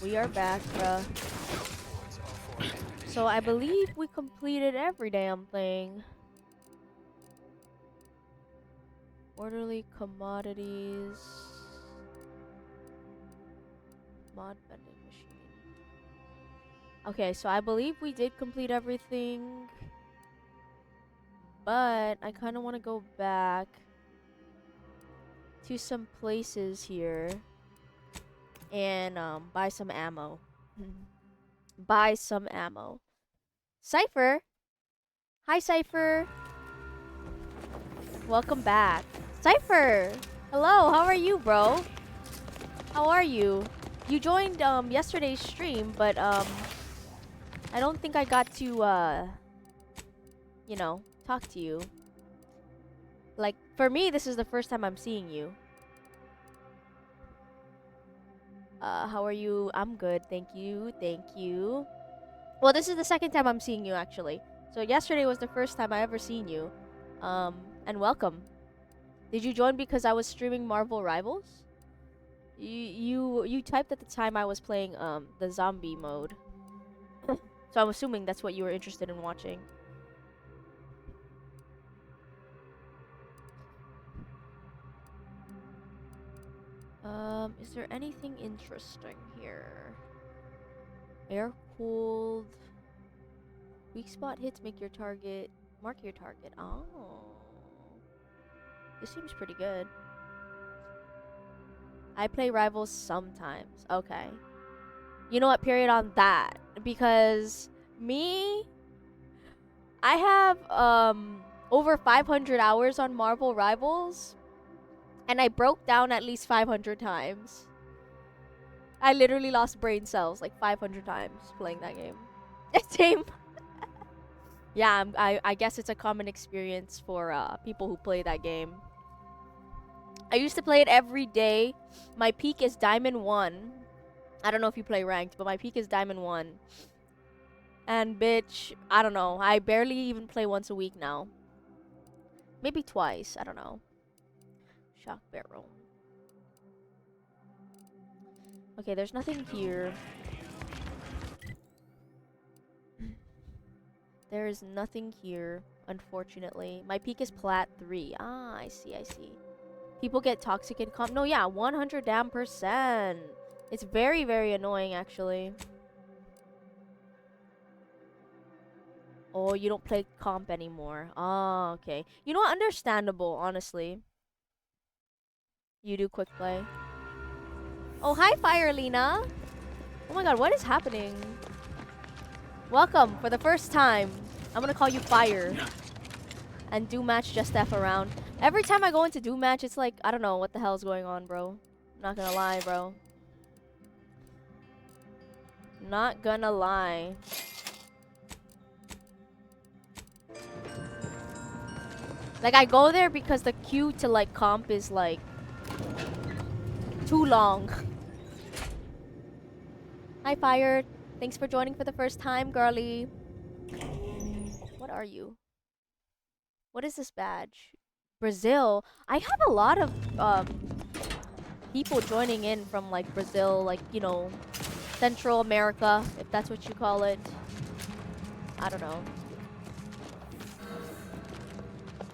we are back, bruh. So I believe we completed every damn thing. Orderly commodities. Mod vending machine. Okay, so I believe we did complete everything. But I kind of want to go back to some places here and buy some ammo. Buy some ammo. Cypher! Hi, Cypher! Welcome back. Cypher! Hello, how are you, bro? How are you? You joined yesterday's stream, but I don't think I got to you know, talk to you. Like, for me, this is the first time I'm seeing you. How are you? I'm good, thank you, thank you. Well, this is the second time I'm seeing you, actually. So yesterday was the first time I ever seen you. And welcome. Did you join because I was streaming Marvel Rivals? You typed at the time I was playing the zombie mode. So I'm assuming that's what you were interested in watching. Is there anything interesting here? Air cooled. Weak spot hits make your target mark your target. Oh. This seems pretty good. I play Rivals sometimes. Okay. You know what? Period on that. Because me, I have over 500 hours on Marvel Rivals, and I broke down at least 500 times. I literally lost brain cells like 500 times playing that game. Same. Yeah, I guess it's a common experience for people who play that game. I used to play it every day. My peak is Diamond 1. I don't know if you play ranked, but my peak is Diamond 1. And bitch, I don't know. I barely even play once a week now. Maybe twice. I don't know. Shock barrel. Okay, there's nothing here. There is nothing here, unfortunately. My peak is plat 3. Ah, I see, I see. People get toxic in comp. No, yeah, 100 damn %. It's very, very annoying, actually. Oh, you don't play comp anymore. Ah, okay. You know what? Understandable, honestly. You do quick play. Oh, hi, Firelina. Oh my god, what is happening? Welcome for the first time. I'm gonna call you Fire. And do match just F around. Every time I go into do match, it's like, I don't know what the hell is going on, bro. Not gonna lie, bro. Not gonna lie. Like, I go there because the queue to, like, comp is, like, too long. Hi, Fire. Thanks for joining for the first time, girly. What are you? What is this badge? Brazil. I have a lot of people joining in from like Brazil, like, you know, Central America, if that's what you call it. I don't know.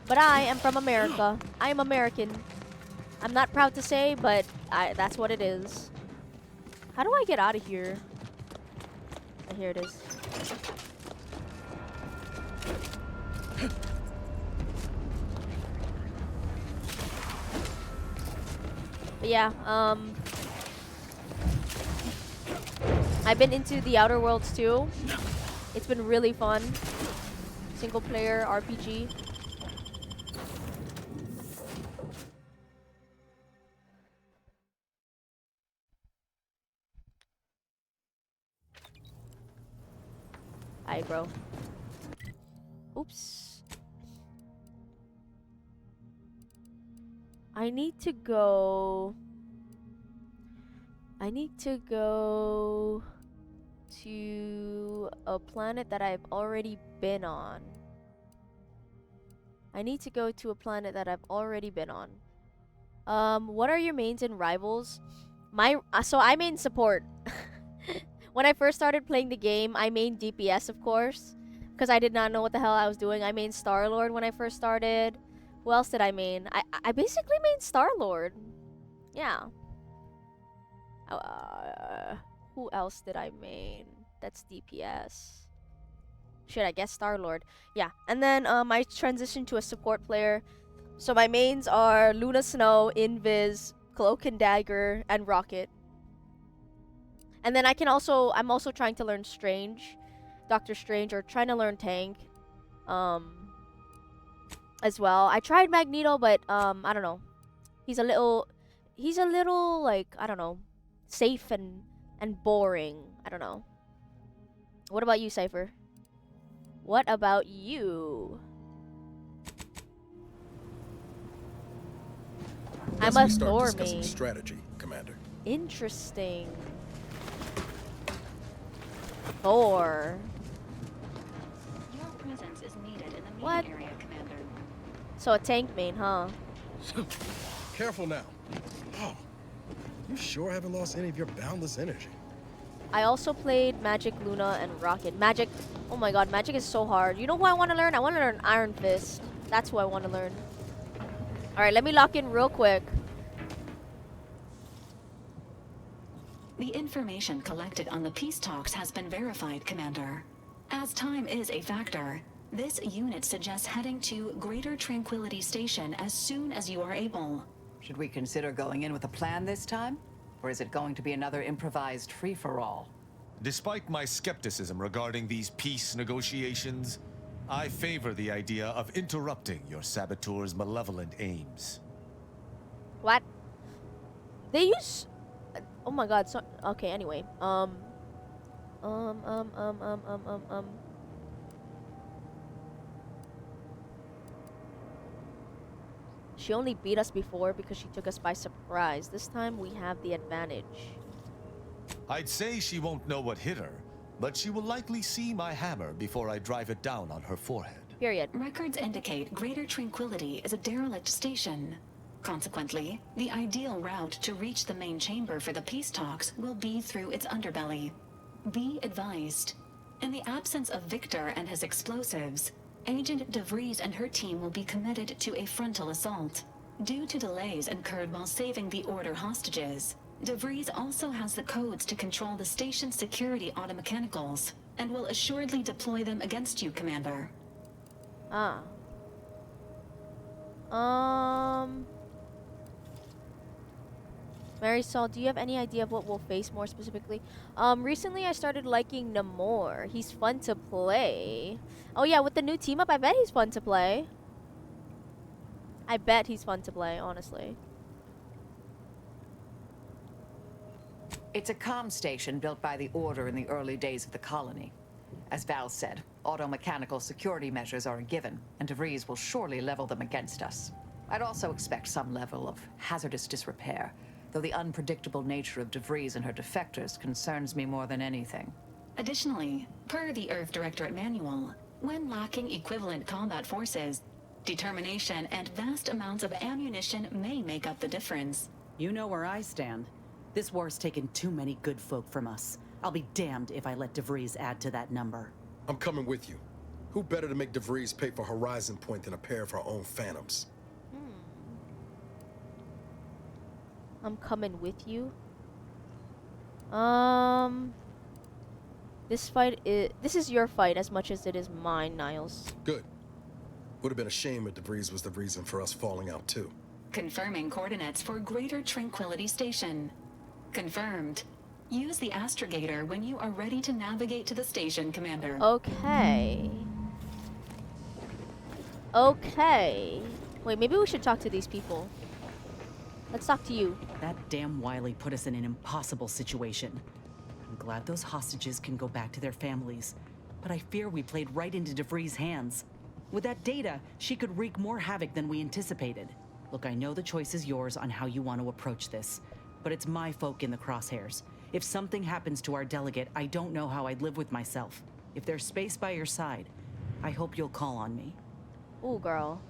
But I am from America. I am American. I'm not proud to say, but that's what it is. How do I get out of here? Oh, here it is. But yeah, I've been into the Outer Worlds too. It's been really fun. Single player RPG. Hi, bro. Oops. I need to go to a planet that I've already been on. What are your mains and rivals? So I main support. When I first started playing the game, I mained DPS, of course, because I did not know what the hell I was doing. I mained Star-Lord when I first started. Who else did I main? I basically mained Star-Lord. Yeah. Who else did I main? That's DPS. Shit, I guess Star-Lord. Yeah. And then I transitioned to a support player. So my mains are Luna Snow, Invis, Cloak and Dagger, and Rocket. And then I'm also trying to learn Strange, Doctor Strange, or trying to learn Tank, as well. I tried Magneto, but I don't know. He's a little like, I don't know, safe and boring. I don't know. What about you, Cypher? What about you? I'm a Thor main. Strategy, Commander. Interesting. Thor. Your presence is needed in the main What? area, Commander. So a tank main, huh? Careful now. Oh, you sure haven't lost any of your boundless energy. I also played Magic, Luna, and Rocket. Magic, oh my god, Magic is so hard. You know who I want to learn? I want to learn Iron Fist. That's who I want to learn. Alright, let me lock in real quick. The information collected on the peace talks has been verified, Commander. As time is a factor, this unit suggests heading to Greater Tranquility Station as soon as you are able. Should we consider going in with a plan this time? Or is it going to be another improvised free-for-all? Despite my skepticism regarding these peace negotiations, I favor the idea of interrupting your saboteur's malevolent aims. What? They use... Oh my god, so... Okay, anyway. She only beat us before because she took us by surprise. This time we have the advantage. I'd say she won't know what hit her, but she will likely see my hammer before I drive it down on her forehead. Period. Records indicate Greater Tranquility is a derelict station. Consequently, the ideal route to reach the main chamber for the peace talks will be through its underbelly. Be advised. In the absence of Victor and his explosives, Agent DeVries and her team will be committed to a frontal assault. Due to delays incurred while saving the Order hostages, DeVries also has the codes to control the station's security automechanicals, and will assuredly deploy them against you, Commander. Ah. Marisol, do you have any idea of what we'll face more specifically? Recently I started liking Namor. He's fun to play. Oh yeah, with the new team up, I bet he's fun to play. I bet he's fun to play, honestly. It's a comm station built by the Order in the early days of the colony. As Val said, auto-mechanical security measures are a given, and DeVries will surely level them against us. I'd also expect some level of hazardous disrepair, though the unpredictable nature of DeVries and her defectors concerns me more than anything. Additionally, per the Earth Directorate Manual, when lacking equivalent combat forces, determination and vast amounts of ammunition may make up the difference. You know where I stand. This war's taken too many good folk from us. I'll be damned if I let DeVries add to that number. I'm coming with you. Who better to make DeVries pay for Horizon Point than a pair of her own phantoms? I'm coming with you. This is your fight as much as it is mine, Niles. Good. Would have been a shame if DeVries was the reason for us falling out too. Confirming coordinates for Greater Tranquility Station. Confirmed. Use the astrogator when you are ready to navigate to the station, Commander. Okay. Okay. Wait, maybe we should talk to these people. Let's talk to you. That damn Wiley put us in an impossible situation. I'm glad those hostages can go back to their families, but I fear we played right into DeVries' hands. With that data, she could wreak more havoc than we anticipated. Look, I know the choice is yours on how you want to approach this, but it's my folk in the crosshairs. If something happens to our delegate, I don't know how I'd live with myself. If there's space by your side, I hope you'll call on me. Ooh, girl.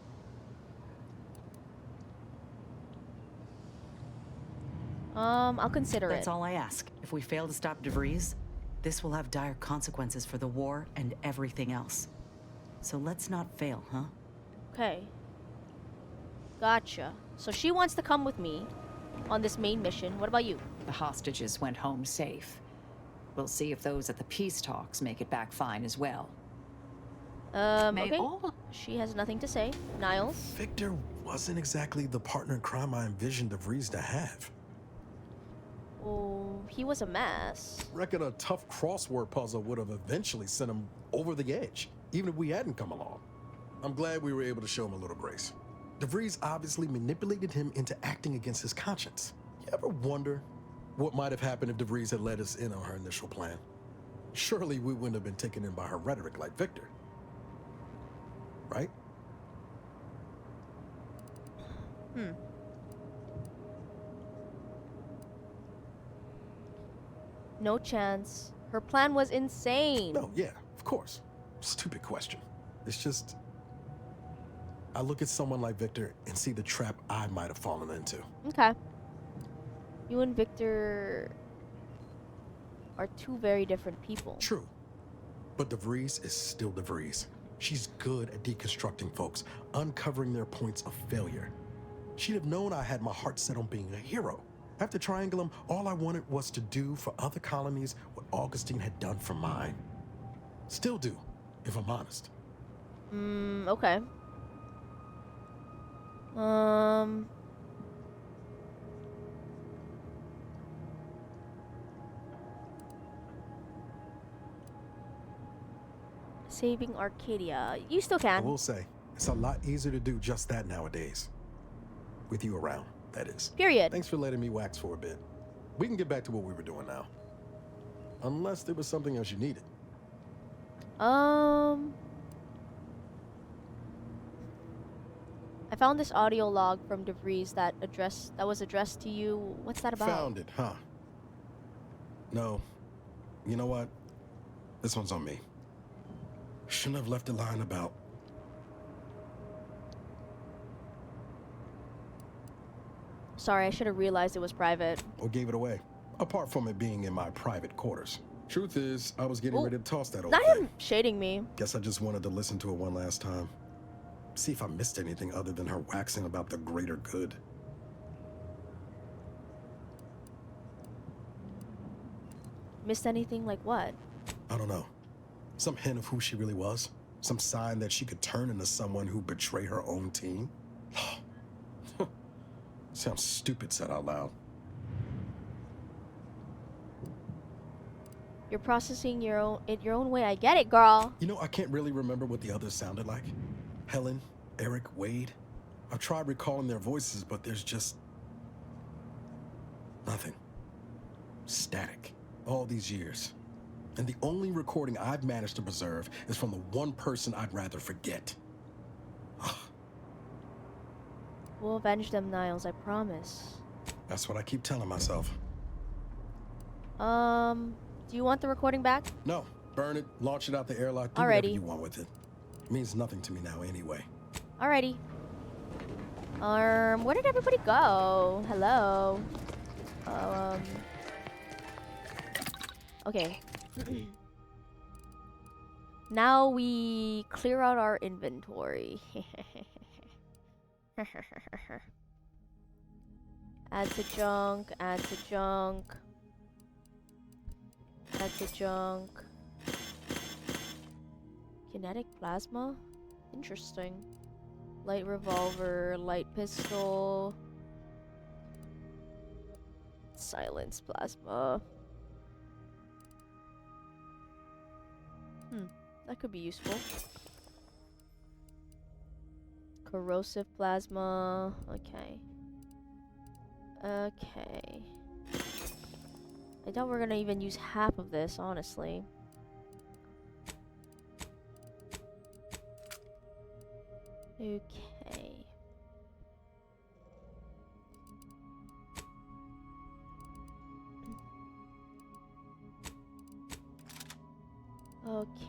I'll consider it. That's all I ask. If we fail to stop DeVries, This will have dire consequences for the war and everything else. So let's not fail, huh? Okay. Gotcha. So she wants to come with me on this main mission. What about you? The hostages went home safe. We'll see if those at the peace talks make it back fine as well. May Okay. all She has nothing to say. Niles? Victor wasn't exactly the partner in crime I envisioned DeVries to have. Oh, he was a mess. Reckon a tough crossword puzzle would have eventually sent him over the edge, even if we hadn't come along. I'm glad we were able to show him a little grace. DeVries obviously manipulated him into acting against his conscience. You ever wonder what might have happened if DeVries had let us in on her initial plan? Surely we wouldn't have been taken in by her rhetoric like Victor. Right? No chance. Her plan was insane. No, yeah, of course. Stupid question. It's just, I look at someone like Victor and see the trap I might have fallen into. Okay. You and Victor are two very different people. True. But DeVries is still DeVries. She's good at deconstructing folks, uncovering their points of failure. She'd have known I had my heart set on being a hero. After Triangulum, all I wanted was to do for other colonies what Augustine had done for mine. Still do, if I'm honest. Okay. Saving Arcadia. You still I can. will say, it's a lot easier to do just that nowadays. With you around, that is. Period. Thanks for letting me wax for a bit. We can get back to what we were doing now. Unless there was something else you needed. I found this audio log from DeVries that was addressed to you. What's that about? Found it, huh? No. You know what? This one's on me. Shouldn't have left a line about... Sorry, I should have realized it was private. or gave it away. Apart from it being in my private quarters. Truth is, I was getting Ooh. ready to toss that old Not thing. him shading me. Guess I just wanted to listen to it one last time. See if I missed anything other than her waxing about the greater good. Missed anything like what? I don't know. Some hint of who she really was? Some sign that she could turn into someone who betray her own team? Sounds stupid said out loud. You're processing your own way. I get it, girl. You know, I can't really remember what the others sounded like. Helen, Eric, Wade. I've tried recalling their voices, but there's just... nothing. Static. All these years. And the only recording I've managed to preserve is from the one person I'd rather forget. We'll avenge them, Niles, I promise. That's what I keep telling myself. Do you want the recording back? No, burn it, launch it out the airlock, do Alrighty. whatever you want with it. It means nothing to me now anyway. Alrighty. Where did everybody go? Hello. Okay. Now we clear out our inventory. Add to junk, add to junk. Add to junk. Kinetic plasma? Interesting. Light revolver, light pistol. Silence plasma. That could be useful. Corrosive plasma. Okay. Okay. I doubt we're gonna even use half of this, honestly. Okay. Okay.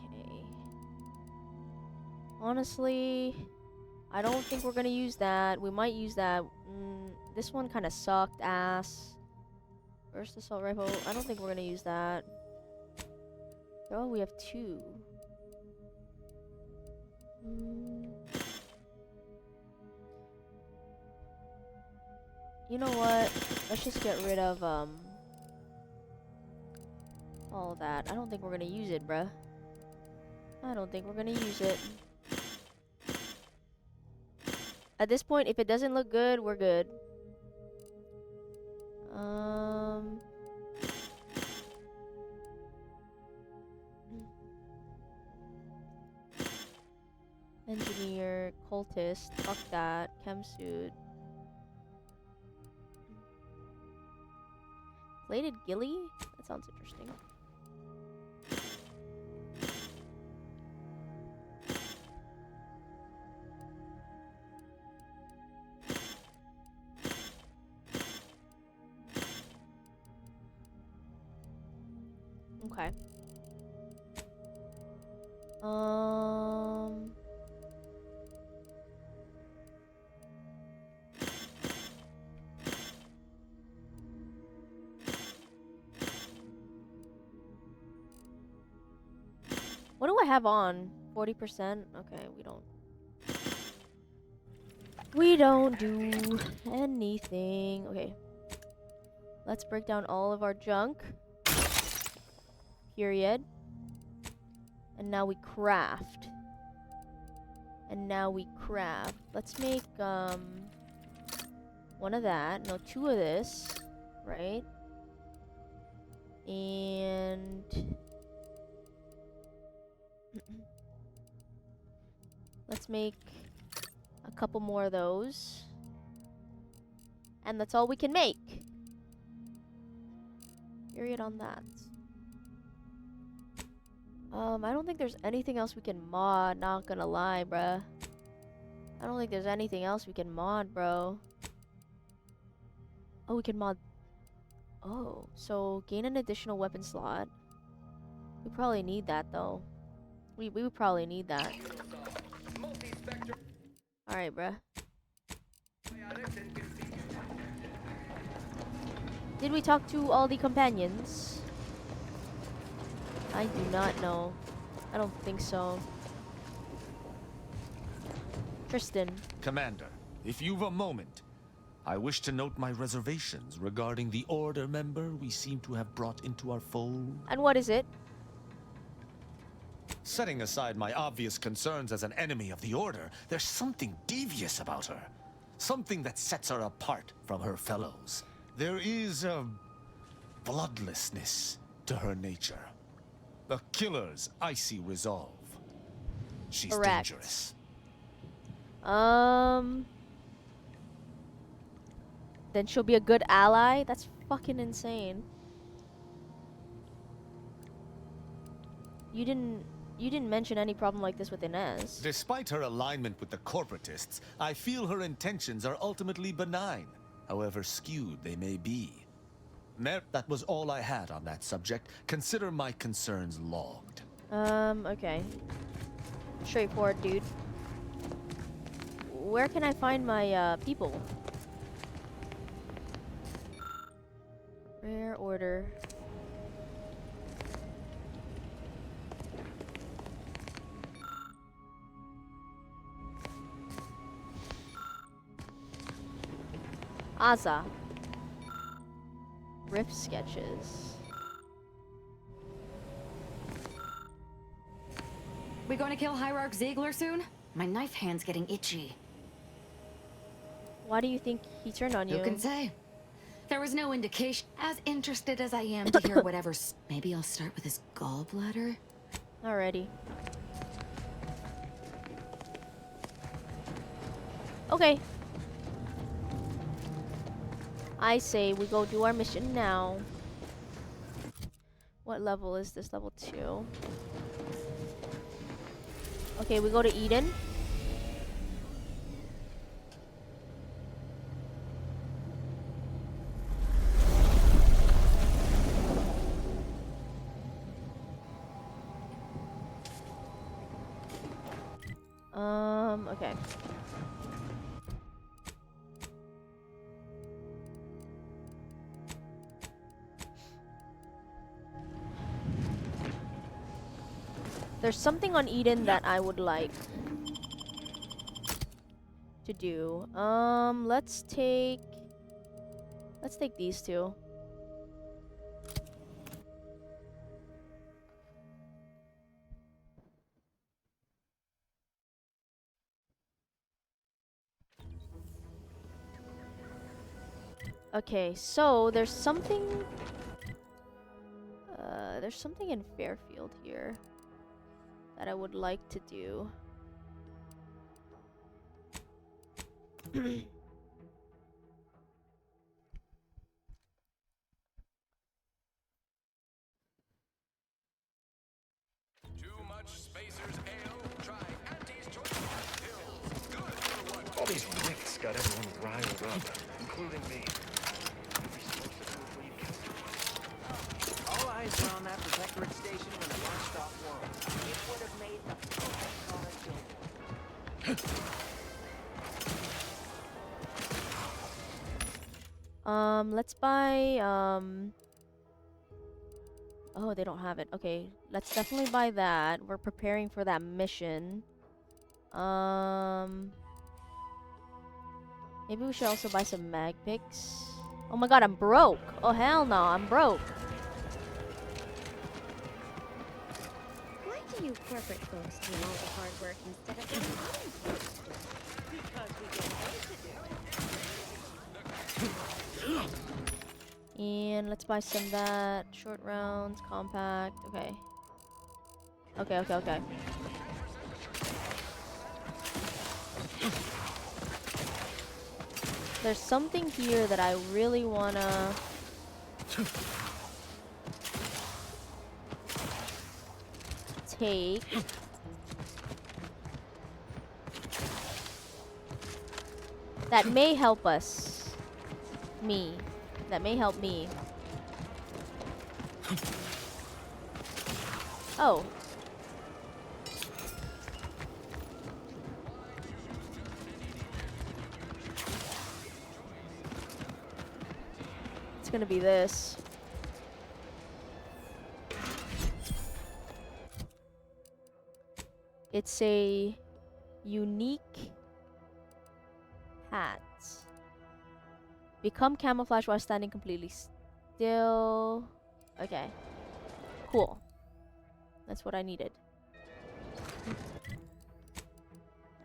Honestly, I don't think we're gonna use that. We might use that. This one kind of sucked ass. First assault rifle. I don't think we're gonna use that. Oh, we have 2. Mm. You know what? Let's just get rid of all of that. I don't think we're gonna use it, bruh. I don't think we're gonna use it. At this point, if it doesn't look good, we're good. Engineer, cultist, fuck that. Chem suit. Plated ghillie? That sounds interesting. Okay. What do I have on? 40%? Okay, we don't. We don't do anything. Okay. Let's break down all of our junk. Period. And now we craft. Let's make one of that. No, 2 of this. Right? And let's make a couple more of those. And that's all we can make. Period on that. I don't think there's anything else we can mod, not gonna lie, bruh. I don't think there's anything else we can mod, bro. Oh, we can mod. Oh, so gain an additional weapon slot. We probably need that, though. We would probably need that. Alright, bruh. Did we talk to all the companions? I do not know. I don't think so. Tristan. Commander, if you've a moment, I wish to note my reservations regarding the Order member we seem to have brought into our fold. And what is it? Setting aside my obvious concerns as an enemy of the Order, there's something devious about her. Something that sets her apart from her fellows. There is a bloodlessness to her nature. A killer's icy resolve. She's Correct. dangerous. Then she'll be a good ally? That's fucking insane. You didn't mention any problem like this with Inez. Despite her alignment with the corporatists, I feel her intentions are ultimately benign, however skewed they may be. That was all I had on that subject. Consider my concerns logged. Okay. Straightforward, dude. Where can I find my, people? Rare order. Aza. Rift sketches. We going to kill Hierarch Ziegler soon? My knife hand's getting itchy. Why do you think he turned on you? Who can say? There was no indication. As interested as I am to hear whatever's... Maybe I'll start with his gallbladder? Alrighty. Okay. I say we go do our mission now. What level is this? Level 2. Okay, we go to Eden. Okay. There's something on Eden that I would like to do. Let's take these two. Okay, so there's something in Fairfield here that I would like to do. All these wicks got everyone riled up, including me. All eyes were on that protectorate station when it launched off world. It would have made the perfect billboard. Let's buy oh, they don't have it. Okay, let's definitely buy that. We're preparing for that mission. Maybe we should also buy some mag picks. Oh my god, I'm broke. Oh hell no, I'm broke. Why do you corporate folks do all the hard work instead of the honest work? Because we get paid to do it. And let's buy some of that. Short rounds, compact. Okay. Okay. There's something here that I really wanna take. That may help us. That may help me. Oh. It's gonna be this. It's a unique hat. Become camouflage while standing completely still. Okay. Cool. That's what I needed.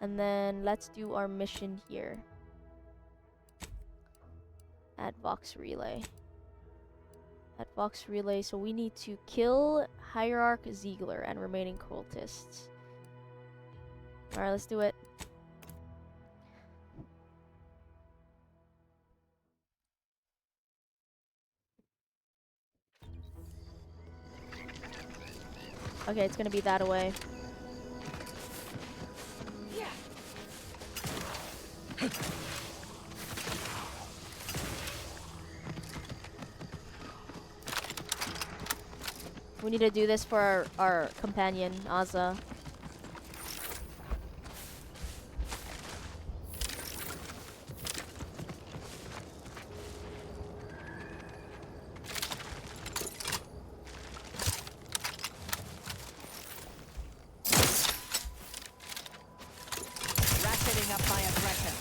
And then let's do our mission here. At Vox Relay. At Vox Relay, so we need to kill Hierarch Ziegler and remaining cultists. Alright, let's do it. Okay, it's gonna be that away. We need to do this for our companion, Azza. Ratcheting up my aggression.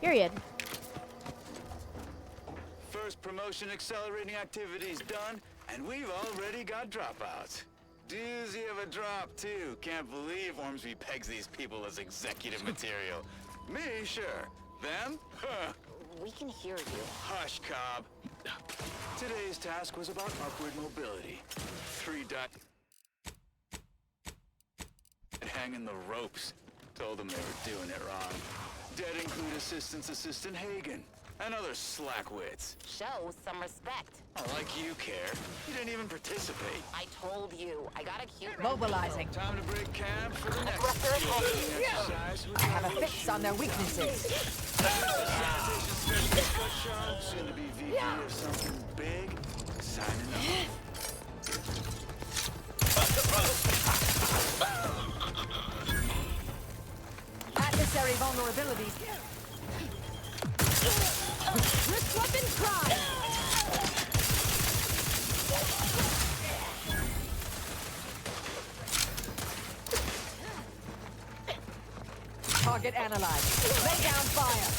Period. First promotion accelerating activities done, and we've already got dropouts. Doozy of a drop, too. Can't believe Ormsby pegs these people as executive material. Me, sure. Them? Huh. We can hear you. Hush, Cobb. Today's task was about upward mobility. 3 dot... hanging the ropes. Told them they were doing it wrong. Dead include Assistant Hagen and other slackwits. Show some respect. Oh, like you care. You didn't even participate. I told you. I got a cute... Mobilizing. Time to break camp for the next Aggressor skill building exercise. I have a fix on their weaknesses. Sanitation specialist Butchart, soon to be VP of something big. Signing off. Adversary vulnerabilities. Wrist weapon prime! Target analyzed. Lay down fire.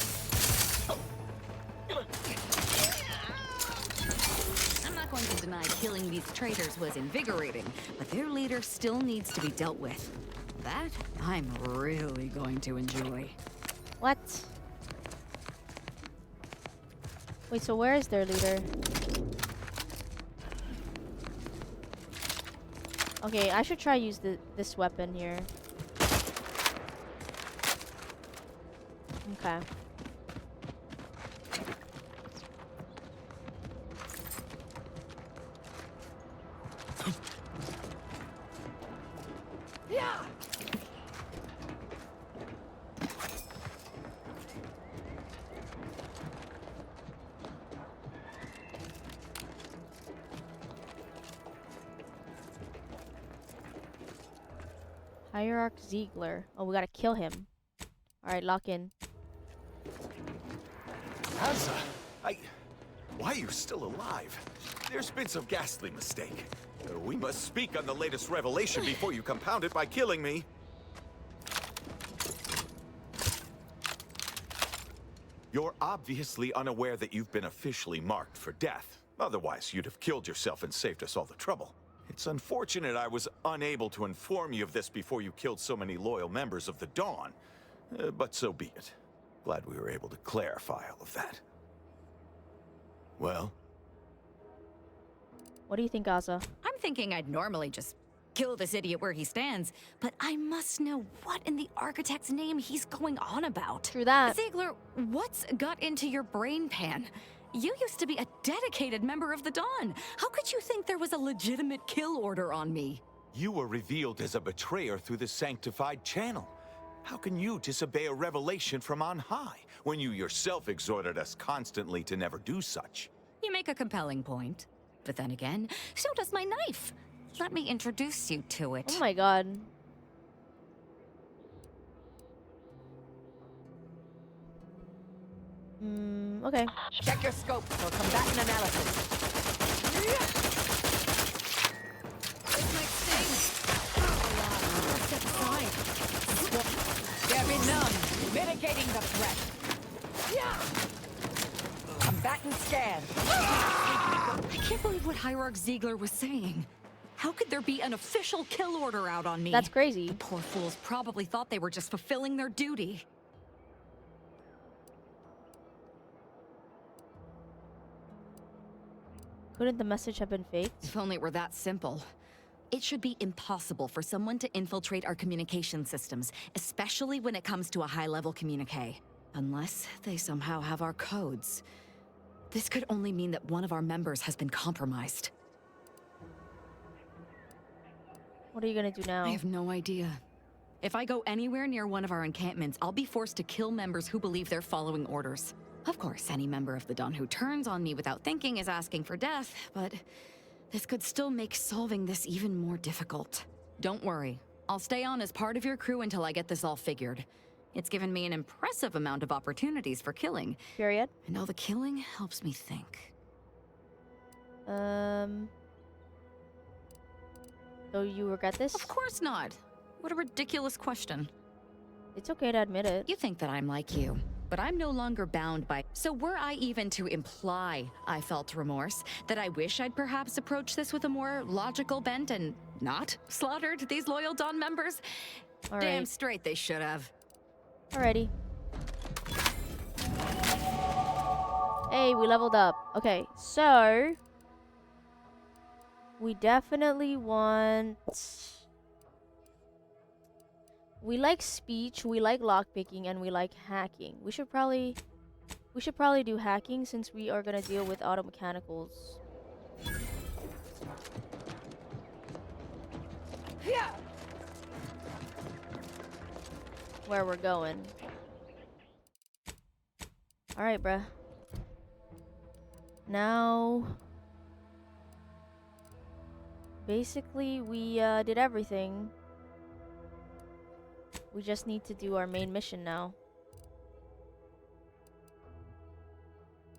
I'm not going to deny killing these traitors was invigorating, but their leader still needs to be dealt with. That I'm really going to enjoy. What? Wait, so where is their leader? Okay, I should try use this weapon here. Okay. Hierarch Ziegler. Oh, we gotta kill him. Alright, lock in. Hansa, why are you still alive? There's been some ghastly mistake. We must speak on the latest revelation before you compound it by killing me. You're obviously unaware that you've been officially marked for death. Otherwise, you'd have killed yourself and saved us all the trouble. It's unfortunate I was unable to inform you of this before you killed so many loyal members of the Dawn. But so be it. Glad we were able to clarify all of that. Well? What do you think, Gaza? I'm thinking I'd normally just kill this idiot where he stands, but I must know what in the architect's name he's going on about. True that. Ziegler, what's got into your brain pan? You used to be a dedicated member of the Dawn. How could you think there was a legitimate kill order on me? You were revealed as a betrayer through the sanctified channel. How can you disobey a revelation from on high, when you yourself exhorted us constantly to never do such? You make a compelling point. But then again, so does my knife. Let me introduce you to it. Oh my god. Okay. Check your scope for combatant analysis. This might sting. Step aside. They're benumbed, mitigating the threat. Combatant scan. I can't believe what Hierarch Ziegler was saying. How could there be an official kill order out on me? That's crazy. The poor fools probably thought they were just fulfilling their duty. Couldn't the message have been faked? If only it were that simple. It should be impossible for someone to infiltrate our communication systems, especially when it comes to a high-level communique. Unless they somehow have our codes. This could only mean that one of our members has been compromised. What are you gonna do now? I have no idea. If I go anywhere near one of our encampments, I'll be forced to kill members who believe they're following orders. Of course, any member of the Dawn who turns on me without thinking is asking for death, but this could still make solving this even more difficult. Don't worry. I'll stay on as part of your crew until I get this all figured. It's given me an impressive amount of opportunities for killing. Period. And all the killing helps me think. So you regret this? Of course not. What a ridiculous question. It's okay to admit it. You think that I'm like you, but I'm no longer bound by... So were I even to imply I felt remorse, that I wish I'd perhaps approached this with a more logical bent and not slaughtered these loyal Dawn members? All Damn right. straight they should have. Alrighty. Hey, we leveled up. Okay, so... we definitely want... we like speech, we like lockpicking, and we like hacking. We should probably do hacking since we are gonna deal with auto mechanicals. Where we're going. Alright, bruh. Now... basically, we did everything. We just need to do our main mission now.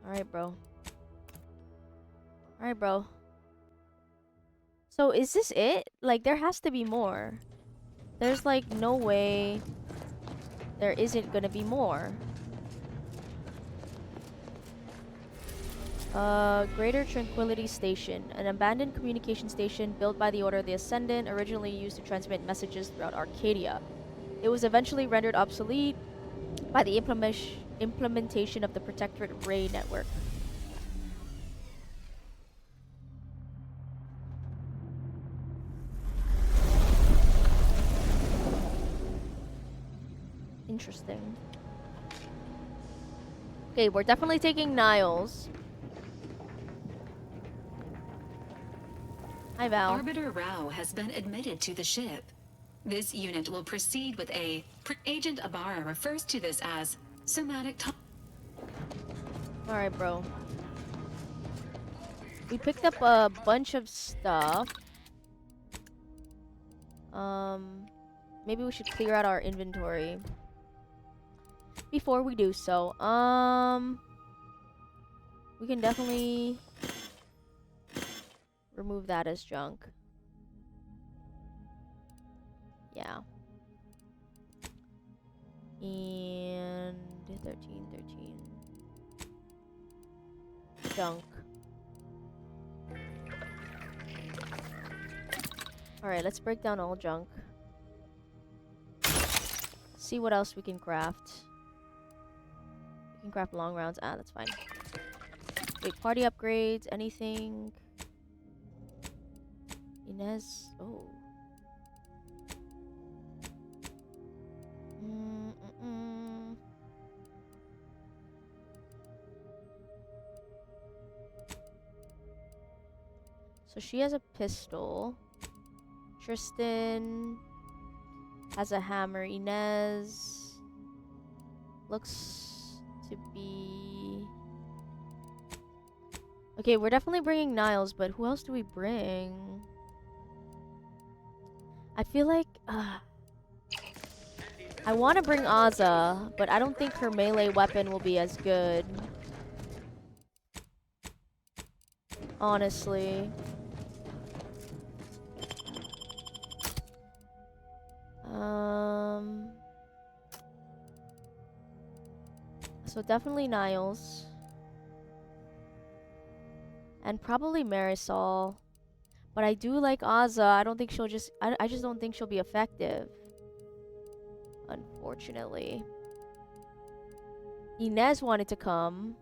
Alright, bro. Alright, bro. So is this it? Like, there has to be more. There's like no way there isn't gonna be more. Greater Tranquility Station, an abandoned communication station built by the Order of the Ascendant, originally used to transmit messages throughout Arcadia. It was eventually rendered obsolete by the implementation of the Protectorate Ray network. Interesting. Okay, we're definitely taking Niles. Hi, Val. Arbiter Rao has been admitted to the ship. This unit will proceed with Agent Ibarra refers to this as somatic. Alright, bro. We picked up a bunch of stuff. Maybe we should clear out our inventory before we do so. We can definitely remove that as junk. Yeah. And 13. Junk. Alright, let's break down all junk. See what else we can craft. We can craft long rounds. Ah, that's fine. Wait, party upgrades, anything? Inez. Oh. So she has a pistol. Tristan has a hammer. Inez looks to be... Okay, we're definitely bringing Niles, but who else do we bring? I feel like... I want to bring Azza, but I don't think her melee weapon will be as good. Honestly. So definitely Niles. And probably Marisol. But I do like Azza. I don't think she'll just... I just don't think she'll be effective. Unfortunately. Inez wanted to come.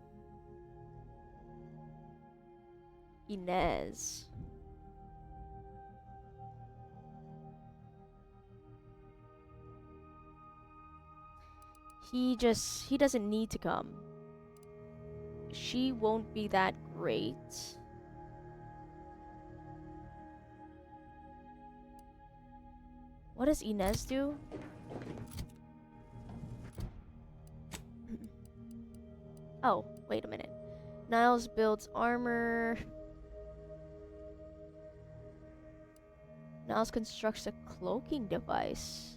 Inez. He doesn't need to come. She won't be that great. What does Inez do? Oh, wait a minute. Niles builds armor. Niles constructs a cloaking device.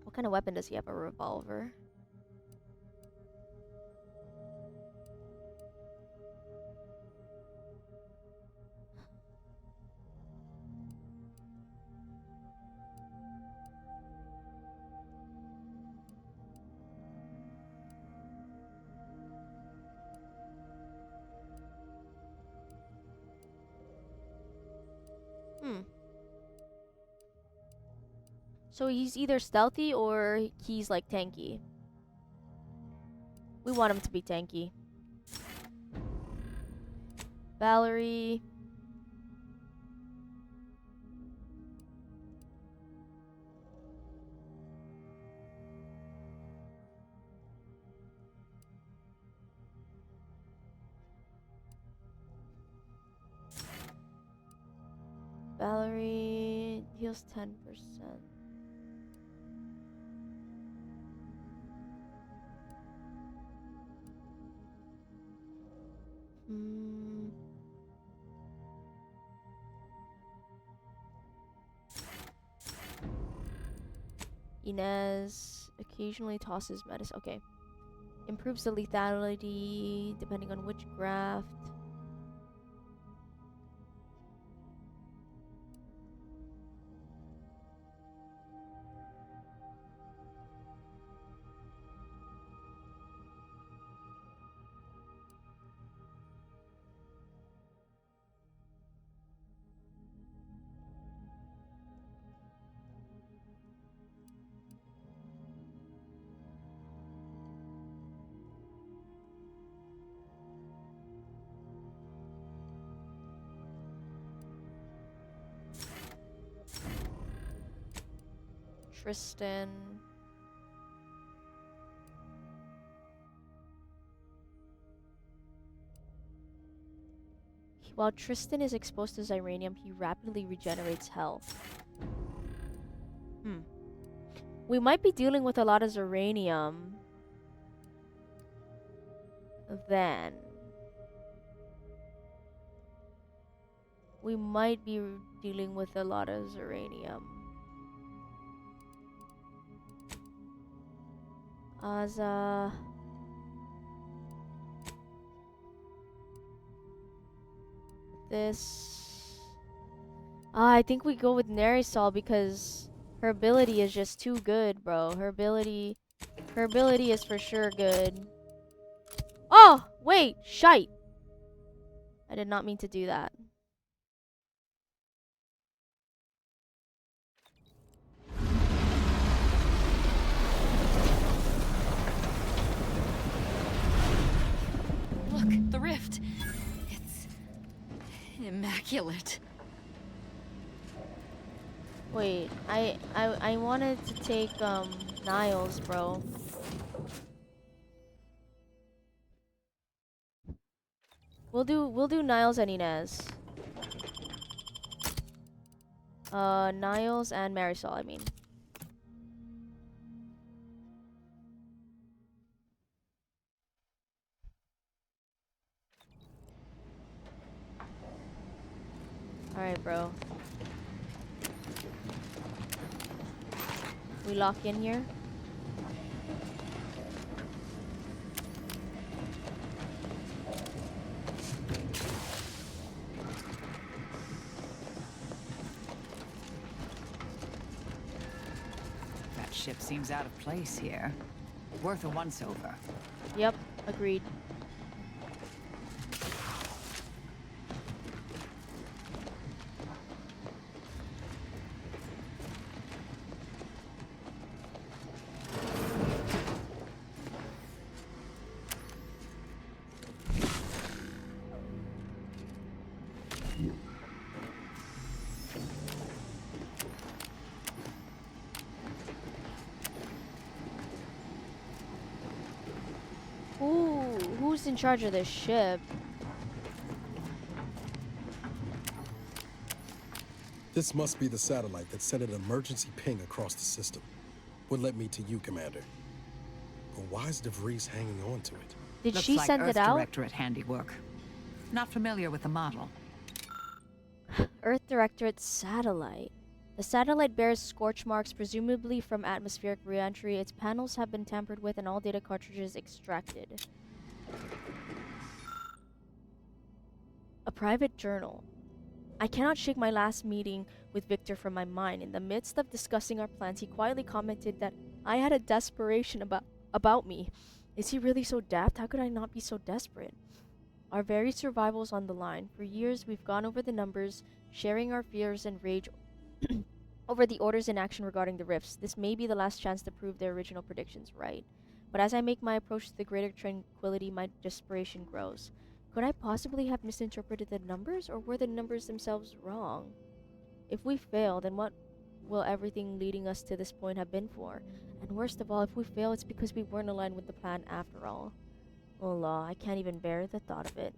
What kind of weapon does he have? A revolver? So he's either stealthy or he's like tanky. We want him to be tanky. Valerie. Valerie heals 10%. Inez occasionally tosses medicine. Okay. Improves the lethality depending on which graft. Tristan. While Tristan is exposed to Xyranium, he rapidly regenerates health. We might be dealing with a lot of Xyranium. Then. We might be dealing with a lot of Xyranium. Aza. This. I think we go with Nerisol because her ability is just too good, bro. Her ability is for sure good. Oh, wait, shite. I did not mean to do that. Look, the rift. It's immaculate. Wait, I wanted to take Niles, bro. We'll do Niles and Inez. Niles and Marisol, I mean. Alright, bro. We lock in here. That ship seems out of place here. Worth a once-over. Yep, agreed. Who's in charge of this ship? This must be the satellite that sent an emergency ping across the system. What led me to you, Commander? But why is DeVries hanging on to it? Did Looks she like send Earth it out? Directorate handiwork. Not familiar with the model. Earth Directorate satellite. The satellite bears scorch marks, presumably from atmospheric re-entry. Its panels have been tampered with and all data cartridges extracted. A private journal. I cannot shake my last meeting with Victor from my mind. In the midst of discussing our plans, he quietly commented that I had a desperation about me. Is he really so daft? How could I not be so desperate? Our very survival's on the line. For years, we've gone over the numbers, sharing our fears and rage over the orders in action regarding the rifts. This may be the last chance to prove their original predictions right. But as I make my approach to the greater tranquility, my desperation grows. Could I possibly have misinterpreted the numbers, or were the numbers themselves wrong? If we fail, then what will everything leading us to this point have been for? And worst of all, if we fail, it's because we weren't aligned with the plan after all. Oh law, I can't even bear the thought of it.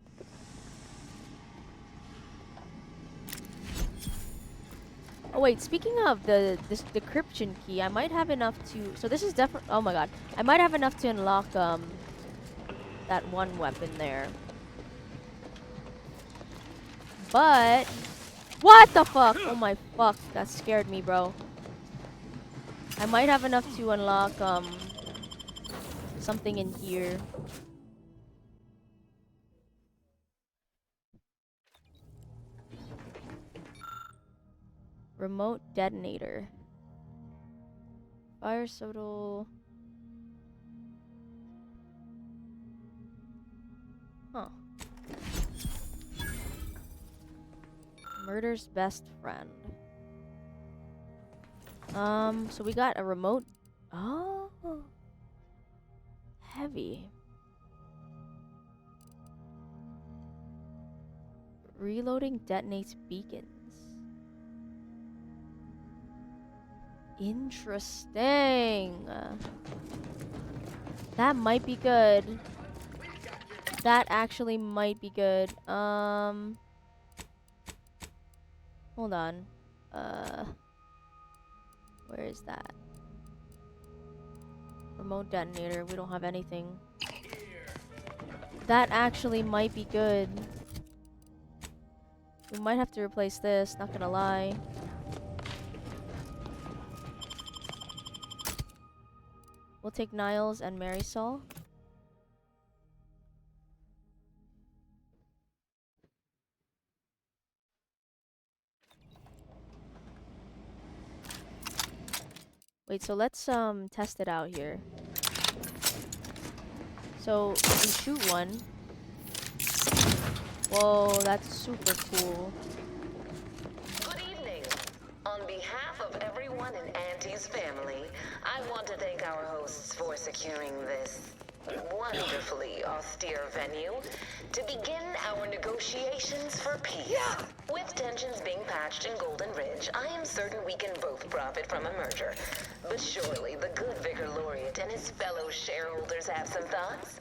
Oh wait, speaking of the decryption key, I might have enough to... So this is definitely... Oh my god. I might have enough to unlock that one weapon there. But... What the fuck? Oh my fuck. That scared me, bro. I might have enough to unlock something in here. Remote detonator. Fire Sodal. Huh. Murder's best friend. So we got a remote. Oh. Heavy. Reloading detonates beacons. Interesting. That might be good. That actually might be good. Hold on. Where is that? Remote detonator. We don't have anything. That actually might be good. We might have to replace this, not gonna lie. We'll take Niles and Marisol. Wait, so let's test it out here. So we shoot one. Whoa, that's super cool. Good evening. On behalf of everyone in Auntie's family, I want to thank our hosts for securing this wonderfully austere venue to begin our negotiations for peace. Yeah. With tensions being patched in Golden Ridge, I am certain we can both profit from a merger. But surely the good Vicar Laureate and his fellow shareholders have some thoughts?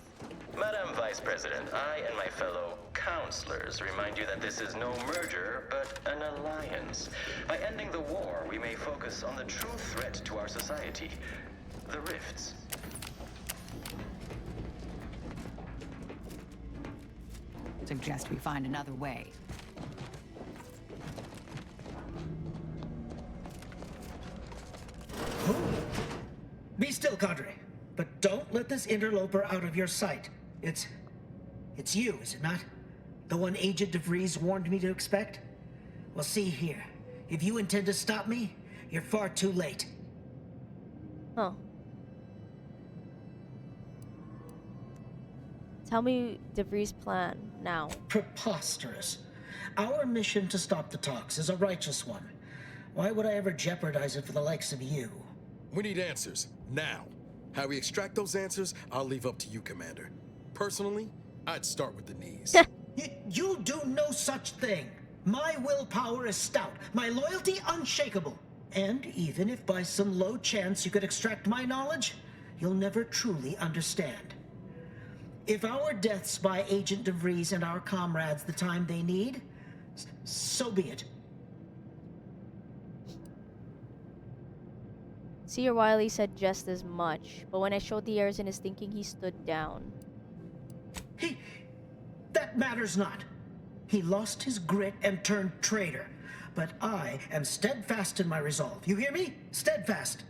Madam Vice President, I and my fellow counselors remind you that this is no merger, but an alliance. By ending the war, we may focus on the true threat to our society, the rifts. Suggest we find another way. Be still, Cadre. But don't let this interloper out of your sight. It's you, is it not? The one Agent DeVries warned me to expect? Well, see here. If you intend to stop me, you're far too late. Huh. Tell me DeVries' plan now. Preposterous. Our mission to stop the talks is a righteous one. Why would I ever jeopardize it for the likes of you? We need answers, now. How we extract those answers, I'll leave up to you, Commander. Personally, I'd start with the knees. You'll do no such thing. My willpower is stout, my loyalty unshakable. And even if by some low chance you could extract my knowledge, you'll never truly understand. If our deaths buy Agent DeVries and our comrades the time they need, so be it. Seer Wiley said just as much, but when I showed the errors in his thinking, he stood down. That matters not. He lost his grit and turned traitor. But I am steadfast in my resolve. You hear me? Steadfast.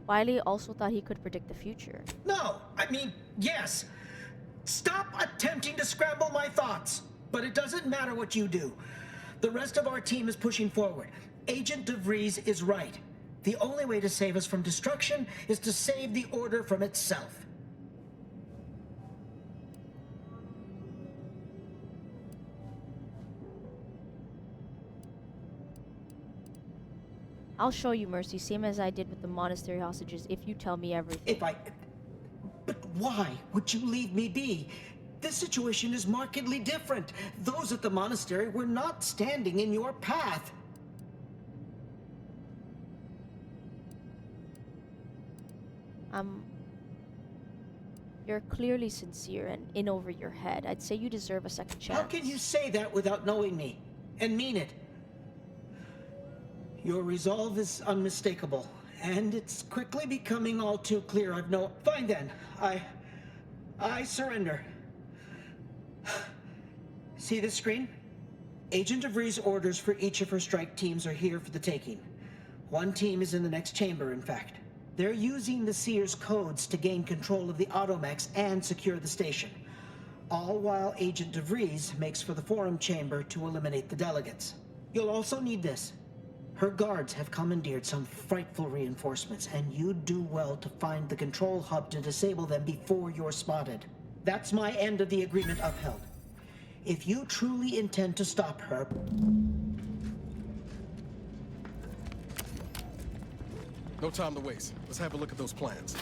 Wiley also thought he could predict the future. No, I mean, yes. Stop attempting to scramble my thoughts. But it doesn't matter what you do. The rest of our team is pushing forward. Agent DeVries is right. The only way to save us from destruction is to save the Order from itself. I'll show you mercy, same as I did with the monastery hostages, if you tell me everything. But why would you leave me be? This situation is markedly different. Those at the monastery were not standing in your path. You're clearly sincere and in over your head. I'd say you deserve a second chance. How can you say that without knowing me? And mean it? Your resolve is unmistakable, and it's quickly becoming all too clear I've no... Fine then. I surrender. See this screen? Agent DeVries' orders for each of her strike teams are here for the taking. One team is in the next chamber, in fact. They're using the Seer's codes to gain control of the Automax and secure the station. All while Agent DeVries makes for the Forum chamber to eliminate the delegates. You'll also need this. Her guards have commandeered some frightful reinforcements, and you'd do well to find the control hub to disable them before you're spotted. That's my end of the agreement upheld. If you truly intend to stop her... No time to waste. Let's have a look at those plans.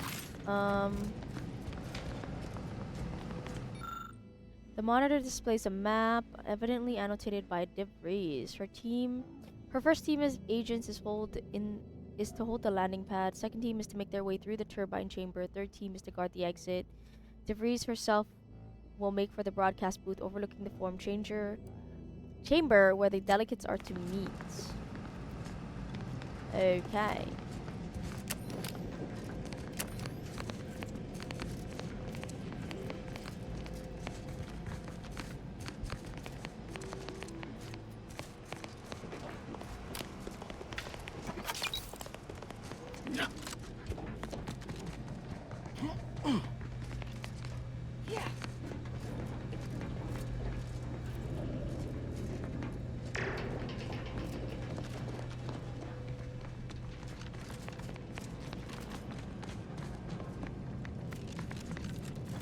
The monitor displays a map, evidently annotated by DeVries. Her first team of agents is to hold the landing pad. Second team is to make their way through the turbine chamber. Third team is to guard the exit. DeVries herself will make for the broadcast booth overlooking the Forum chamber where the delegates are to meet. Okay.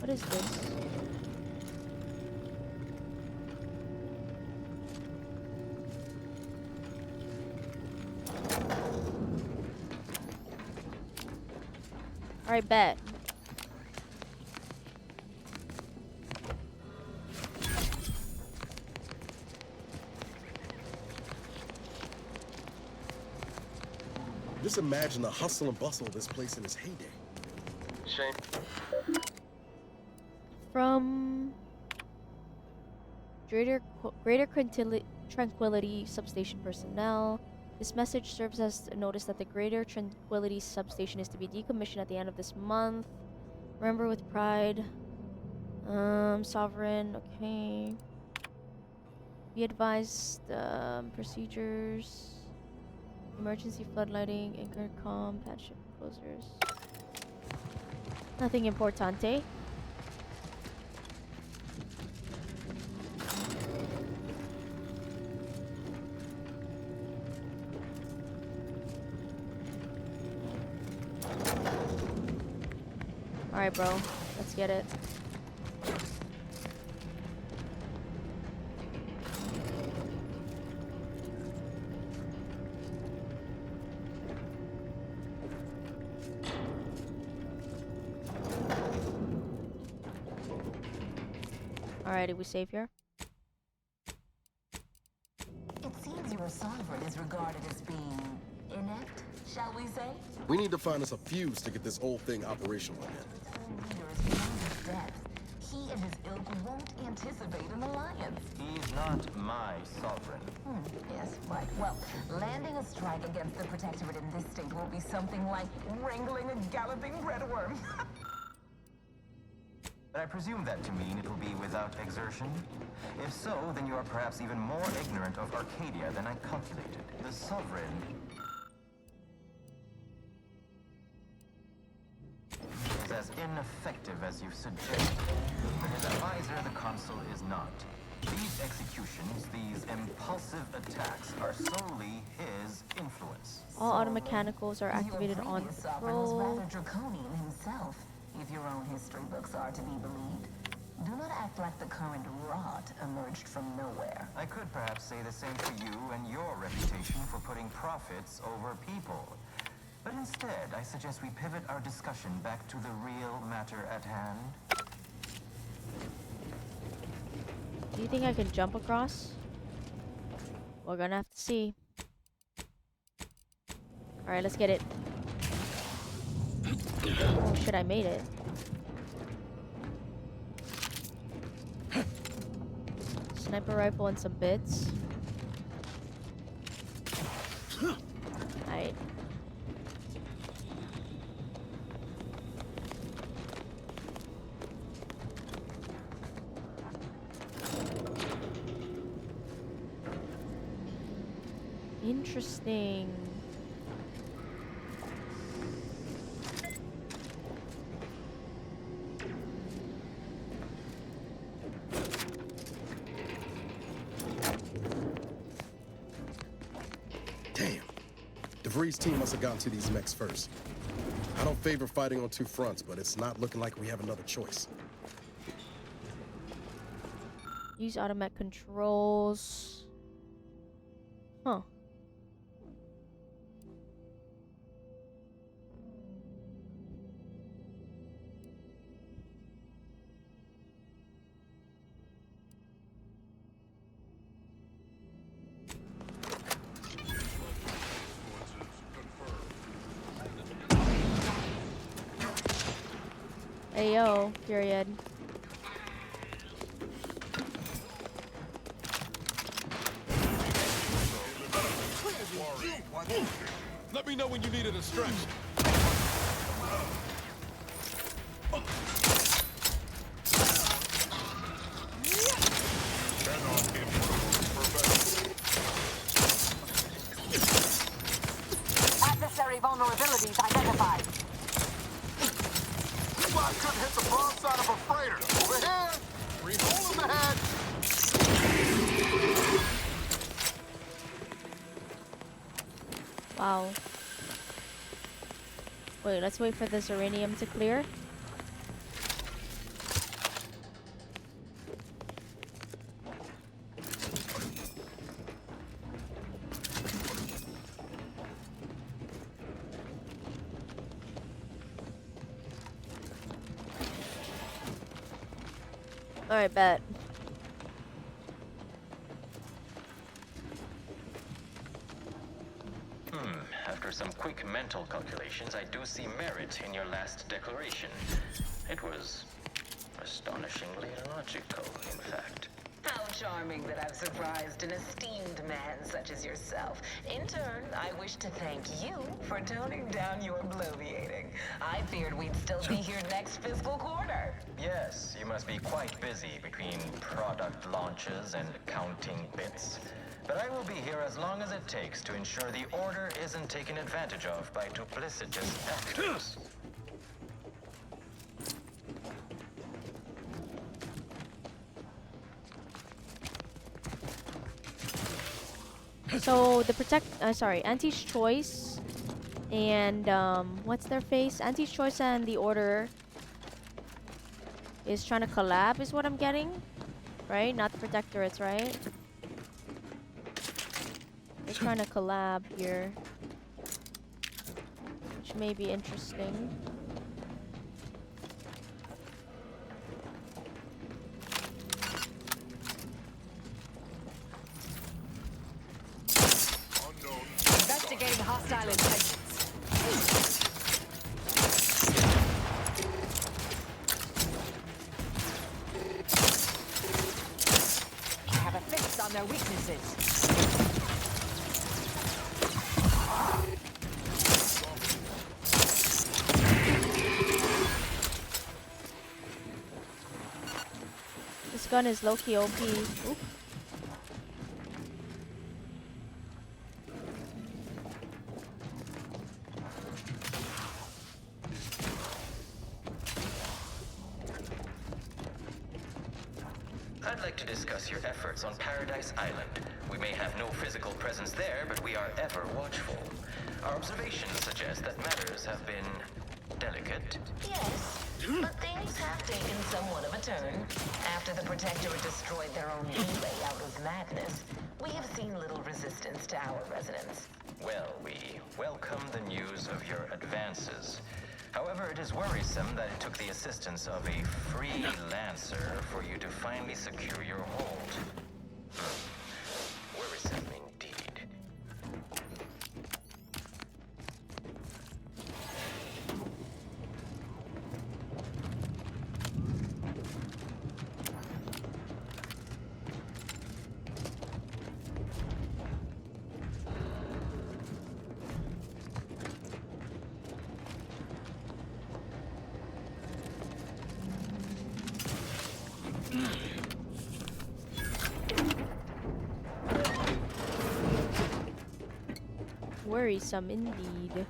What is this? Alright, bet. Just imagine the hustle and bustle of this place in its heyday. Shane. From Greater Tranquility Substation personnel. This message serves as a notice that the Greater Tranquility Substation is to be decommissioned at the end of this month. Remember with pride. Sovereign, okay. Be advised, procedures. Emergency floodlighting, intercom, patch closers. Nothing importante. Alright, bro. Let's get it. Alright, did we save here? It seems your sovereign is regarded as being inept, shall we say? We need to find us a fuse to get this whole thing operational again. Leader is beyond his depth. He and his ilk won't anticipate an alliance. He's not my sovereign. Yes, right. Well, landing a strike against the Protectorate in this state will be something like wrangling a galloping breadworm. I presume that to mean it will be without exertion? If so, then you are perhaps even more ignorant of Arcadia than I calculated. The Sovereign is as ineffective as you suggest, but his advisor, the Consul, is not. These executions, these impulsive attacks, are solely his influence. All auto mechanicals are activated Your on previous sovereign was patrol. rather draconian himself, if your own history books are to be believed. Do not act like the current rot emerged from nowhere. I could perhaps say the same for you and your reputation for putting profits over people. But instead, I suggest we pivot our discussion back to the real matter at hand. Do you think I can jump across? We're gonna have to see. Alright, let's get it. Oh shit, I made it. Sniper rifle and some bits. Alright. Interesting. Damn. DeVries' team must have gotten to these mechs first. I don't favor fighting on two fronts, but it's not looking like we have another choice. Use automatic controls. Huh. Ayo, period. Let me know when you need a distraction. Adversary vulnerabilities identified. I couldn't hit the broadside of a freighter. Over here! Three hole in the head! Wow. Wait, let's wait for this uranium to clear. Alright, bet. After some quick mental calculations, I do see merit in your last declaration. It was astonishingly logical, in fact. How charming that I've surprised an esteemed man such as yourself. In turn, I wish to thank you for toning down your bloviating. I feared we'd still be here next fiscal quarter. Yes, you must be quite busy between product launches and counting bits. But I will be here as long as it takes to ensure the order isn't taken advantage of by duplicitous actors. So the Auntie's Choice and what's their face? Auntie's Choice and the Order is trying to collab is what I'm getting, right? Not the Protectorates, right? They're trying to collab here, which may be interesting. Investigating hostile intentions. I have a fix on their weaknesses. This gun is low-key OP. Oop. I'd like to discuss your efforts on Paradise Island. We may have no physical presence there, but we are ever watchful. Our observations suggest that matters have been delicate. Yes, but things have taken somewhat of a turn. After the Protectorate destroyed their own leeway out of madness, we have seen little resistance to our residents. Well, we welcome the news of your advances. However, it is worrisome that it took the assistance of a freelancer for you to finally secure your hold. Worrisome indeed. Worrisome indeed.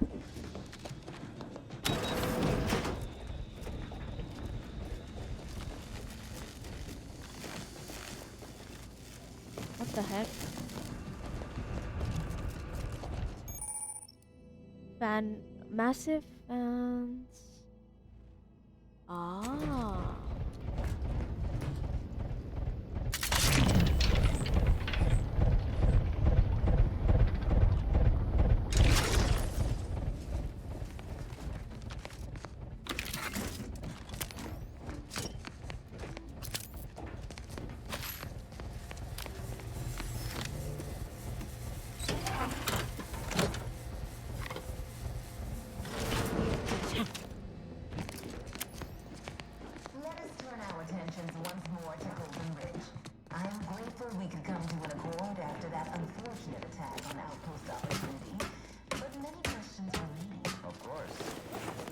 What the heck? Massive fans. Ah. Let us turn our attentions once more to Golden Ridge. I am grateful we could come to an accord after that unfortunate attack on Outpost Opportunity, but many questions remain. Of course.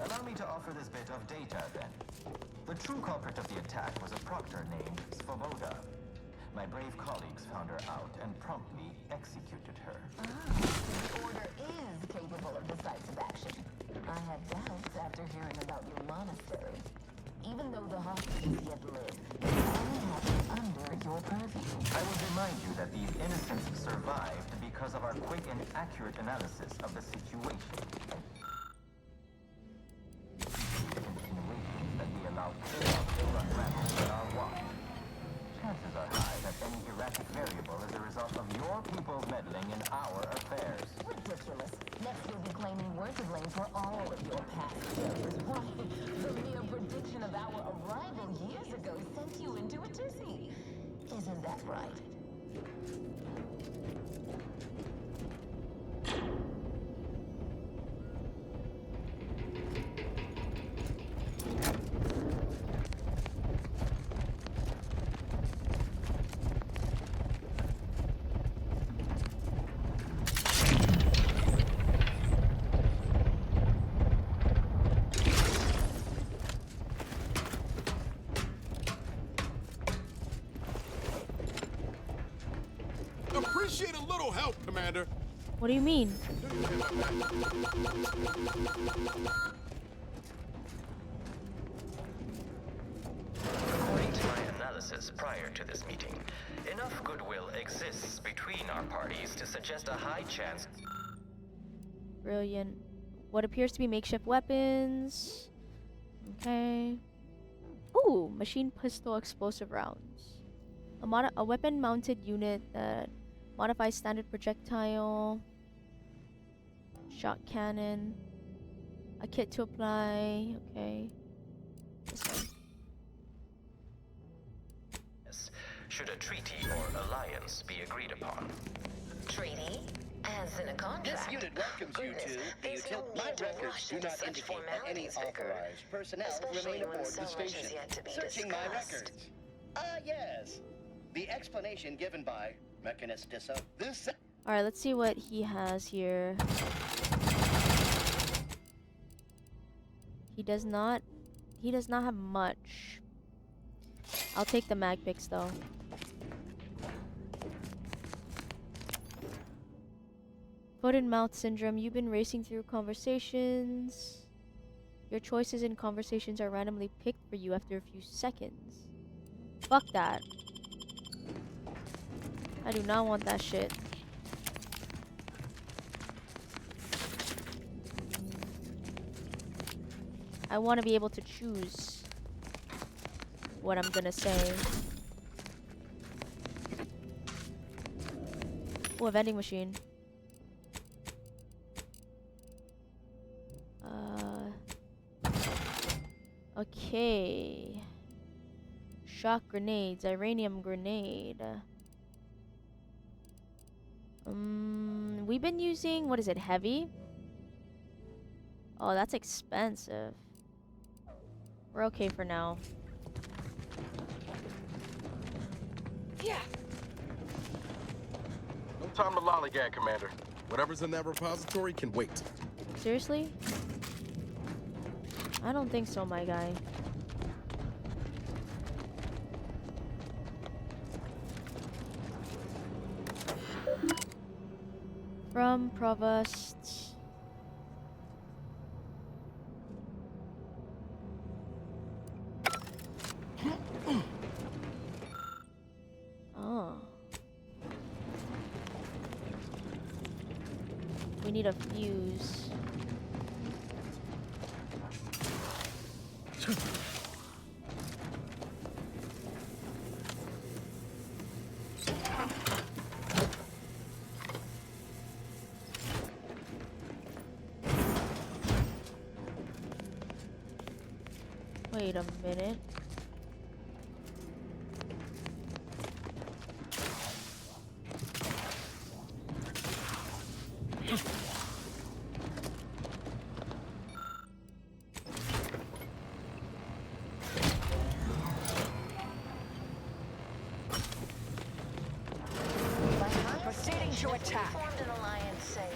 Allow me to offer this bit of data, then. The true culprit of the attack was a proctor named Svoboda. My brave colleagues found her out and promptly executed her. The Order is capable of decisive action. I had doubts after hearing about your monastery. Even though the hostages yet live, they only happen under your purview. I will remind you that these innocents survived because of our quick and accurate analysis of the situation. Insinuations that we allow chaos to run rampant in our watch. Chances are high that any erratic variable is a result of your people's meddling in our affairs. Ridiculous. Next you'll be claiming we're to blame for all of your past failures. Why, the mere prediction of our arrival years ago sent you into a tizzy. Isn't that right? Appreciate a little help, Commander. What do you mean? According to my analysis prior to this meeting, enough goodwill exists between our parties to suggest a high chance. Brilliant. What appears to be makeshift weapons. Okay. Ooh, machine pistol explosive rounds. A weapon-mounted unit that modifies standard projectile. Shot cannon. A kit to apply. Okay. This one. Should a treaty or alliance be agreed upon. Treaty? As in a contract? This unit welcomes you to the utility. My records do not indicate that any authorized personnel remain aboard the station. Searching my records. Yes. The explanation given by Mechanist Disso. This. Alright, let's see what he has here. He does not have much. I'll take the mag picks though. Foot and mouth syndrome. You've been racing through conversations. Your choices in conversations are randomly picked for you after a few seconds. Fuck that. I do not want that shit. I want to be able to choose what I'm gonna say. Oh, a vending machine. Okay. Shock grenades, Iranium grenade. We've been using, what is it, heavy? Oh, that's expensive. We're okay for now. Yeah. No time to lollygag, Commander. Whatever's in that repository can wait. Seriously? I don't think so, my guy. From Provost. need a fuse. Wait a minute. Proceeding to attack. Formed an alliance, say.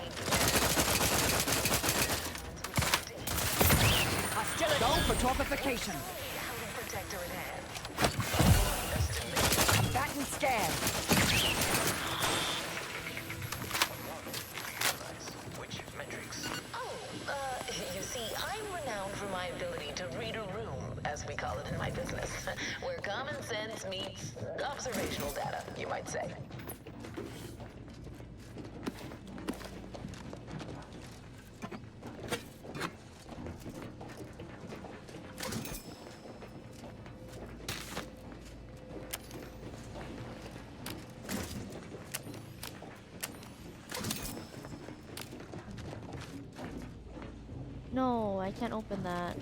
Hostility. Go for torpification. Protector in hand. Back and scan. Which metrics? Oh, you see, I'm renowned for my ability to read a room, as we call it in my business, where common sense meets observational data, you might say. No, I can't open that.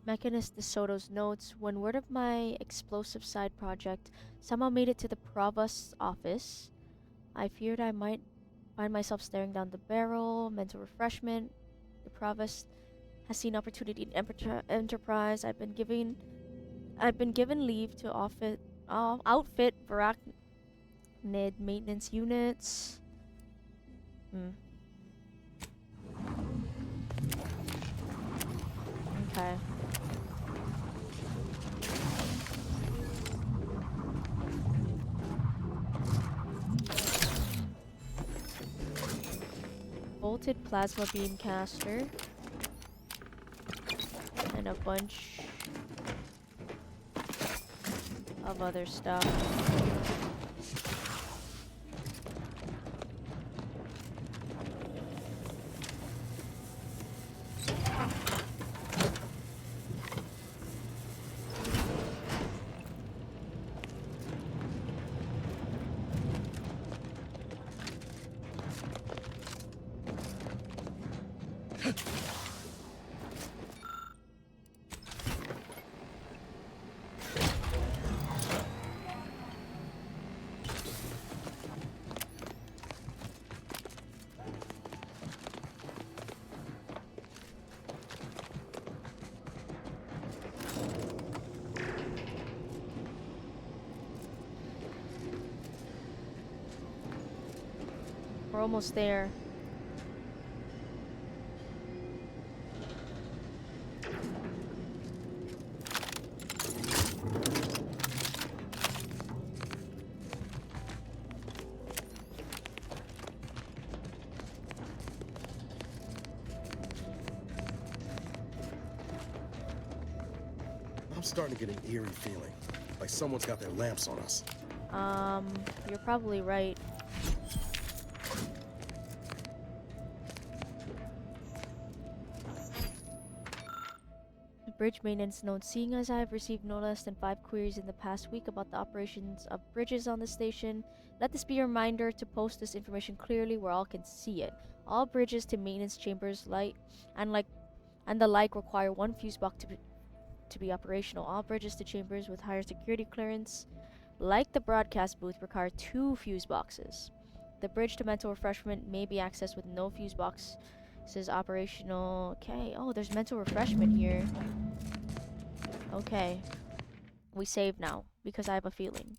Mechanist DeSoto's notes: when word of my explosive side project somehow made it to the provost's office, I feared I might find myself staring down the barrel. Mental refreshment. The provost has seen opportunity in enterprise. I've been given leave to outfit Varachnid maintenance units. Okay. Bolted plasma beam caster. And a bunch of other stuff. We're almost there. I'm starting to get an eerie feeling, like someone's got their lamps on us. You're probably right. Bridge maintenance note: seeing as I have received no less than 5 queries in the past week about the operations of bridges on the station, let this be a reminder to post this information clearly where all can see it. All bridges to maintenance chambers and the like require 1 fuse box to be operational. All bridges to chambers with higher security clearance, like the broadcast booth, require 2 fuse boxes. The bridge to mental refreshment may be accessed with no fuse box. This is operational. Okay. Oh, there's mental refreshment here. Okay. We save now because I have a feeling.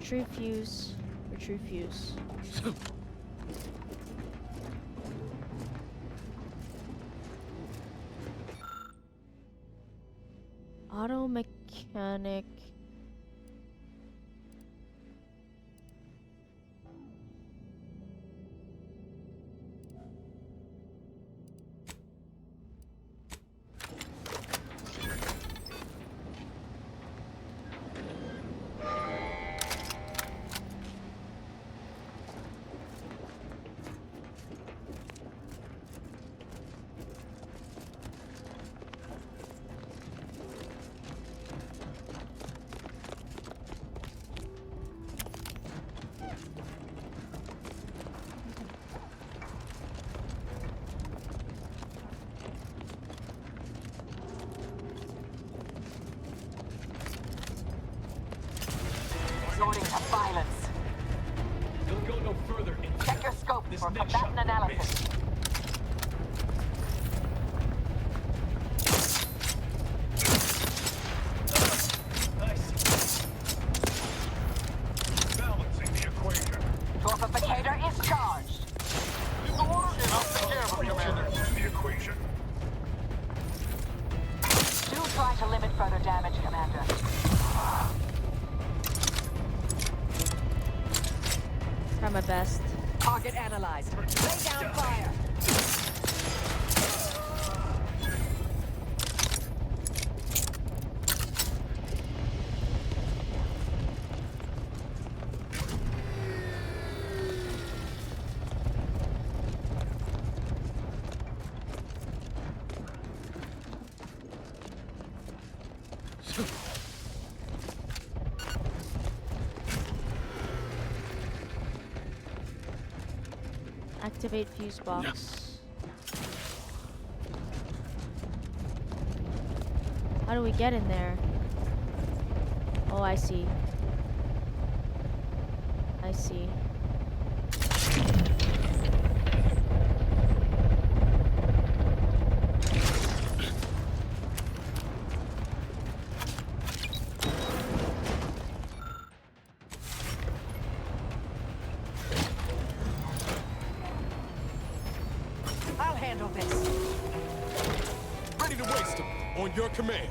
Retrieve fuse. Retrieve fuse. Auto mechanic. Resorting to violence. You'll go no further. Check your scope for combatant analysis. Balancing the equation. Torpificator is charged. Leave the water and I'll take care of it, Commander. The equation. Do try to limit further damage, Commander. Try my best. Target analyzed. Lay down fire. Activate fuse box. How do we get in there? Oh, I see. I see. I'll handle this. Ready to waste him. On your command.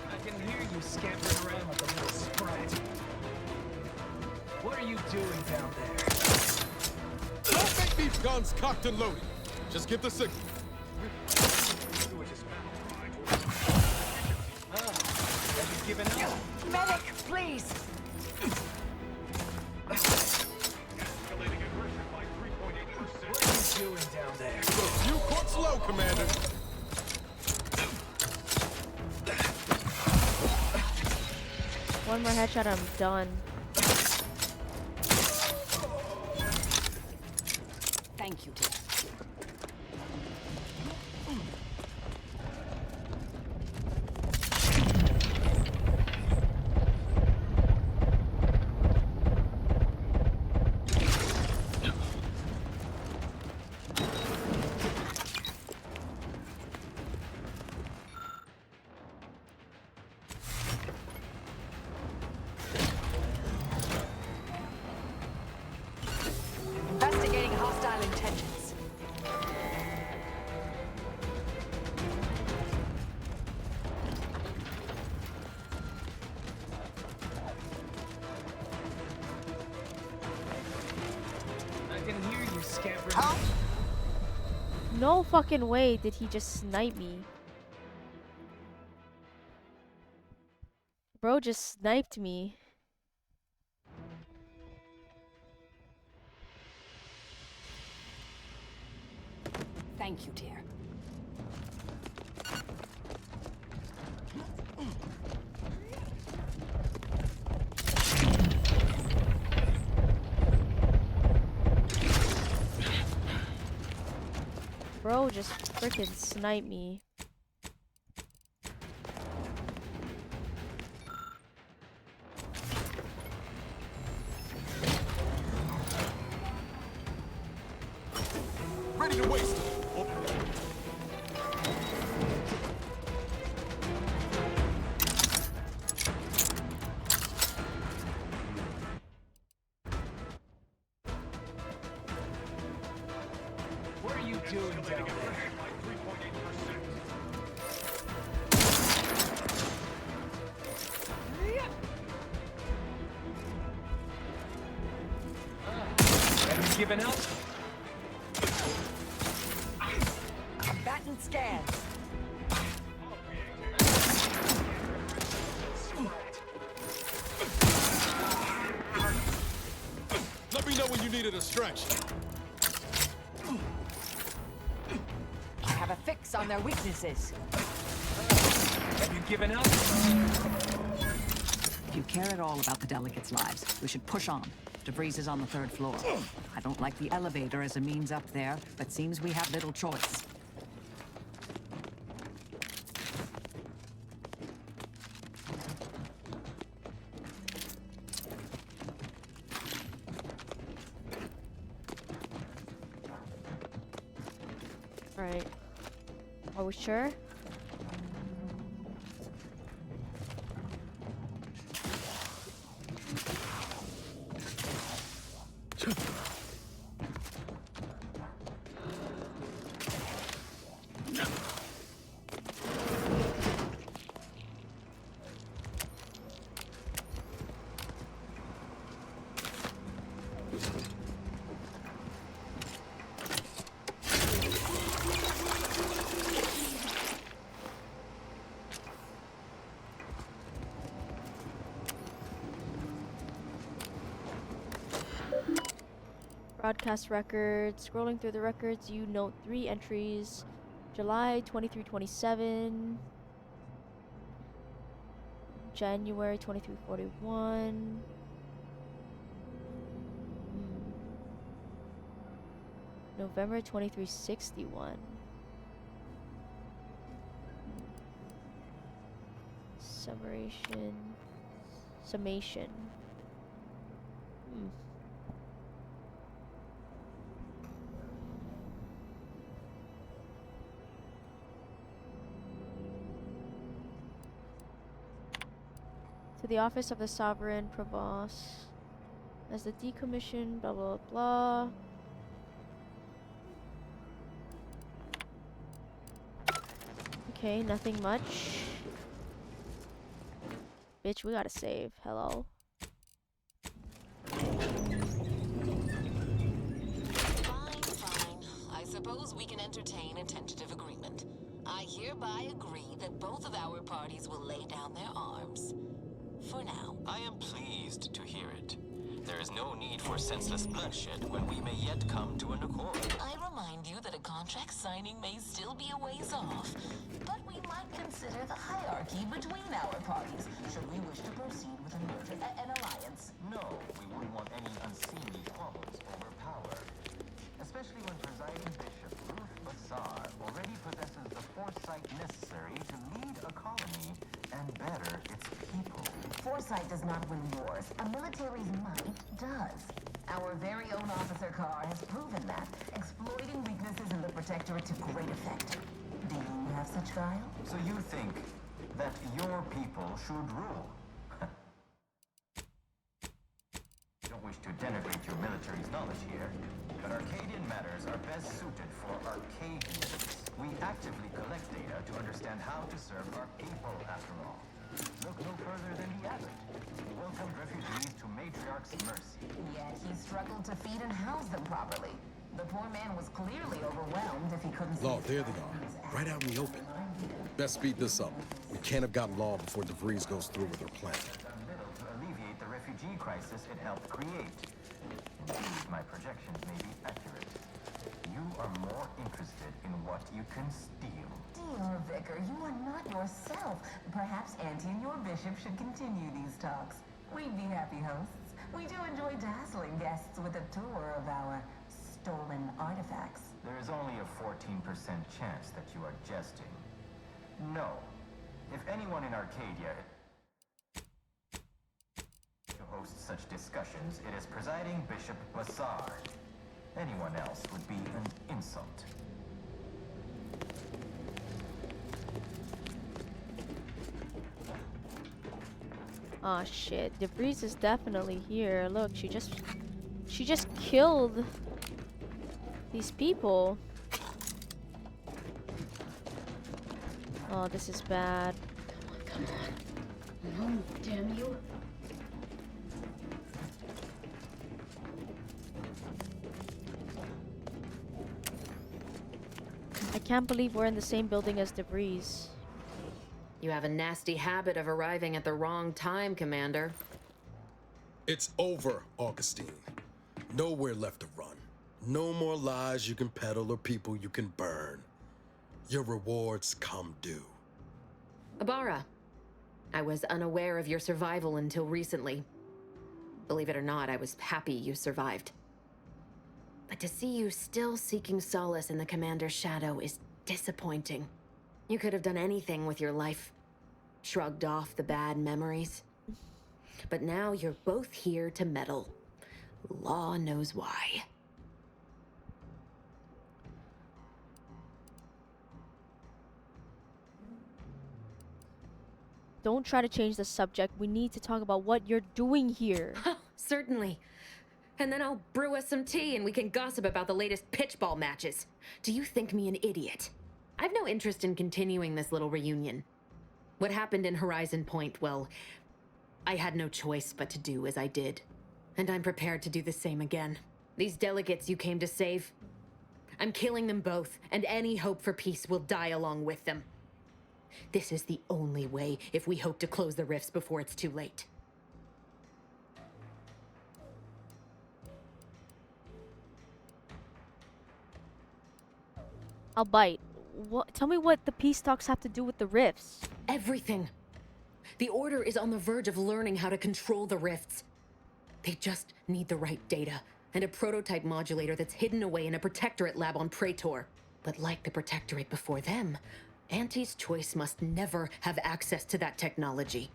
I can hear you scampering around like a little sprat. What are you doing down there? Don't make these guns cocked and loaded. Just give the signal. Have you given up? Medic, please. Escalating aggression by 3.8%. What are you doing down there? You corpse low, Commander. One more headshot, I'm done. Thank you, dear. Investigating hostile intentions. I can hear you scampering. How? No fucking way did he just snipe me. Bro just sniped me. Thank you, dear. Bro just freaking sniped me. Ready to waste him. giving up? Batten scans. Let me know when you needed a stretch. I have a fix on their weaknesses. Have you given up? If you care at all about the delegates' lives, we should push on. DeVries is on the 3rd floor. I don't like the elevator as a means up there, but seems we have little choice. Right. Are we sure? Broadcast records. Scrolling through the records, you note 3 entries. July 23-27. January 23-41. November 23-61. Summation. To the office of the Sovereign Provost. As the decommission, blah blah blah. Okay, nothing much. Bitch, we gotta save. Hello. Fine. I suppose we can entertain a tentative agreement. I hereby agree that both of our parties will lay down their arms. For now. I am pleased to hear it. There is no need for senseless bloodshed when we may yet come to an accord. I remind you that a contract signing may still be a ways off, but we might consider the hierarchy between our parties, should we wish to proceed with a merger, an alliance. No, we wouldn't want any unseemly squabbles over power. Especially when presiding Bishop Ruth Bassar already possesses the foresight necessary to lead a colony and better its people. Foresight does not win wars. A military's might does. Our very own Officer Carr has proven that, exploiting weaknesses in the Protectorate to great effect. Do you have such guile? So you think that your people should rule? Don't wish to denigrate your military's knowledge here, but Arcadian matters are best suited for Arcadians. We actively collect data to understand how to serve our people, after all. Look no further than the abbot, who welcomed refugees to Matriarch's mercy. Yet he struggled to feed and house them properly. The poor man was clearly overwhelmed if he couldn't Law, there they are. Right out in the open. Best speed this up. We can't have gotten Law before DeVries goes through with her plan. Done little to alleviate the refugee crisis it helped create. Indeed, my projections may be accurate. You are more interested in what you can steal. Dear Vicar, you are not yourself. Perhaps Auntie and your bishop should continue these talks. We'd be happy hosts. We do enjoy dazzling guests with a tour of our stolen artifacts. There is only a 14% chance that you are jesting. No. If anyone in Arcadia to host such discussions, it is presiding Bishop Bassar. Anyone else would be an insult. Aw, shit. DeVries is definitely here. Look, she just killed these people. Oh, this is bad. Come on. No, damn you. can't believe we're in the same building as DeVries. You have a nasty habit of arriving at the wrong time, Commander. It's over, Augustine. Nowhere left to run. No more lies you can peddle or people you can burn. Your rewards come due. Abara, I was unaware of your survival until recently. Believe it or not, I was happy you survived. But to see you still seeking solace in the Commander's shadow is disappointing. You could have done anything with your life. Shrugged off the bad memories. But now you're both here to meddle. Law knows why. Don't try to change the subject. We need to talk about what you're doing here. Certainly. And then I'll brew us some tea and we can gossip about the latest pitchball matches. Do you think me an idiot? I've no interest in continuing this little reunion. What happened in Horizon Point, well, I had no choice but to do as I did. And I'm prepared to do the same again. These delegates you came to save, I'm killing them both, and any hope for peace will die along with them. This is the only way if we hope to close the rifts before it's too late. I'll bite. What? Tell me what the peace talks have to do with the rifts. Everything. The Order is on the verge of learning how to control the rifts. They just need the right data, and a prototype modulator that's hidden away in a Protectorate lab on Praetor. But like the Protectorate before them, Auntie's Choice must never have access to that technology.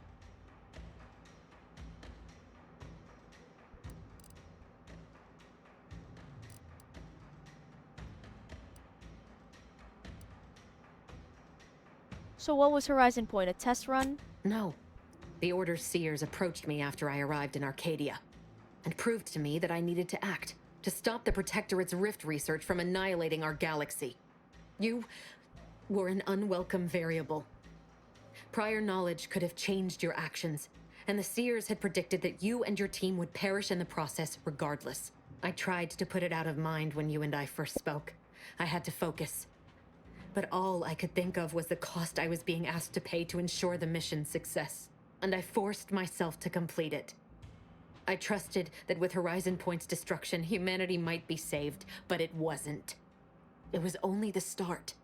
So what was Horizon Point, a test run? No. The Order's seers approached me after I arrived in Arcadia, and proved to me that I needed to act, to stop the Protectorate's rift research from annihilating our galaxy. You were an unwelcome variable. Prior knowledge could have changed your actions, and the seers had predicted that you and your team would perish in the process regardless. I tried to put it out of mind when you and I first spoke. I had to focus. But all I could think of was the cost I was being asked to pay to ensure the mission's success. And I forced myself to complete it. I trusted that with Horizon Point's destruction, humanity might be saved, but it wasn't. It was only the start.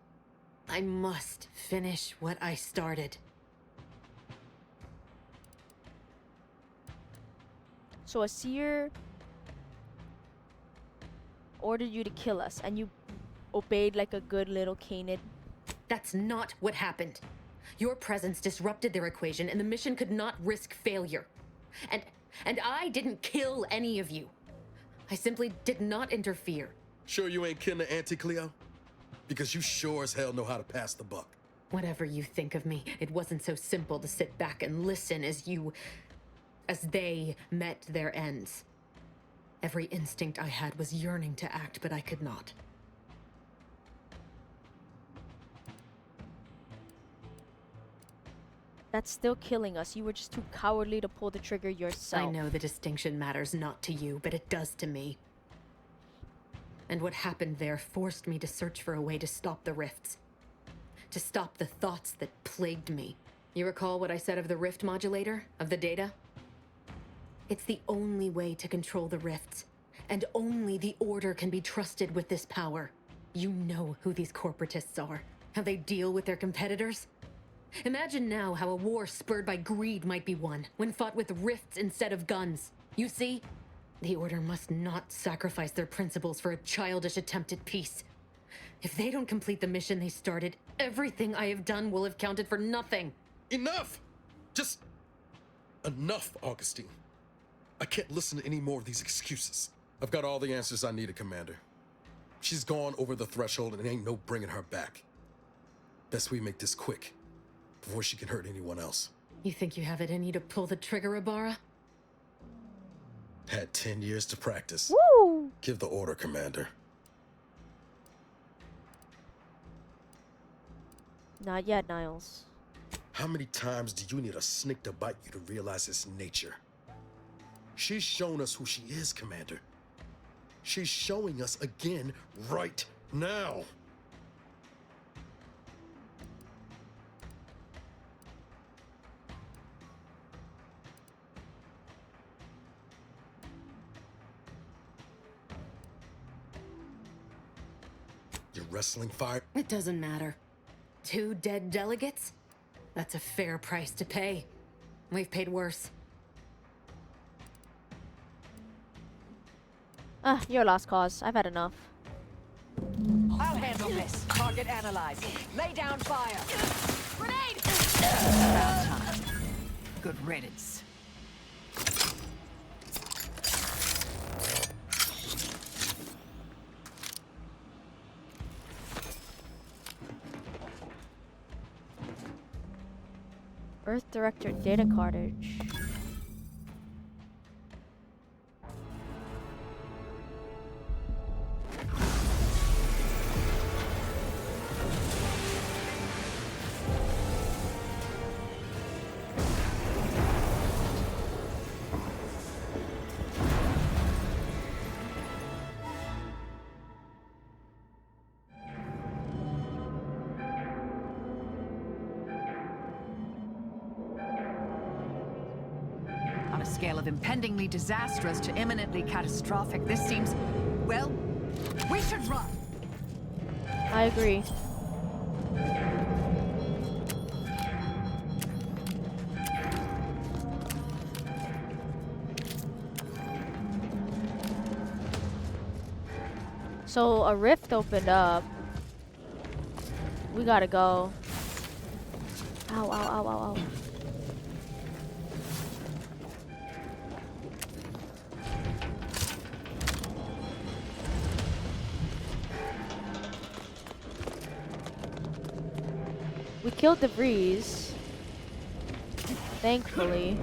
I must finish what I started. So a seer ordered you to kill us, and you obeyed like a good little Canid. That's not what happened. Your presence disrupted their equation, and the mission could not risk failure. And I didn't kill any of you. I simply did not interfere. Sure you ain't kin to Auntie Cleo? Because you sure as hell know how to pass the buck. Whatever you think of me, it wasn't so simple to sit back and listen as they met their ends. Every instinct I had was yearning to act, but I could not. That's still killing us. You were just too cowardly to pull the trigger yourself. I know the distinction matters not to you, but it does to me. And what happened there forced me to search for a way to stop the rifts. To stop the thoughts that plagued me. You recall what I said of the rift modulator? Of the data? It's the only way to control the rifts. And only the Order can be trusted with this power. You know who these corporatists are. How they deal with their competitors. Imagine now how a war spurred by greed might be won, when fought with rifts instead of guns. You see? The Order must not sacrifice their principles for a childish attempt at peace. If they don't complete the mission they started, everything I have done will have counted for nothing. Enough! Just enough, Augustine. I can't listen to any more of these excuses. I've got all the answers I needed, Commander. She's gone over the threshold and ain't no bringing her back. Best we make this quick, before she can hurt anyone else. You think you have it in you to pull the trigger, Abara? Had 10 years to practice. Woo! Give the order, Commander. Not yet, Niles. How many times do you need a snake to bite you to realize its nature? She's shown us who she is, Commander. She's showing us again right now. Your wrestling fire. It doesn't matter. 2 dead delegates? That's a fair price to pay. We've paid worse. Ah, you're a lost cause. I've had enough. I'll handle this. Target analyzed. Lay down fire. Grenade! About time. Good riddance. Earth Director data cartridge. On a scale of impendingly disastrous to imminently catastrophic, this seems, well, we should run. I agree. So a rift opened up. We gotta go. Ow, ow, ow, ow, ow. We killed DeVries. Thankfully.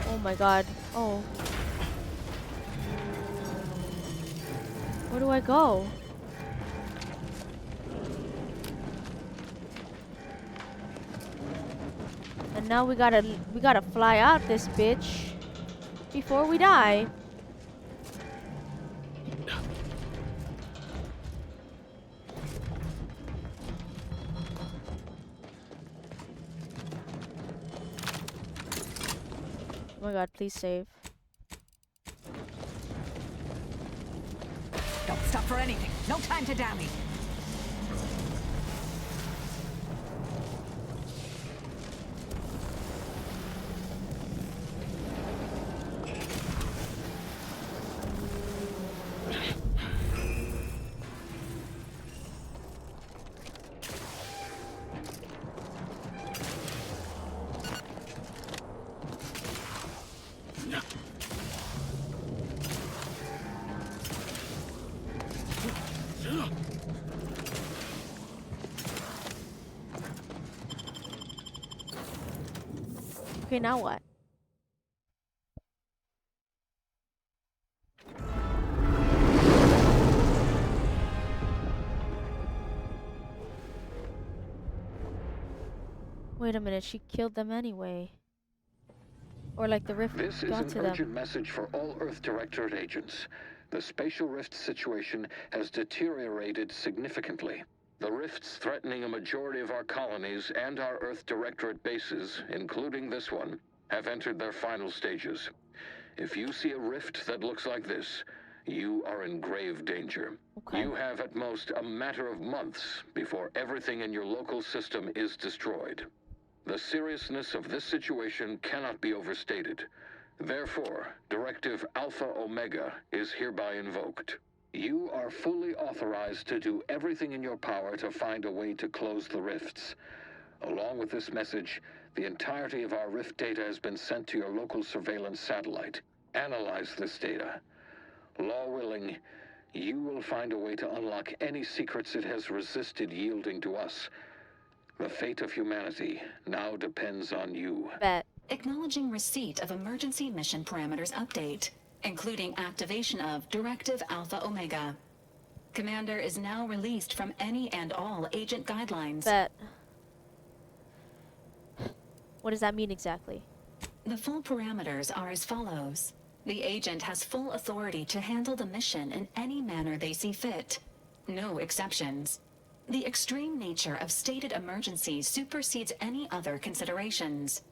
Oh my god. Oh. Where do I go? And now we gotta fly out this bitch before we die. Oh my god, please save. Don't stop for anything. No time to dally. Okay, now what? Wait a minute, she killed them anyway. Or like the rift This is got an to urgent them. message for all Earth Directorate agents. The spatial rift situation has deteriorated significantly. The rifts threatening a majority of our colonies and our Earth Directorate bases, including this one, have entered their final stages. If you see a rift that looks like this, you are in grave danger. Okay. You have at most a matter of months before everything in your local system is destroyed. The seriousness of this situation cannot be overstated. Therefore, Directive Alpha Omega is hereby invoked. You are fully authorized to do everything in your power to find a way to close the rifts. Along with this message, the entirety of our rift data has been sent to your local surveillance satellite. Analyze this data. Law willing, you will find a way to unlock any secrets it has resisted yielding to us. The fate of humanity now depends on you. Bet. Acknowledging receipt of emergency mission parameters update, including activation of Directive Alpha Omega. Commander is now released from any and all agent guidelines. Bet. What does that mean exactly? The full parameters are as follows. The agent has full authority to handle the mission in any manner they see fit. No exceptions. The extreme nature of stated emergencies supersedes any other considerations.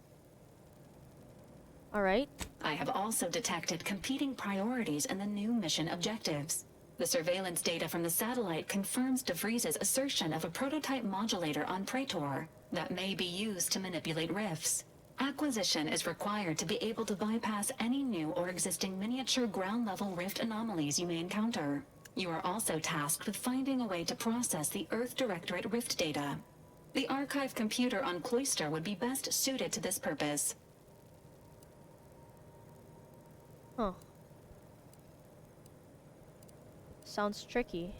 All right. I have also detected competing priorities in the new mission objectives. The surveillance data from the satellite confirms DeVries's assertion of a prototype modulator on Praetor that may be used to manipulate rifts. Acquisition is required to be able to bypass any new or existing miniature ground-level rift anomalies you may encounter. You are also tasked with finding a way to process the Earth Directorate rift data. The archive computer on Cloister would be best suited to this purpose. Huh. Sounds tricky.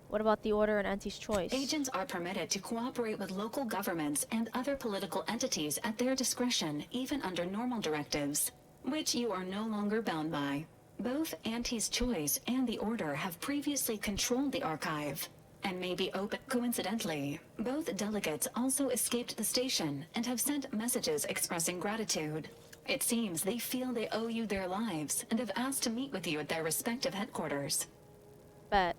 What about the Order and Auntie's Choice? Agents are permitted to cooperate with local governments and other political entities at their discretion, even under normal directives, which you are no longer bound by. Both Auntie's Choice and the Order have previously controlled the archive, and may be open. Coincidentally, both delegates also escaped the station and have sent messages expressing gratitude. It seems they feel they owe you their lives and have asked to meet with you at their respective headquarters. Bet.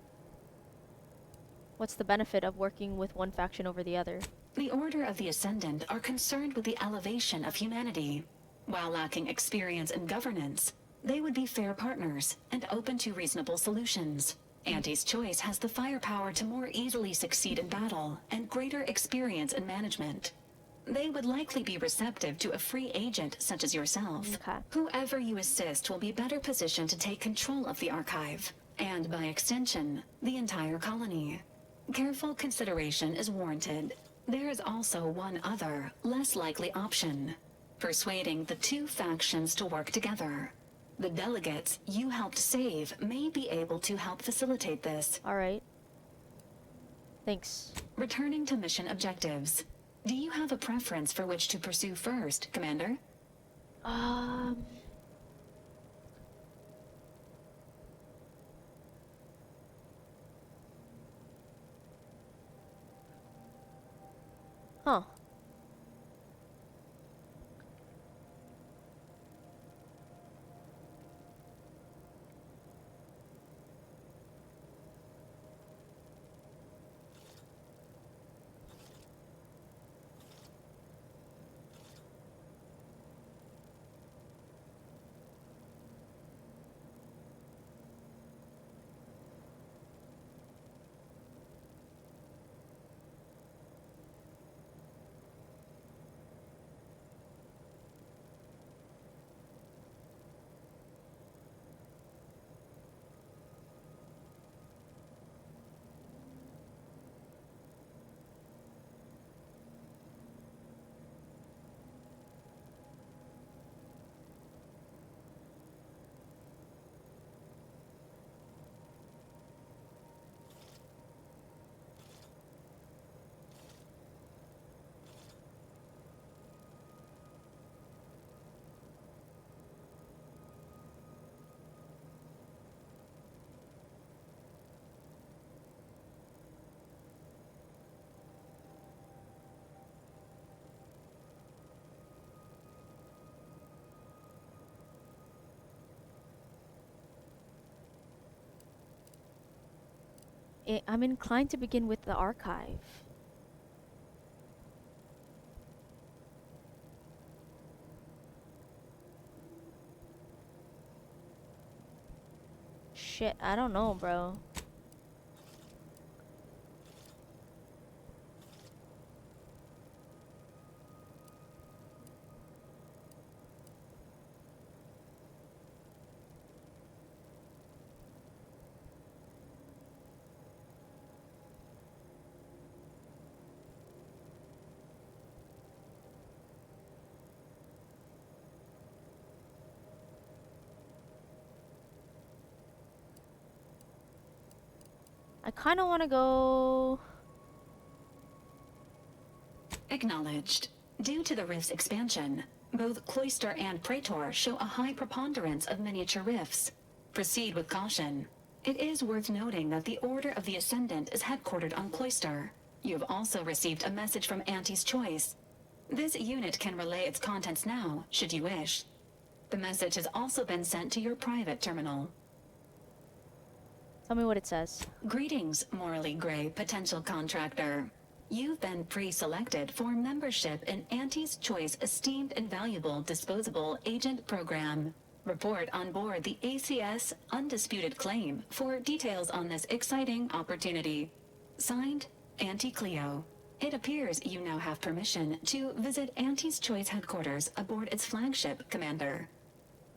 What's the benefit of working with one faction over the other? The Order of the Ascendant are concerned with the elevation of humanity. While lacking experience and governance, they would be fair partners and open to reasonable solutions. Auntie's Choice has the firepower to more easily succeed in battle and greater experience in management. They would likely be receptive to a free agent such as yourself. Okay. Whoever you assist will be better positioned to take control of the archive, and by extension, the entire colony. Careful consideration is warranted. There is also one other, less likely option: persuading the two factions to work together. The delegates you helped save may be able to help facilitate this. Alright. Thanks. Returning to mission objectives. Do you have a preference for which to pursue first, Commander? Huh. I'm inclined to begin with the archive. Shit, I don't know, bro. I kind of want to go... Acknowledged. Due to the rift's expansion, both Cloister and Praetor show a high preponderance of miniature rifts. Proceed with caution. It is worth noting that the Order of the Ascendant is headquartered on Cloister. You have also received a message from Auntie's Choice. This unit can relay its contents now, should you wish. The message has also been sent to your private terminal. Tell me what it says. Greetings, morally gray potential contractor. You've been pre-selected for membership in Auntie's Choice Esteemed and Valuable Disposable Agent Program. Report on board the ACS Undisputed Claim for details on this exciting opportunity. Signed, Auntie Cleo. It appears you now have permission to visit Auntie's Choice headquarters aboard its flagship, Commander.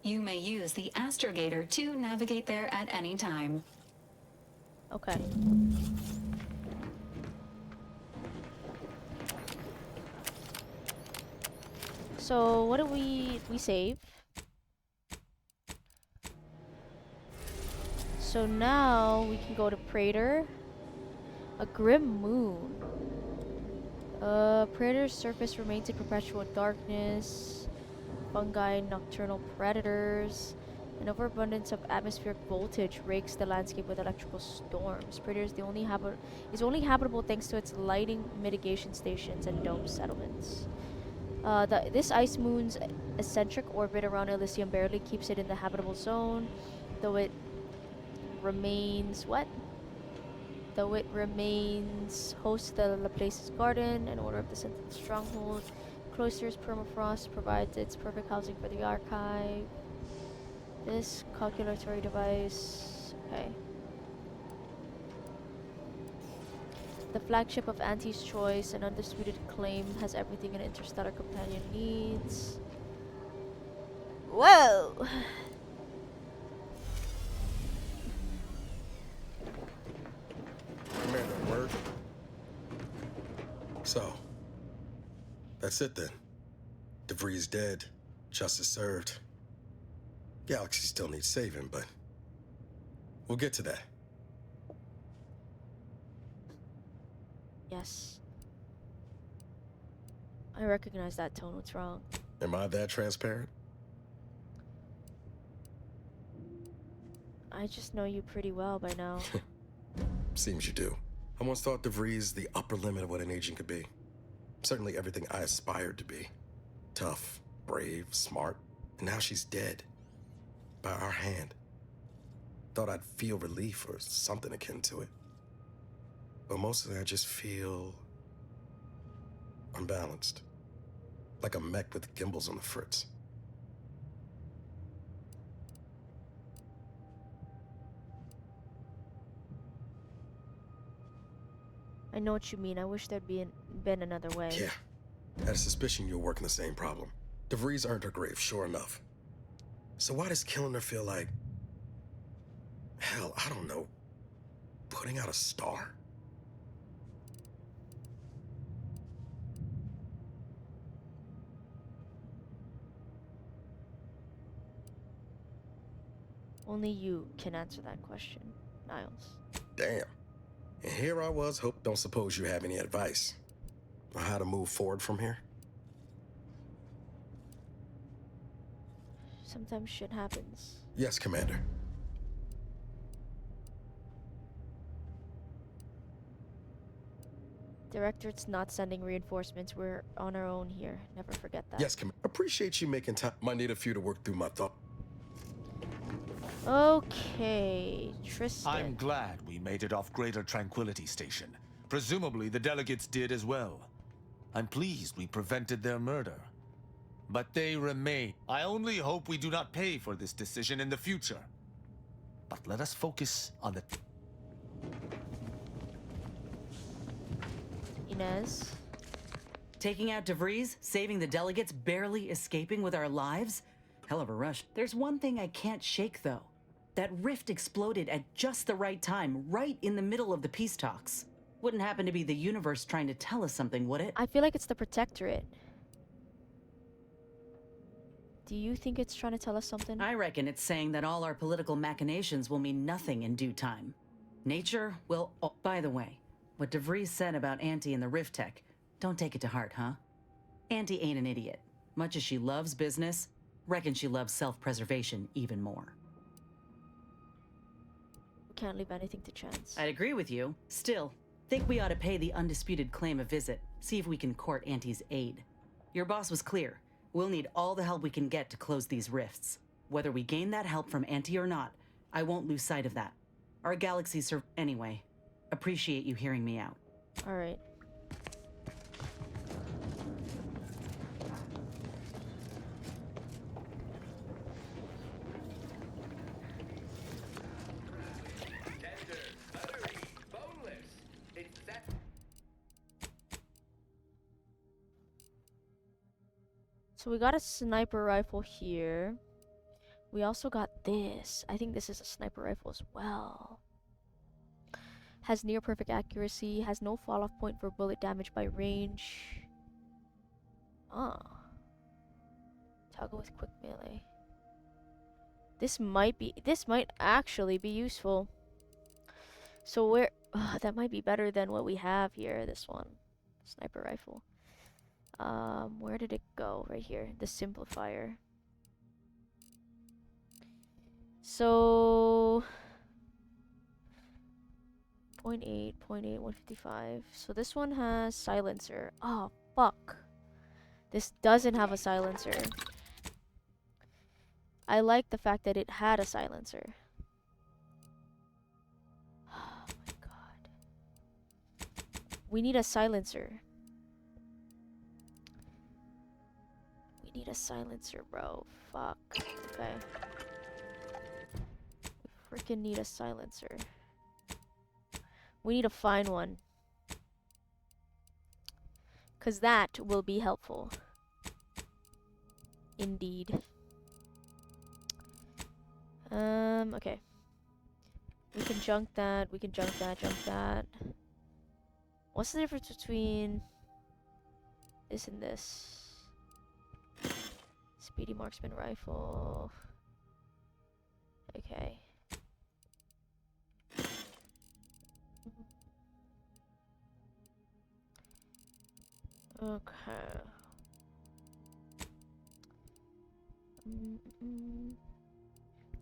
You may use the astrogator to navigate there at any time. Okay. So what do we save? So now we can go to Praetor. A grim moon. Praetor's surface remains in perpetual darkness. Fungi, nocturnal predators. An overabundance of atmospheric voltage rakes the landscape with electrical storms. Praetor is only habitable thanks to its lighting mitigation stations and dome settlements. This ice moon's eccentric orbit around Elysium barely keeps it in the habitable zone, though it remains host to the Laplace's Garden, an order of the Sentinel stronghold. Cloister's permafrost provides its perfect housing for the archive. This calculatory device, okay. The flagship of Auntie's Choice, an undisputed claim, has everything an interstellar companion needs. Whoa! Commander, word? So, that's it then. DeVries dead, justice served. Galaxy still needs saving, but we'll get to that. Yes. I recognize that tone. What's wrong? Am I that transparent? I just know you pretty well by now. Seems you do. I once thought DeVries the upper limit of what an agent could be. Certainly everything I aspired to be. Tough, brave, smart, and now she's dead. By our hand. Thought I'd feel relief or something akin to it. But mostly I just feel unbalanced. Like a mech with gimbals on the fritz. I know what you mean. I wish there'd been another way. Yeah. Had a suspicion you were working the same problem. DeVries earned her grave, sure enough. So why does killing her feel like... hell, I don't know. Putting out a star? Only you can answer that question, Niles. Damn. And here I was, don't suppose you have any advice on how to move forward from here? Sometimes shit happens. Yes, Commander. Directorate's not sending reinforcements. We're on our own here. Never forget that. Yes, Commander. Appreciate you making time. Might need a few to work through my thought. Okay, Tristan. I'm glad we made it off Greater Tranquility Station. Presumably the delegates did as well. I'm pleased we prevented their murder. But they remain. I only hope we do not pay for this decision in the future. But let us focus on the... Inez? Taking out DeVries, saving the delegates, barely escaping with our lives? Hell of a rush. There's one thing I can't shake, though. That rift exploded at just the right time, right in the middle of the peace talks. Wouldn't happen to be the universe trying to tell us something, would it? I feel like it's the Protectorate. Do you think it's trying to tell us something? I reckon it's saying that all our political machinations will mean nothing in due time. Nature will... Oh, by the way, what DeVries said about Auntie and the Rift Tech, don't take it to heart, huh? Auntie ain't an idiot. Much as she loves business, reckon she loves self-preservation even more. We can't leave anything to chance. I'd agree with you. Still, think we ought to pay the undisputed claim a visit, see if we can court Auntie's aid. Your boss was clear. We'll need all the help we can get to close these rifts. Whether we gain that help from Auntie or not, I won't lose sight of that. Our galaxy anyway, appreciate you hearing me out. All right. So we got a sniper rifle here. We also got this. I think this is a sniper rifle as well. Has near perfect accuracy. Has no fall off point for bullet damage by range. Toggle with quick melee. This might actually be useful. So where that might be better than what we have here. This one, sniper rifle. Where did it go? Right here, the simplifier. So 0.8, 155. So this one has silencer. Oh fuck. This doesn't have a silencer. I like the fact that it had a silencer. Oh my god. We need a silencer. We need a silencer, bro. Fuck. Okay. We freaking need a silencer. We need to find one. 'Cause that will be helpful. Indeed. Okay. We can junk that, junk that. What's the difference between this and this? Speedy marksman rifle. Okay. Okay.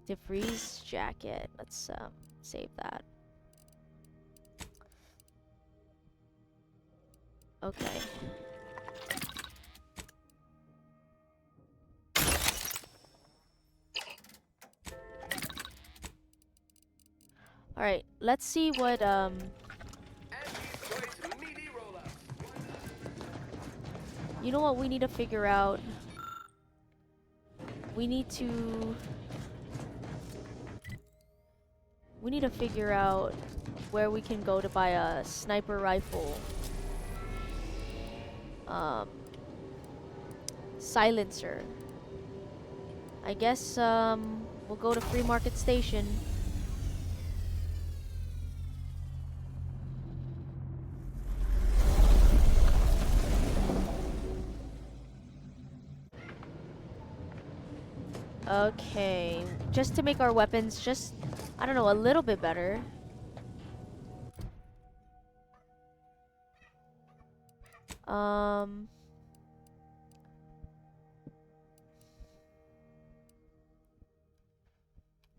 DeVries jacket. Let's save that. Okay. All right. Let's see what you know what we need to figure out? We need to figure out where we can go to buy a sniper rifle. Silencer. I guess we'll go to Free Market Station. Okay, just to make our weapons just, I don't know, a little bit better.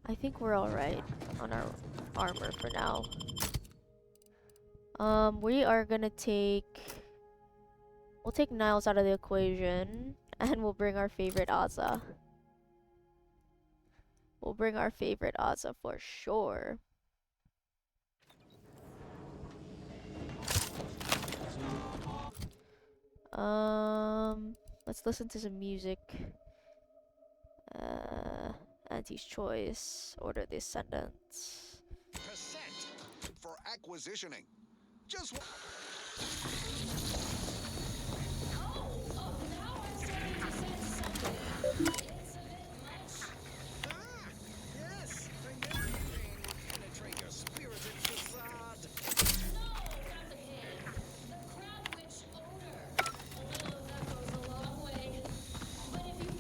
I think we're all right on our armor for now. We are gonna we'll take Niles out of the equation, and we'll bring our favorite Azza. We'll bring our favorite Azza for sure. Let's listen to some music. Auntie's Choice. Order the Ascendants. Percent for acquisitioning. Just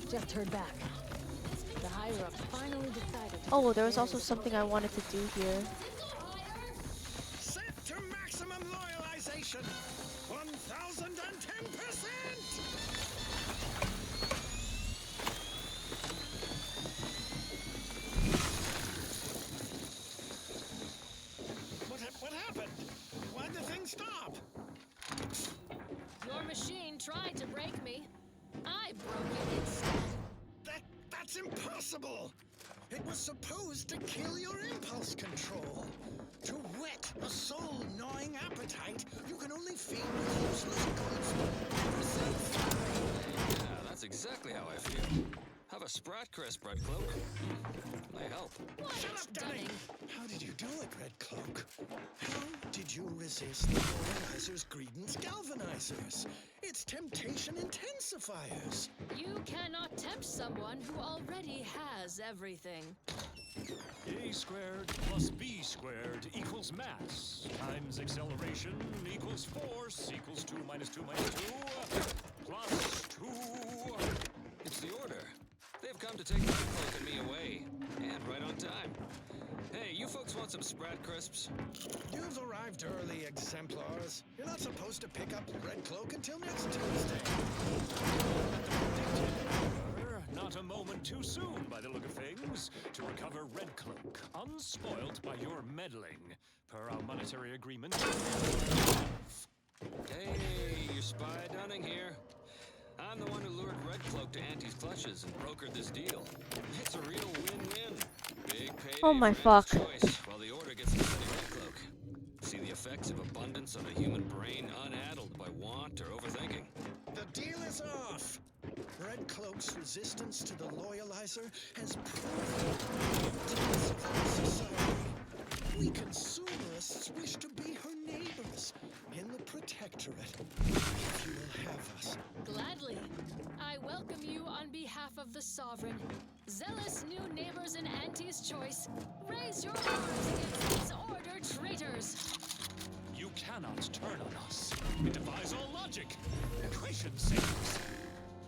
Just heard back. The higher-ups finally decided to... Oh, there was also something I wanted to do here. set to maximum loyalization. 1010%. What happened? Why'd the thing stop? Your machine tried to break me. I broke it instead. That's impossible! It was supposed to kill your impulse control. To whet a soul-gnawing appetite, you can only feed with useless goods. Yeah, that's exactly how I feel. Have a Sprat Crisp, Red Cloak. I help. Shut up, Dunning! How did you do it, Red Cloak? How did you resist the Loyalizer's Greedence galvanizers? Its temptation intensifiers. You cannot tempt someone who already has everything. A squared plus B squared equals mass times acceleration equals force equals 2 minus 2 minus 2 plus 2. It's the Order. They've come to take Red Cloak and me away. And right on time. Hey, you folks want some Sprat Crisps? You've arrived early, exemplars. You're not supposed to pick up Red Cloak until next Tuesday. Not a moment too soon, by the look of things, to recover Red Cloak, unspoilt by your meddling, per our monetary agreement. Hey, your spy Dunning here. I'm the one who lured Red Cloak to Auntie's clutches and brokered this deal. It's a real win-win. Big payday Oh my for fuck. Auntie's choice, while the Order gets to study Red Cloak. See the effects of abundance on a human brain unaddled by want or overthinking. The deal is off. Red Cloak's resistance to the Loyalizer has proven the weakness of our society. We consumerists wish to be her neighbors in the Protectorate. If you will have us. Gladly. I welcome you on behalf of the Sovereign. Zealous new neighbors in Auntie's choice. Raise your arms against these Order traitors. You cannot turn on us. It defies all logic. Equation says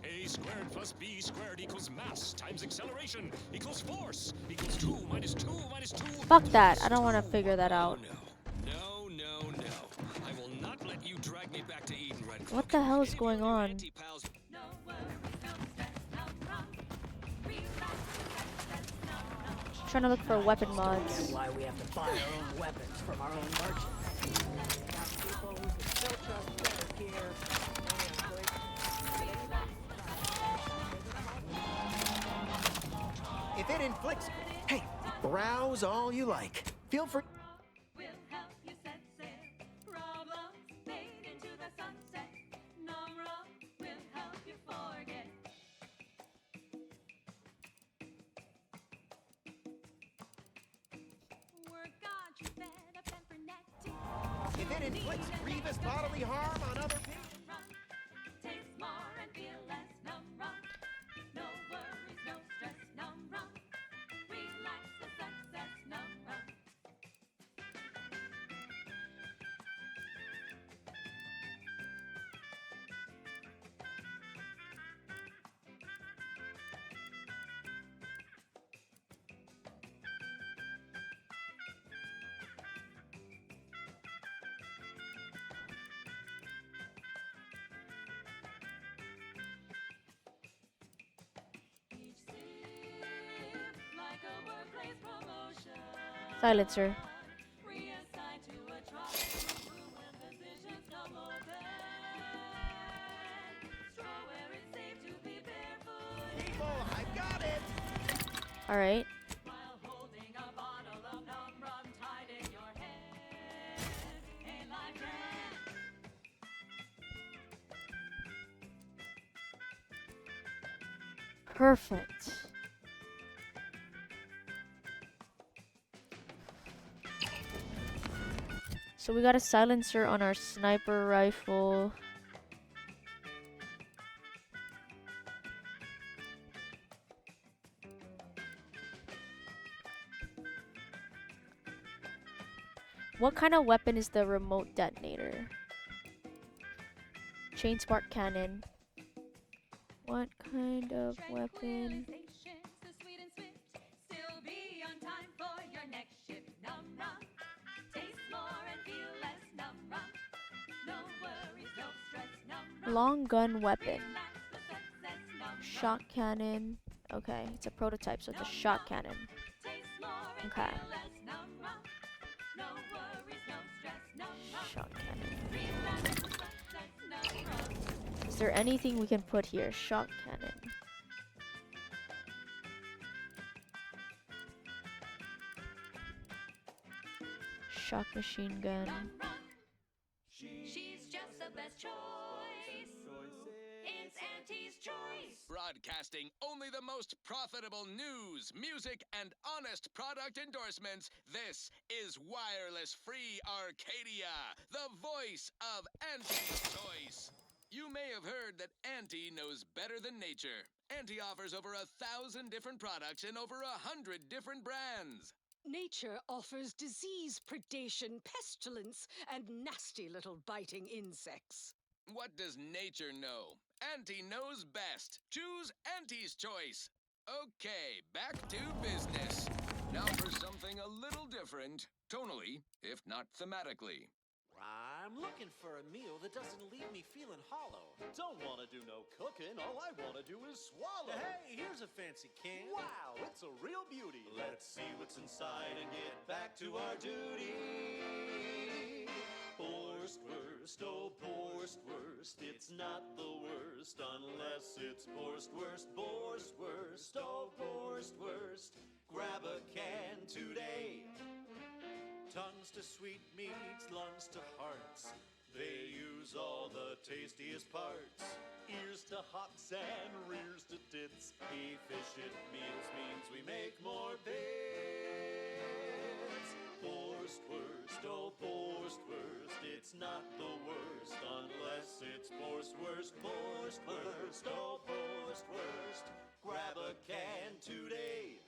A squared plus B squared equals mass times acceleration equals force equals 2 minus 2 minus 2. Fuck that. I don't want to figure that out. No, no, no. I will not let you drag me back to Eden, Red Cloak. What the hell is going on? Trying to look for weapon mods. Why we have to buy our own weapons from our own merchants. People we can still trust better gear. If it inflicts... Hey, browse all you like. Feel free... If it inflicts grievous bodily harm on other people... Silencer. All right. Perfect. So we got a silencer on our sniper rifle. What kind of weapon is the remote detonator? Chain spark cannon. What kind of weapon? Long gun weapon. Shot cannon. Okay, it's a prototype, so it's a shot cannon. Okay. Shot cannon. Is there anything we can put here? Shot cannon. Shock machine gun. She's just the best choice. It's Auntie's choice. Broadcasting only the most profitable news, music, and honest product endorsements, this is Wireless Free Arcadia, the voice of Auntie's Choice. You may have heard that Auntie knows better than nature. Auntie offers over 1,000 different products in over 100 different brands. Nature offers disease, predation, pestilence, and nasty little biting insects. What does nature know? Auntie knows best. Choose Auntie's Choice. Okay, back to business. Now for something a little different, tonally, if not thematically. I'm looking for a meal that doesn't leave me feeling hollow. Don't want to do no cooking, all I want to do is swallow. Hey, here's a fancy can. Wow, it's a real beauty. Let's see what's inside and get back to our duty. Borstwurst, oh Borstwurst, it's not the worst unless it's Borstwurst. Borstwurst, oh Borstwurst, grab a can today. Tongues to sweet meats, lungs to hearts. They use all the tastiest parts. Ears to hocks and rears to tits. Efficient meals means we make more bits. Borstwurst, oh Borstwurst, it's not the worst unless it's Borstwurst. Borstwurst, oh Borstwurst, grab a can today.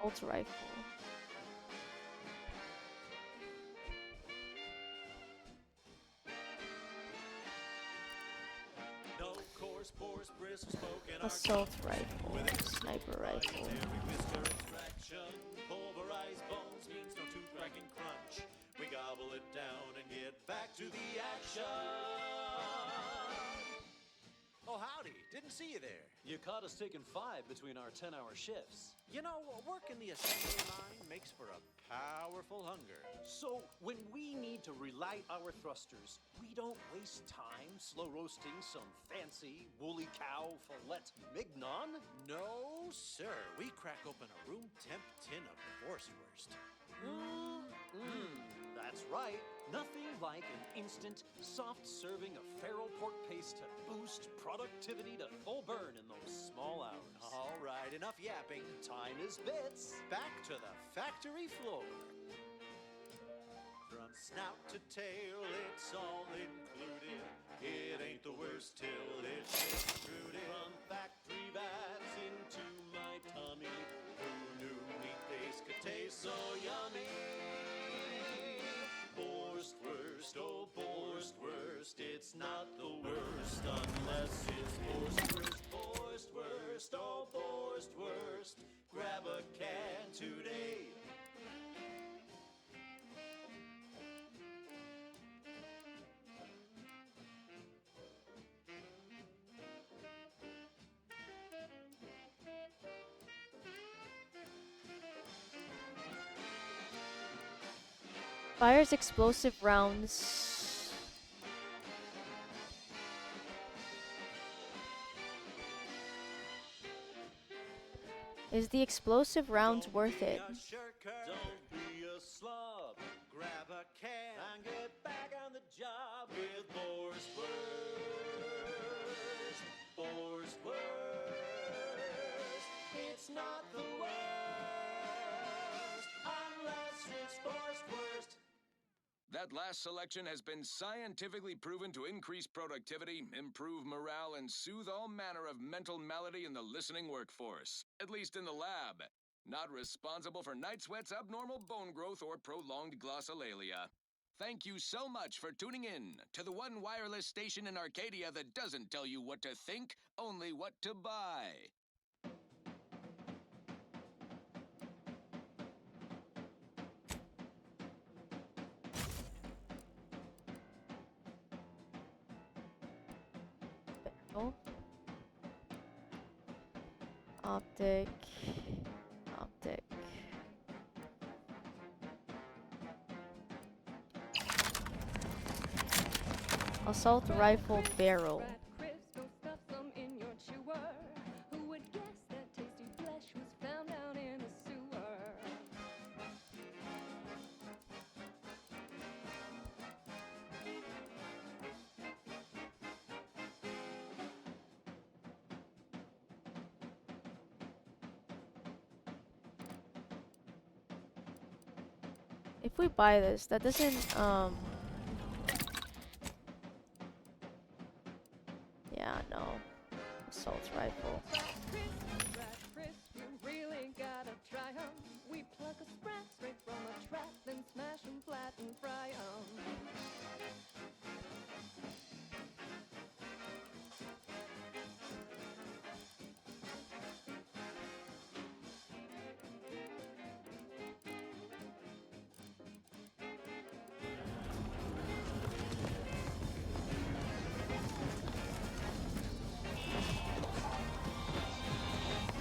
Assault rifle. No coarse, porous, brisk spoken Assault rifle. Sniper rifle. extraction. Pulverized bones means no tooth cracking crunch. We gobble it down and get back to the action. Oh, howdy. Didn't see you there. You caught us taking 5 between our 10-hour shifts. You know, working the assembly line makes for a powerful hunger. So, when we need to relight our thrusters, we don't waste time slow roasting some fancy woolly cow fillet mignon? No, sir. We crack open a room temp tin of Borstwurst. That's right. Nothing like an instant, soft serving of feral pork paste to boost productivity to full burn in those small hours. All right, enough yapping. Time is bits. Back to the factory floor. From snout to tail, it's all included. It ain't the worst till it's extruded. From factory vats into my tummy. Who knew meat paste could taste so yummy? Borstwurst, oh Borstwurst, it's not the worst unless it's Borstwurst. Borstwurst, oh Borstwurst, grab a can today. Fires explosive rounds. Is the explosive rounds worth it? Don't be a slob. Grab a can and get back on the job with Borstwurst. Borstwurst. It's not the worst unless it's Borstwurst. That last selection has been scientifically proven to increase productivity, improve morale, and soothe all manner of mental malady in the listening workforce. At least in the lab. Not responsible for night sweats, abnormal bone growth, or prolonged glossolalia. Thank you so much for tuning in to the one wireless station in Arcadia that doesn't tell you what to think, only what to buy. Optic. Optic. Assault rifle barrel. If we buy this, that doesn't yeah, no. Assault rifle.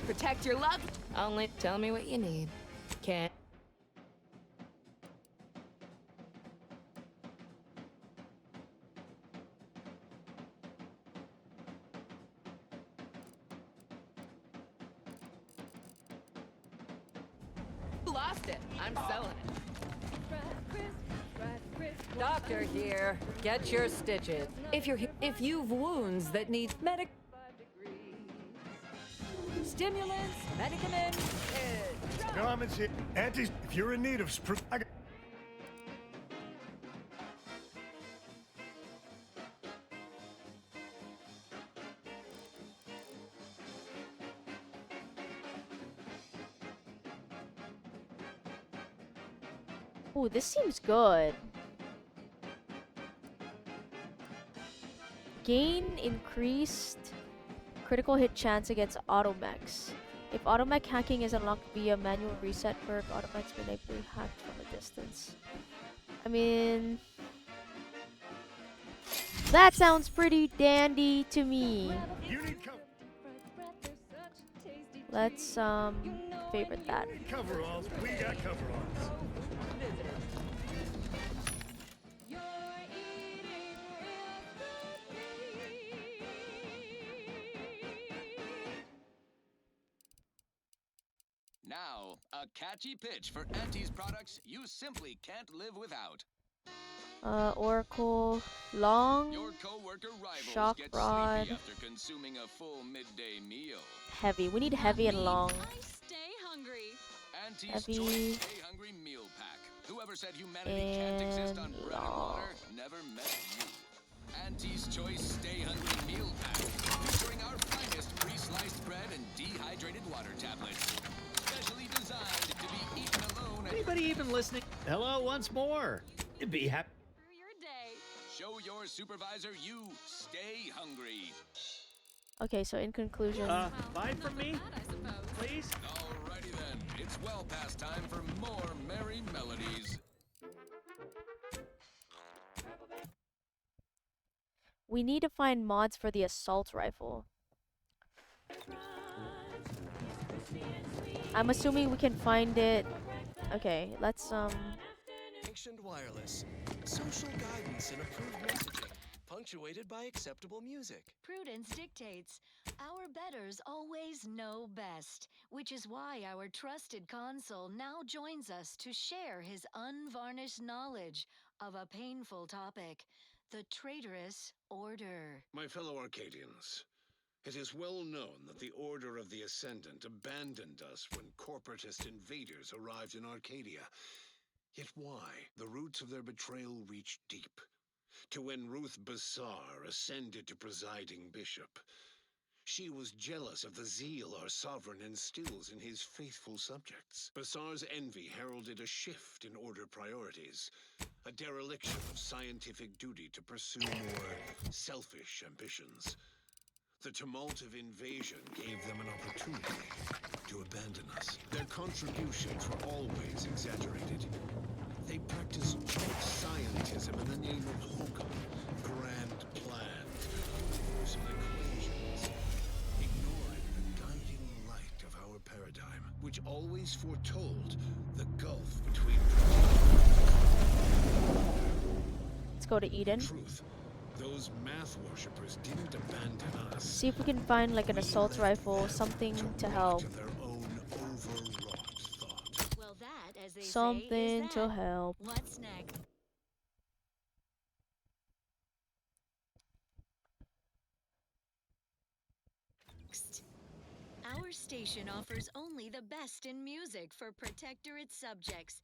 Protect your love. Only tell me what you need. Can't. Lost it. I'm selling it. Doctor here. Get your stitches. If you've wounds that need medic. Stimulants, medicaments. Garments here. Aunties, if you're in need of I got... Ooh, this seems good. Gain increased critical hit chance against automechs. If automech hacking is unlocked via manual reset perk, automechs may be hacked from a distance. I mean, that sounds pretty dandy to me. Let's favorite that. Coveralls. We got coveralls. Now, a catchy pitch for Auntie's products you simply can't live without. Oracle, long, Your co-worker rivals shock get rod, sleepy after consuming a full midday meal. heavy. We need heavy and long. Stay hungry. Auntie's Heavy Choice Stay Hungry Meal Pack. Whoever said humanity can't exist on bread and water never met you. Auntie's Choice Stay Hungry Meal Pack, featuring our finest pre-sliced bread and dehydrated water tablets. Specially designed to be eaten alone. Anybody even listening? Hello once more. Be happy. Show your supervisor you stay hungry. Okay, so in conclusion, Buy from me, please. Alrighty then, it's well past time for more merry melodies. we need to find mods for the assault rifle. I'm assuming we can find it. Okay, let's Sanctioned wireless, social guidance and approved messaging, punctuated by acceptable music. Prudence dictates. Our betters always know best, which is why our trusted consul now joins us to share his unvarnished knowledge of a painful topic, the traitorous Order. My fellow Arcadians, it is well known that the Order of the Ascendant abandoned us when corporatist invaders arrived in Arcadia. Yet why? The roots of their betrayal reach deep, to when Ruth Bassar ascended to presiding bishop. She was jealous of the zeal our sovereign instills in his faithful subjects. Bassar's envy heralded a shift in Order priorities, a dereliction of scientific duty to pursue more selfish ambitions. The tumult of invasion gave them an opportunity to abandon us. Their contributions were always exaggerated. They practiced joke scientism in the name of hokum, grand plan, rules and equations, ignoring the guiding light of our paradigm, which always foretold the gulf between let's go to Eden. truth Those math worshippers didn't abandon us. See if we can find like an assault rifle, something to help. To their own overwrought thought. Well, that, as they Something say, is to that. help. What's next? Our station offers only the best in music for Protectorate subjects.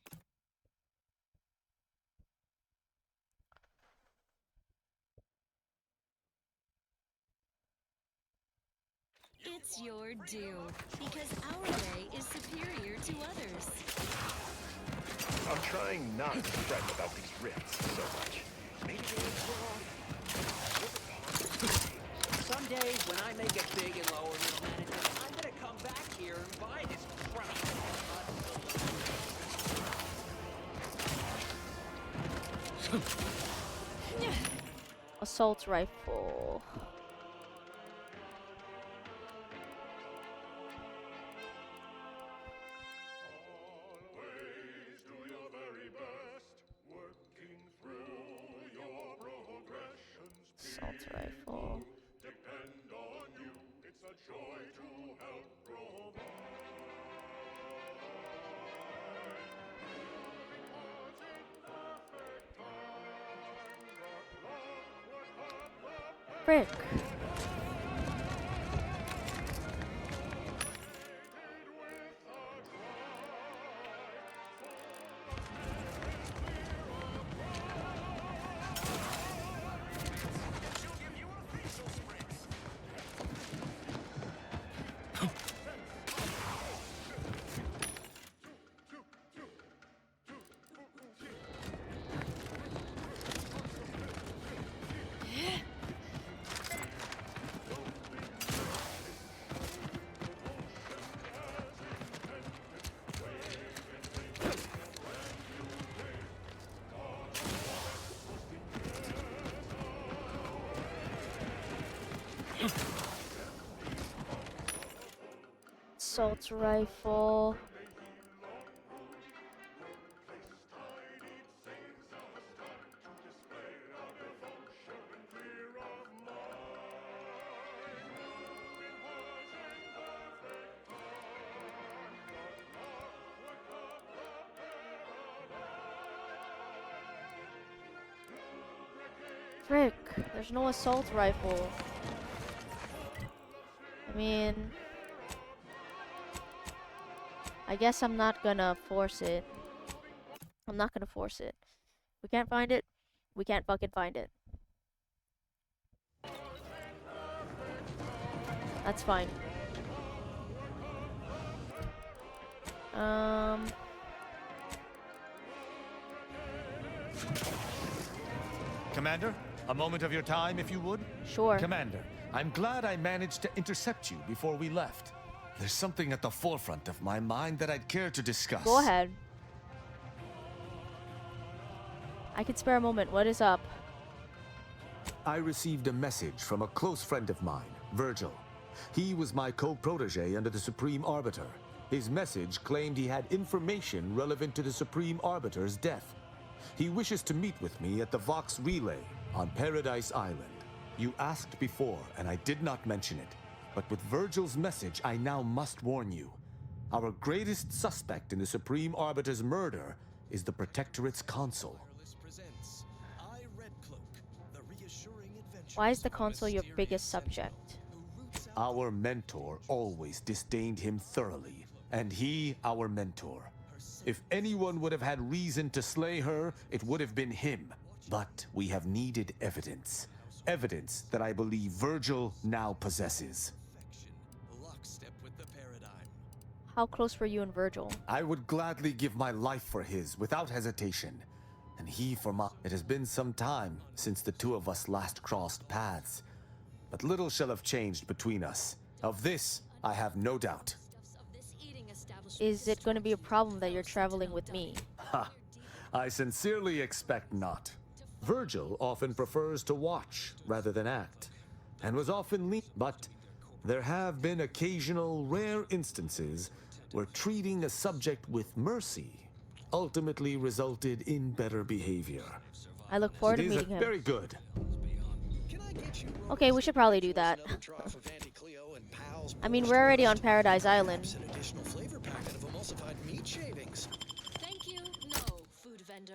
It's your due, because our way is superior to others. I'm trying not to fret about these rifts so much. Maybe they Some days when I make it big in lower middle management, I'm gonna come back here and buy this crap. Assault rifle. Assault rifle. Depend on you. It's a joy to help provide. Frick. Assault rifle. Frick, there's no assault rifle. I mean, I guess I'm not gonna force it. I'm not gonna force it. We can't find it. We can't fucking find it. That's fine. Commander, a moment of your time, if you would? Sure. Commander, I'm glad I managed to intercept you before we left. There's something at the forefront of my mind that I'd care to discuss. Go ahead. I can spare a moment. What is up? I received a message from a close friend of mine, Virgil. He was my co-protege under the Supreme Arbiter. His message claimed he had information relevant to the Supreme Arbiter's death. He wishes to meet with me at the Vox Relay on Paradise Island. You asked before, and I did not mention it. But with Virgil's message, I now must warn you. Our greatest suspect in the Supreme Arbiter's murder is the Protectorate's consul. Why is the consul your biggest subject? Our mentor always disdained him thoroughly, and he our mentor. If anyone would have had reason to slay her, it would have been him. But we have needed evidence. Evidence that I believe Virgil now possesses. How close were you and Virgil? I would gladly give my life for his without hesitation. And he for mine. It has been some time since the two of us last crossed paths. But little shall have changed between us. Of this, I have no doubt. Is it going to be a problem that you're traveling with me? Ha! I sincerely expect not. Virgil often prefers to watch rather than act, and was often but there have been occasional rare instances where treating a subject with mercy ultimately resulted in better behavior. I look forward to meeting him. Very good. Okay, we should probably do that. I mean, we're already on Paradise Island. Additional flavor packet of emulsified meat shavings. Thank you. No, food vendor.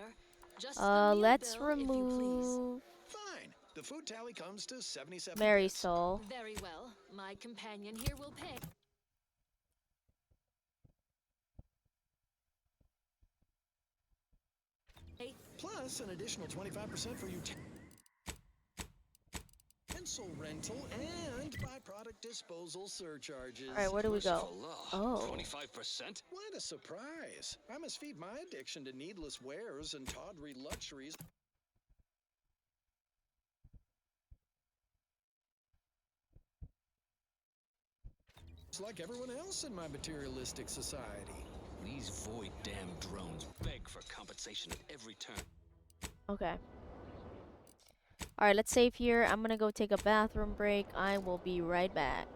Just Let's remove Fine. The food tally comes to 77 Mary bits. Soul. Very well. My companion here will pay. Plus an additional 25% for utensil rental and byproduct disposal surcharges. All right, where do we go? Oh. 25%? What a surprise. I must feed my addiction to needless wares and tawdry luxuries. It's like everyone else in my materialistic society. These void damn drones beg for compensation at every turn. Okay. All right, let's save here. I'm gonna go take a bathroom break. I will be right back.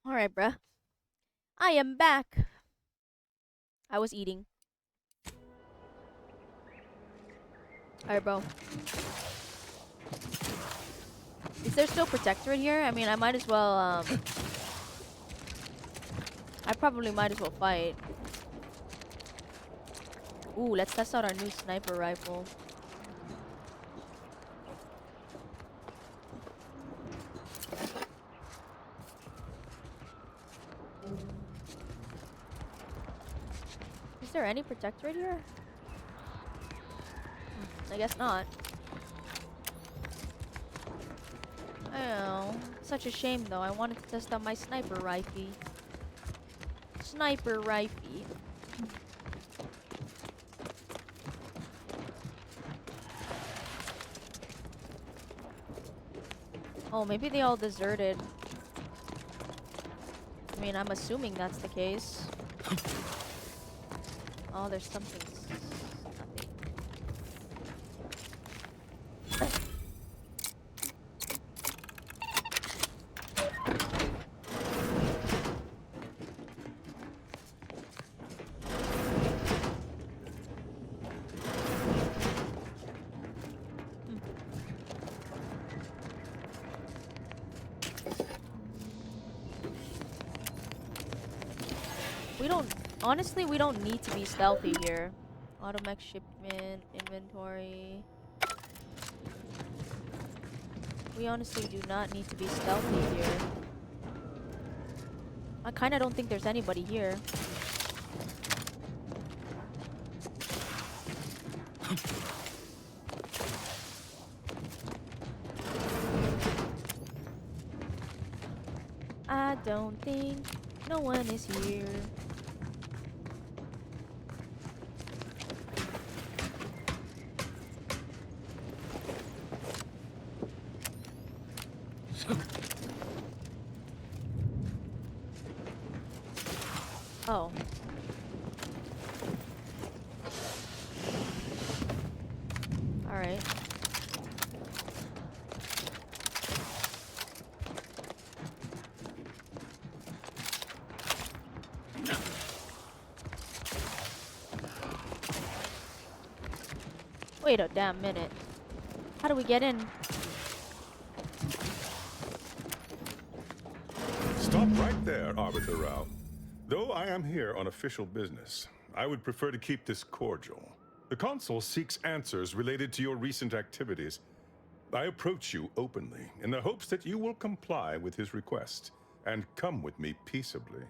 Alright, bruh. I am back. I was eating. Alright, bro. Is there still Protectorate here? I mean, I might as well, I probably might as well fight. Ooh, let's test out our new sniper rifle. Is there any Protectorate here? I guess not. Oh, such a shame though. I wanted to test out my sniper rifle. Sniper rifle. Oh, maybe they all deserted. I mean, I'm assuming that's the case. Oh, there's something. Honestly, we don't need to be stealthy here. Automech shipment, inventory. We honestly do not need to be stealthy here. I kinda don't think there's anybody here. I don't think no one is here. Oh. All right. Wait a damn minute. How do we get in? Stop right there, Arbiter Rao. Though I am here on official business, I would prefer to keep this cordial. The Consul seeks answers related to your recent activities. I approach you openly in the hopes that you will comply with his request and come with me peaceably.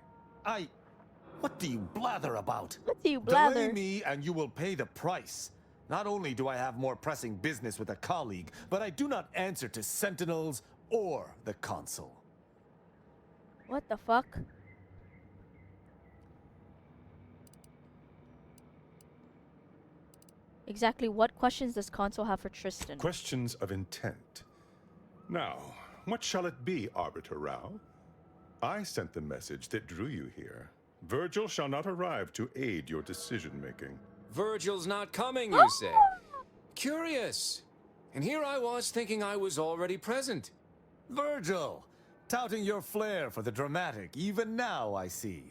What do you blather about? What do you blather? Delay me and you will pay the price. Not only do I have more pressing business with a colleague, but I do not answer to Sentinels or the Consul. What the fuck? Exactly what questions does Consul have for Tristan? Questions of intent. Now, what shall it be, Arbiter Rao? I sent the message that drew you here. Virgil shall not arrive to aid your decision-making. Virgil's not coming, you say? Curious. And here I was thinking I was already present. Virgil, touting your flair for the dramatic, even now I see.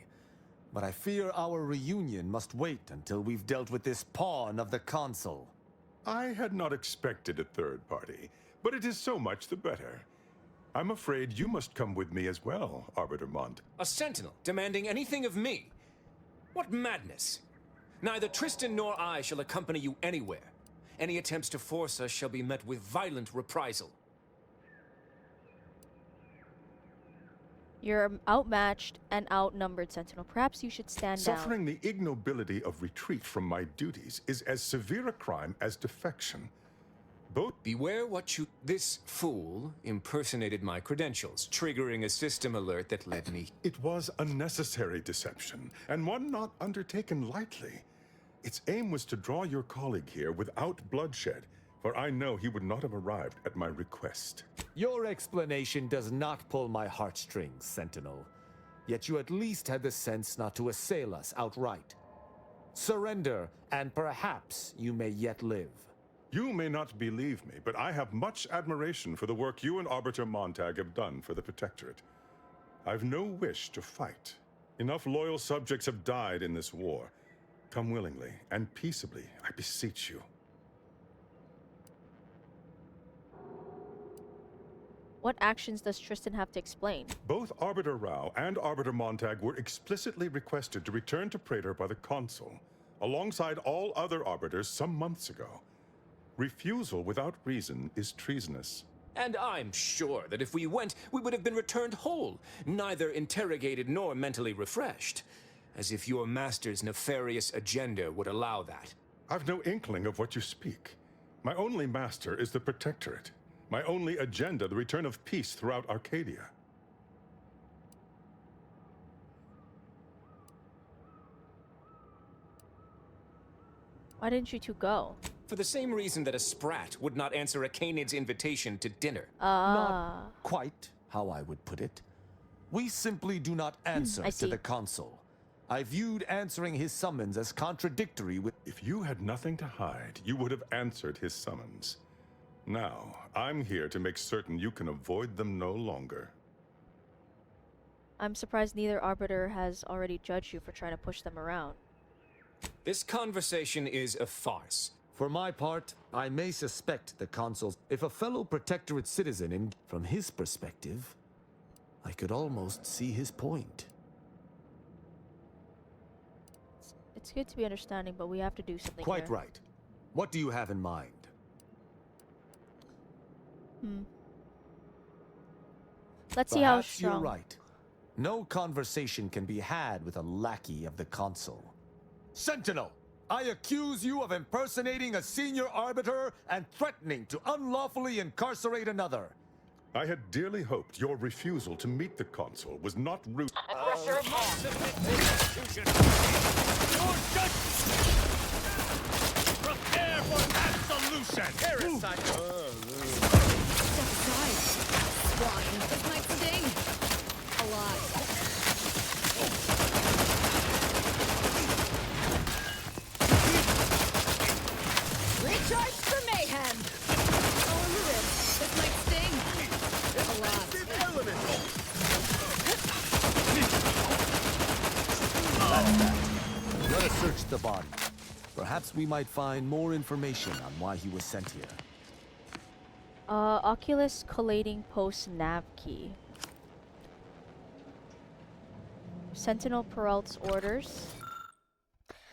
But I fear our reunion must wait until we've dealt with this pawn of the Consul. I had not expected a third party, but it is so much the better. I'm afraid you must come with me as well, Arbiter Mont. A sentinel demanding anything of me? What madness! Neither Tristan nor I shall accompany you anywhere. Any attempts to force us shall be met with violent reprisal. You're outmatched and outnumbered, Sentinel. Perhaps you should stand down. Suffering the ignobility of retreat from my duties is as severe a crime as defection. Both— Beware what you— This fool impersonated my credentials, triggering a system alert that led me— It was a necessary deception, and one not undertaken lightly. Its aim was to draw your colleague here without bloodshed, for I know he would not have arrived at my request. Your explanation does not pull my heartstrings, Sentinel. Yet you at least had the sense not to assail us outright. Surrender, and perhaps you may yet live. You may not believe me, but I have much admiration for the work you and Arbiter Montag have done for the Protectorate. I've no wish to fight. Enough loyal subjects have died in this war. Come willingly and peaceably, I beseech you. What actions does Tristan have to explain? Both Arbiter Rao and Arbiter Montag were explicitly requested to return to Praetor by the Consul, alongside all other Arbiters some months ago. Refusal without reason is treasonous. And I'm sure that if we went, we would have been returned whole, neither interrogated nor mentally refreshed. As if your master's nefarious agenda would allow that. I've no inkling of what you speak. My only master is the Protectorate. My only agenda, the return of peace throughout Arcadia. Why didn't you two go? For the same reason that a sprat would not answer a Canid's invitation to dinner. Not quite how I would put it. We simply do not answer to the Consul. I viewed answering his summons as contradictory with... If you had nothing to hide, you would have answered his summons. Now, I'm here to make certain you can avoid them no longer. I'm surprised neither Arbiter has already judged you for trying to push them around. This conversation is a farce. For my part, I may suspect the Consul's... If a fellow Protectorate citizen, from his perspective, I could almost see his point. It's good to be understanding, but we have to do something Quite here. right. What do you have in mind? Let's see how Perhaps strong. you're right. No conversation can be had with a lackey of the Consul. Sentinel! I accuse you of impersonating a senior arbiter and threatening to unlawfully incarcerate another. I had dearly hoped your refusal to meet the Consul was not root. Pressure of Prepare for absolution! Parasite! Step aside. Swine. This might sting. A lot. Recharge for mayhem. Oh, in the ribs. This might sting. A lot. Let us search the body. Perhaps we might find more information on why he was sent here. Oculus collating post nav key. Sentinel Peralt's orders.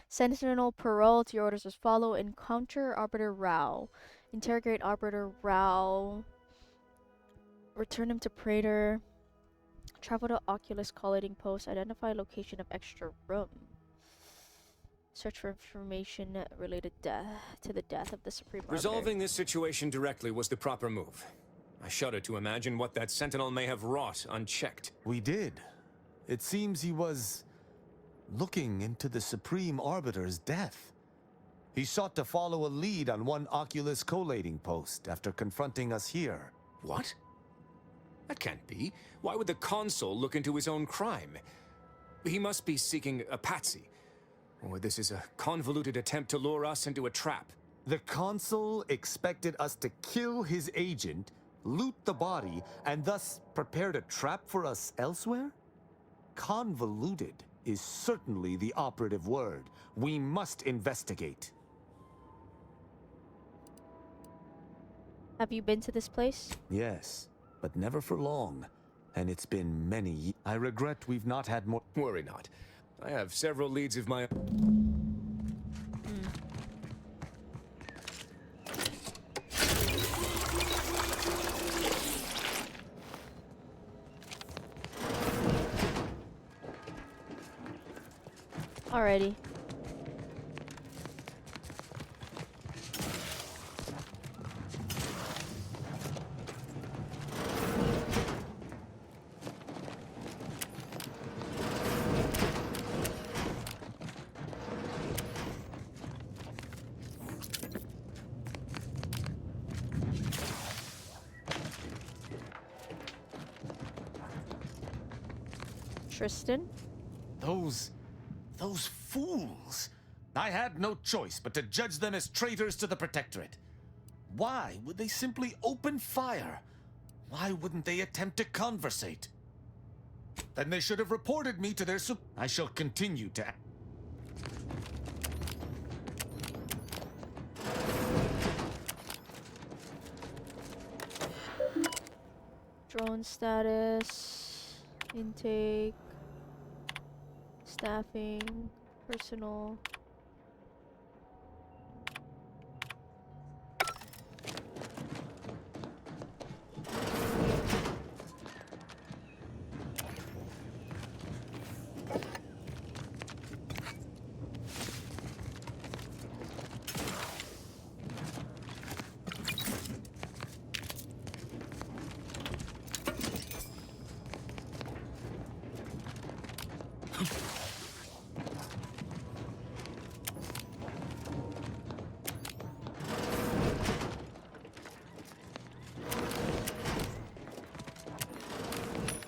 Sentinel Peralt, your orders as follow. Encounter Arbiter Rao. Interrogate Arbiter Rao. Return him to Praetor. Travel to Oculus collating post. Identify location of extra room. Search for information related to the death of the Supreme Arbiter. Resolving this situation directly was the proper move. I shudder to imagine what that Sentinel may have wrought unchecked. We did. It seems he was looking into the Supreme Arbiter's death. He sought to follow a lead on one Oculus collating post after confronting us here. What? That can't be. Why would the Consul look into his own crime? He must be seeking a patsy. Or this is a convoluted attempt to lure us into a trap. The Consul expected us to kill his agent, loot the body, and thus prepared a trap for us elsewhere? Convoluted is certainly the operative word. We must investigate. Have you been to this place? Yes, but never for long. And it's been many years. I regret we've not had more. Worry not. I have several leads of my own. Alrighty. Tristan? Those fools! I had no choice but to judge them as traitors to the Protectorate. Why would they simply open fire? Why wouldn't they attempt to conversate? Then they should have reported me to their I shall continue to... Drone status, intake, staffing, personal.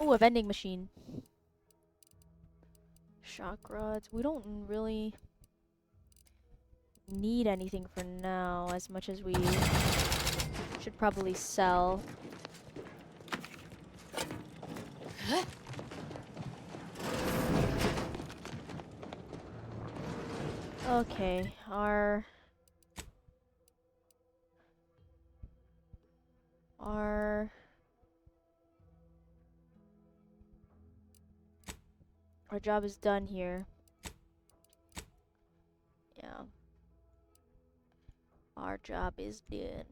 Oh, a vending machine. Shock rods. We don't really need anything for now, as much as we should probably sell. Okay, our job is done here. Yeah. Our job is done.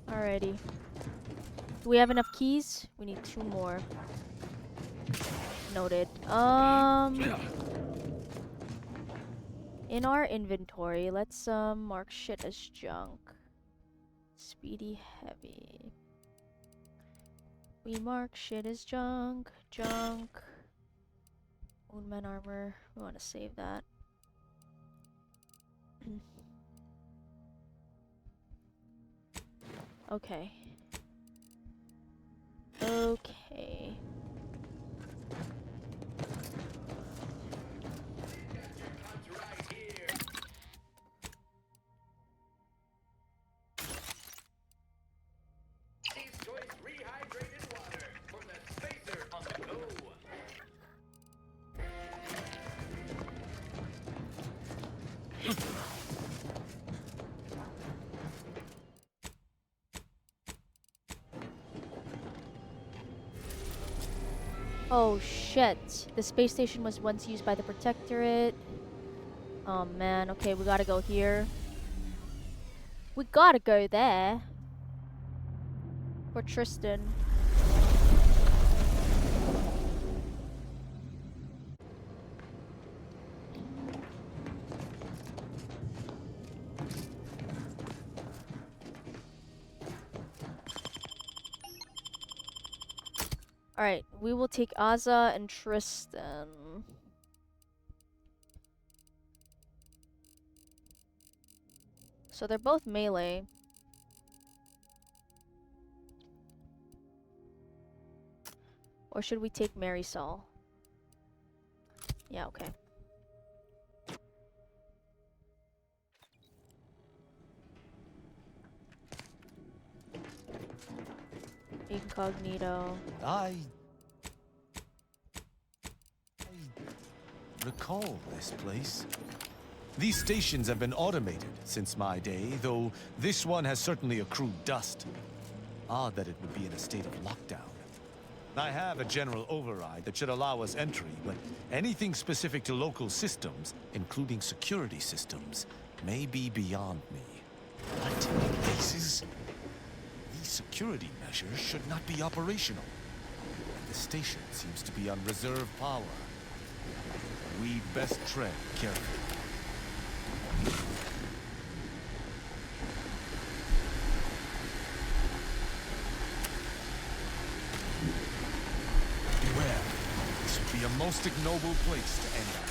Alrighty. Do we have enough keys? We need 2 more. Noted. In our inventory, let's mark shit as junk. Speedy heavy. We mark shit as junk. Woundman armor. We want to save that. Okay. Okay. Oh shit. The space station was once used by the Protectorate. Oh man, okay, we gotta go here. We gotta go there. For Tristan. Alright, we will take Azza and Tristan. So they're both melee. Or should we take Marisol? Yeah, okay. Incognito. I recall this place. These stations have been automated since my day, though this one has certainly accrued dust. Odd that it would be in a state of lockdown. I have a general override that should allow us entry, but anything specific to local systems, including security systems, may be beyond me. What? Bases? These security measures should not be operational. The station seems to be on reserve power. We'd best tread carefully. Beware. This would be a most ignoble place to end up.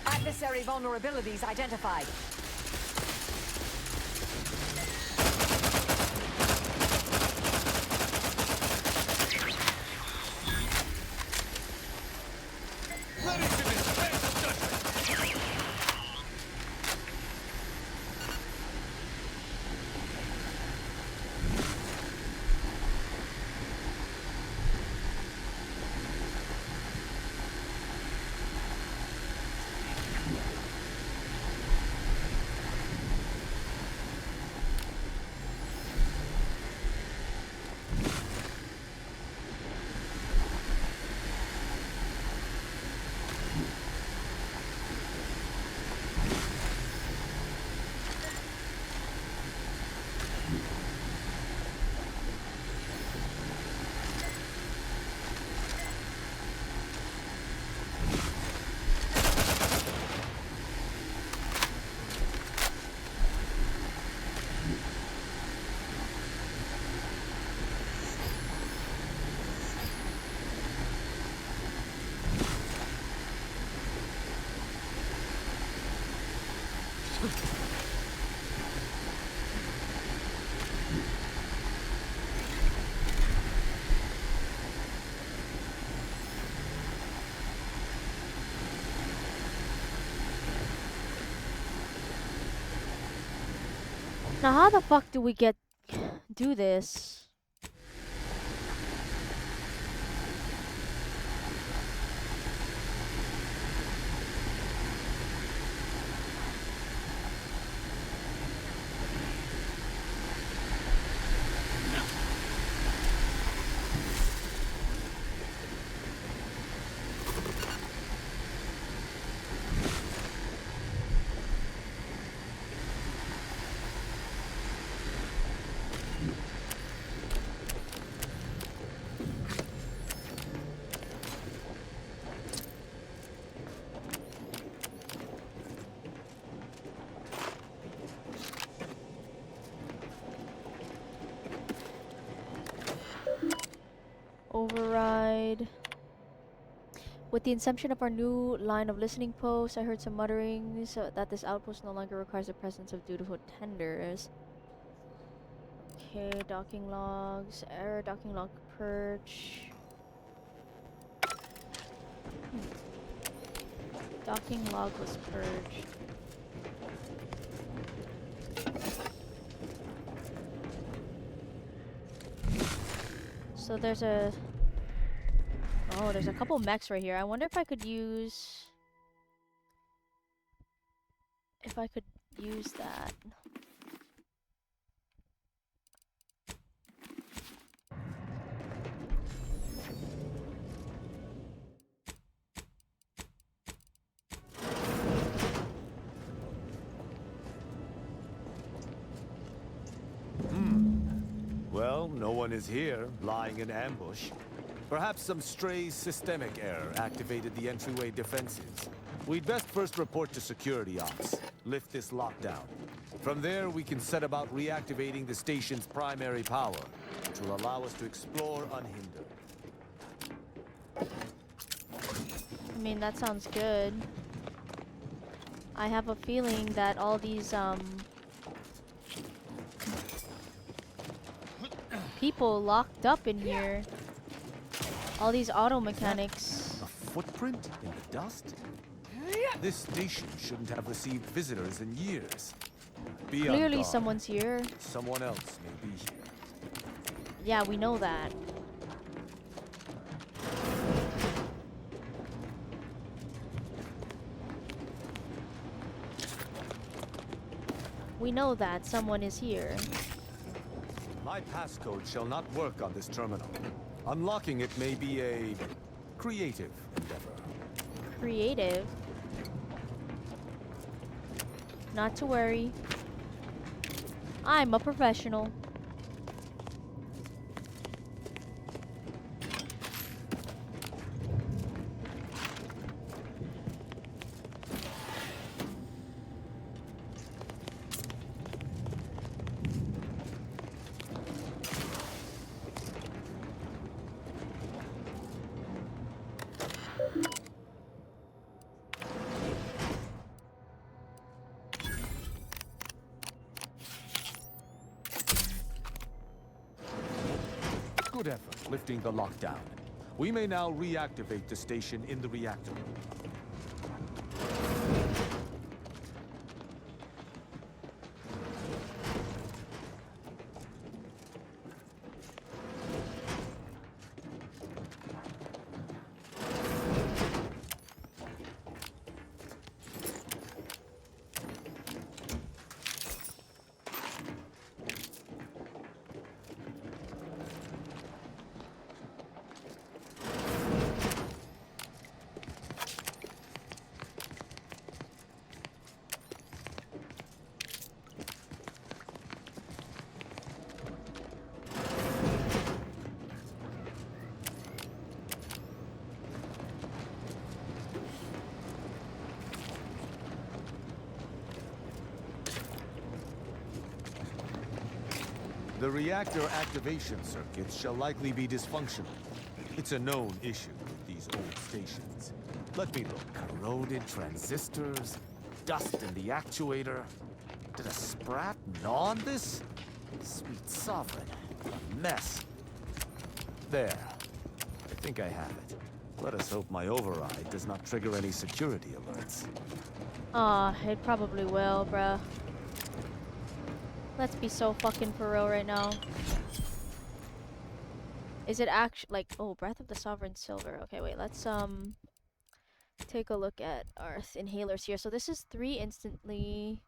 Adversary Primary vulnerabilities identified. Now how the fuck do we do this? Override. With the inception of our new line of listening posts, I heard some mutterings that this outpost no longer requires the presence of dutiful tenders. Okay, docking logs. Error, docking log purge. Docking log was purged. So there's a... Oh, there's a couple mechs right here. I wonder if I could use... If I could use that. Well, no one is here, lying in ambush. Perhaps some stray systemic error activated the entryway defenses. We'd best first report to security ops, lift this lockdown. From there, we can set about reactivating the station's primary power, which will allow us to explore unhindered. I mean, that sounds good. I have a feeling that all these, people locked up in here. All these auto mechanics. A footprint in the dust? This station shouldn't have received visitors in years. Be on Clearly guard. someone's here. Someone else may be here. Yeah, we know that. We know that someone is here. My passcode shall not work on this terminal. Unlocking it may be a creative endeavor. Creative? Not to worry. I'm a professional. Good effort lifting the lockdown. We may now reactivate the station in the reactor room. The reactor activation circuits shall likely be dysfunctional. It's a known issue with these old stations. Let me look. Corroded transistors, dust in the actuator. Did a sprat gnaw on this? Sweet sovereign. A mess. There. I think I have it. Let us hope my override does not trigger any security alerts. It probably will, bruh. Let's be so fucking for real right now. Is it actually like, oh, Breath of the Sovereign Silver. Okay, wait, let's take a look at our inhalers here. So this is 3 instantly,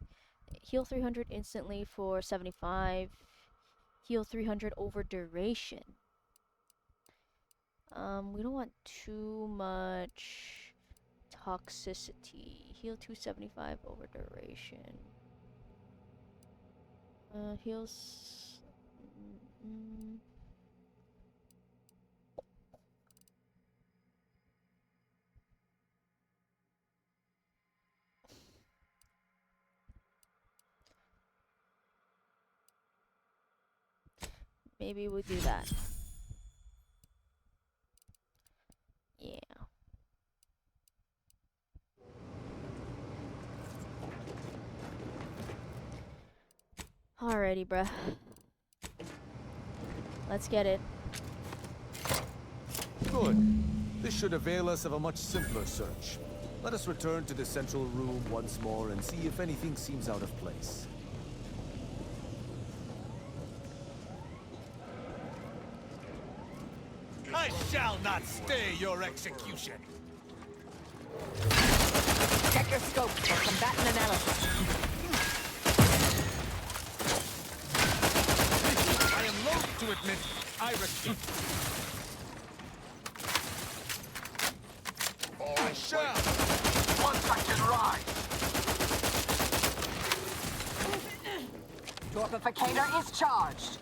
heal 300 instantly for 75, heal 300 over duration. We don't want too much toxicity. Heal 275 over duration. Heals. Maybe we'll do that. Yeah. Alrighty, bruh. Let's get it. Good. This should avail us of a much simpler search. Let us return to the central room once more and see if anything seems out of place. I shall not stay your execution. Check your scope for combatant analysis. I am loath to admit, I repeat. I shall. Once I can rise. Torpificator is charged.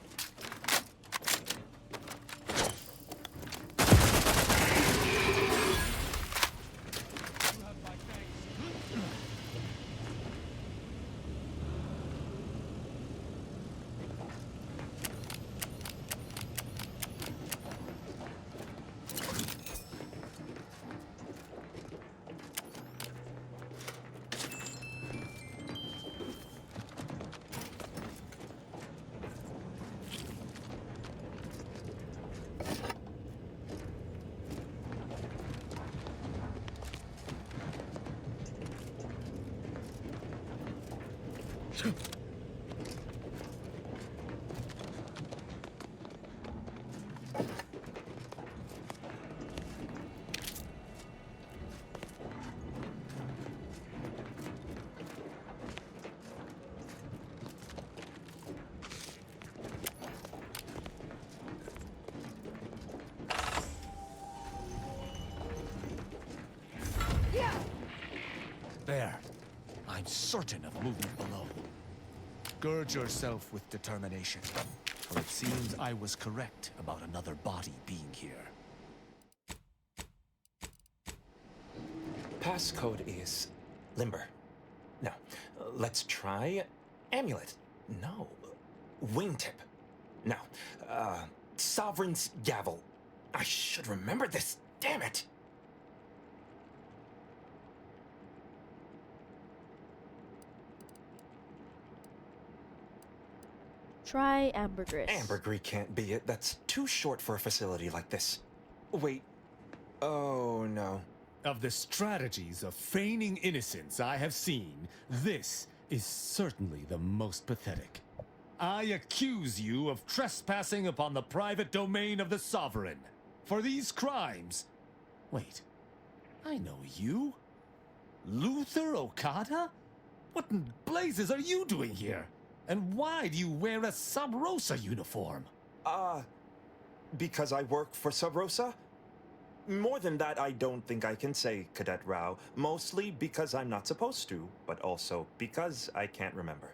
There. I'm certain of movement below. Gird yourself with determination, for it seems I was correct about another body being here. Passcode is Limber. No. Let's try Amulet. No. Wingtip. No. Sovereign's Gavel. I should remember this. Damn it. Try ambergris. Ambergris can't be it. That's too short for a facility like this. Wait. Oh, no. Of the strategies of feigning innocence I have seen, this is certainly the most pathetic. I accuse you of trespassing upon the private domain of the Sovereign. For these crimes... Wait, I know you. Luther Okada? What in blazes are you doing here? And why do you wear a Sub Rosa uniform? Because I work for Sub Rosa? More than that, I don't think I can say, Cadet Rao. Mostly because I'm not supposed to, but also because I can't remember.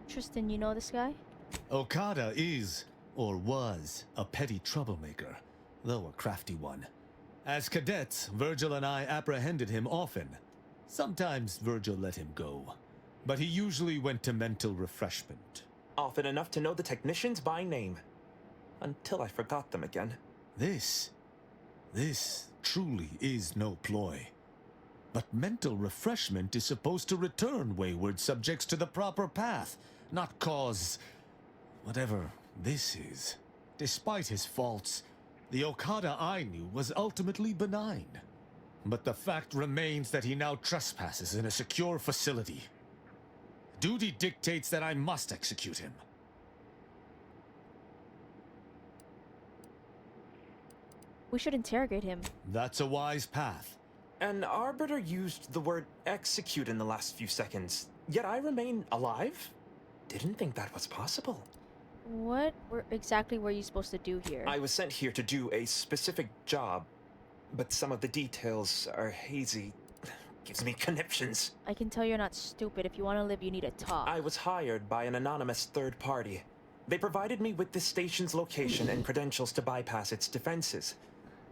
Tristan, you know this guy? Okada is, or was, a petty troublemaker, though a crafty one. As cadets, Virgil and I apprehended him often. Sometimes Virgil let him go, but he usually went to mental refreshment. Often enough to know the technicians by name. Until I forgot them again. This truly is no ploy. But mental refreshment is supposed to return wayward subjects to the proper path, not cause whatever this is. Despite his faults, the Okada I knew was ultimately benign. But the fact remains that he now trespasses in a secure facility. Duty dictates that I must execute him. We should interrogate him. That's a wise path. An Arbiter used the word execute in the last few seconds, yet I remain alive? Didn't think that was possible. What exactly were you supposed to do here? I was sent here to do a specific job, but some of the details are hazy. Gives me conniptions. I can tell you're not stupid. If you want to live, you need to talk. I was hired by an anonymous third party. They provided me with this station's location and credentials to bypass its defenses.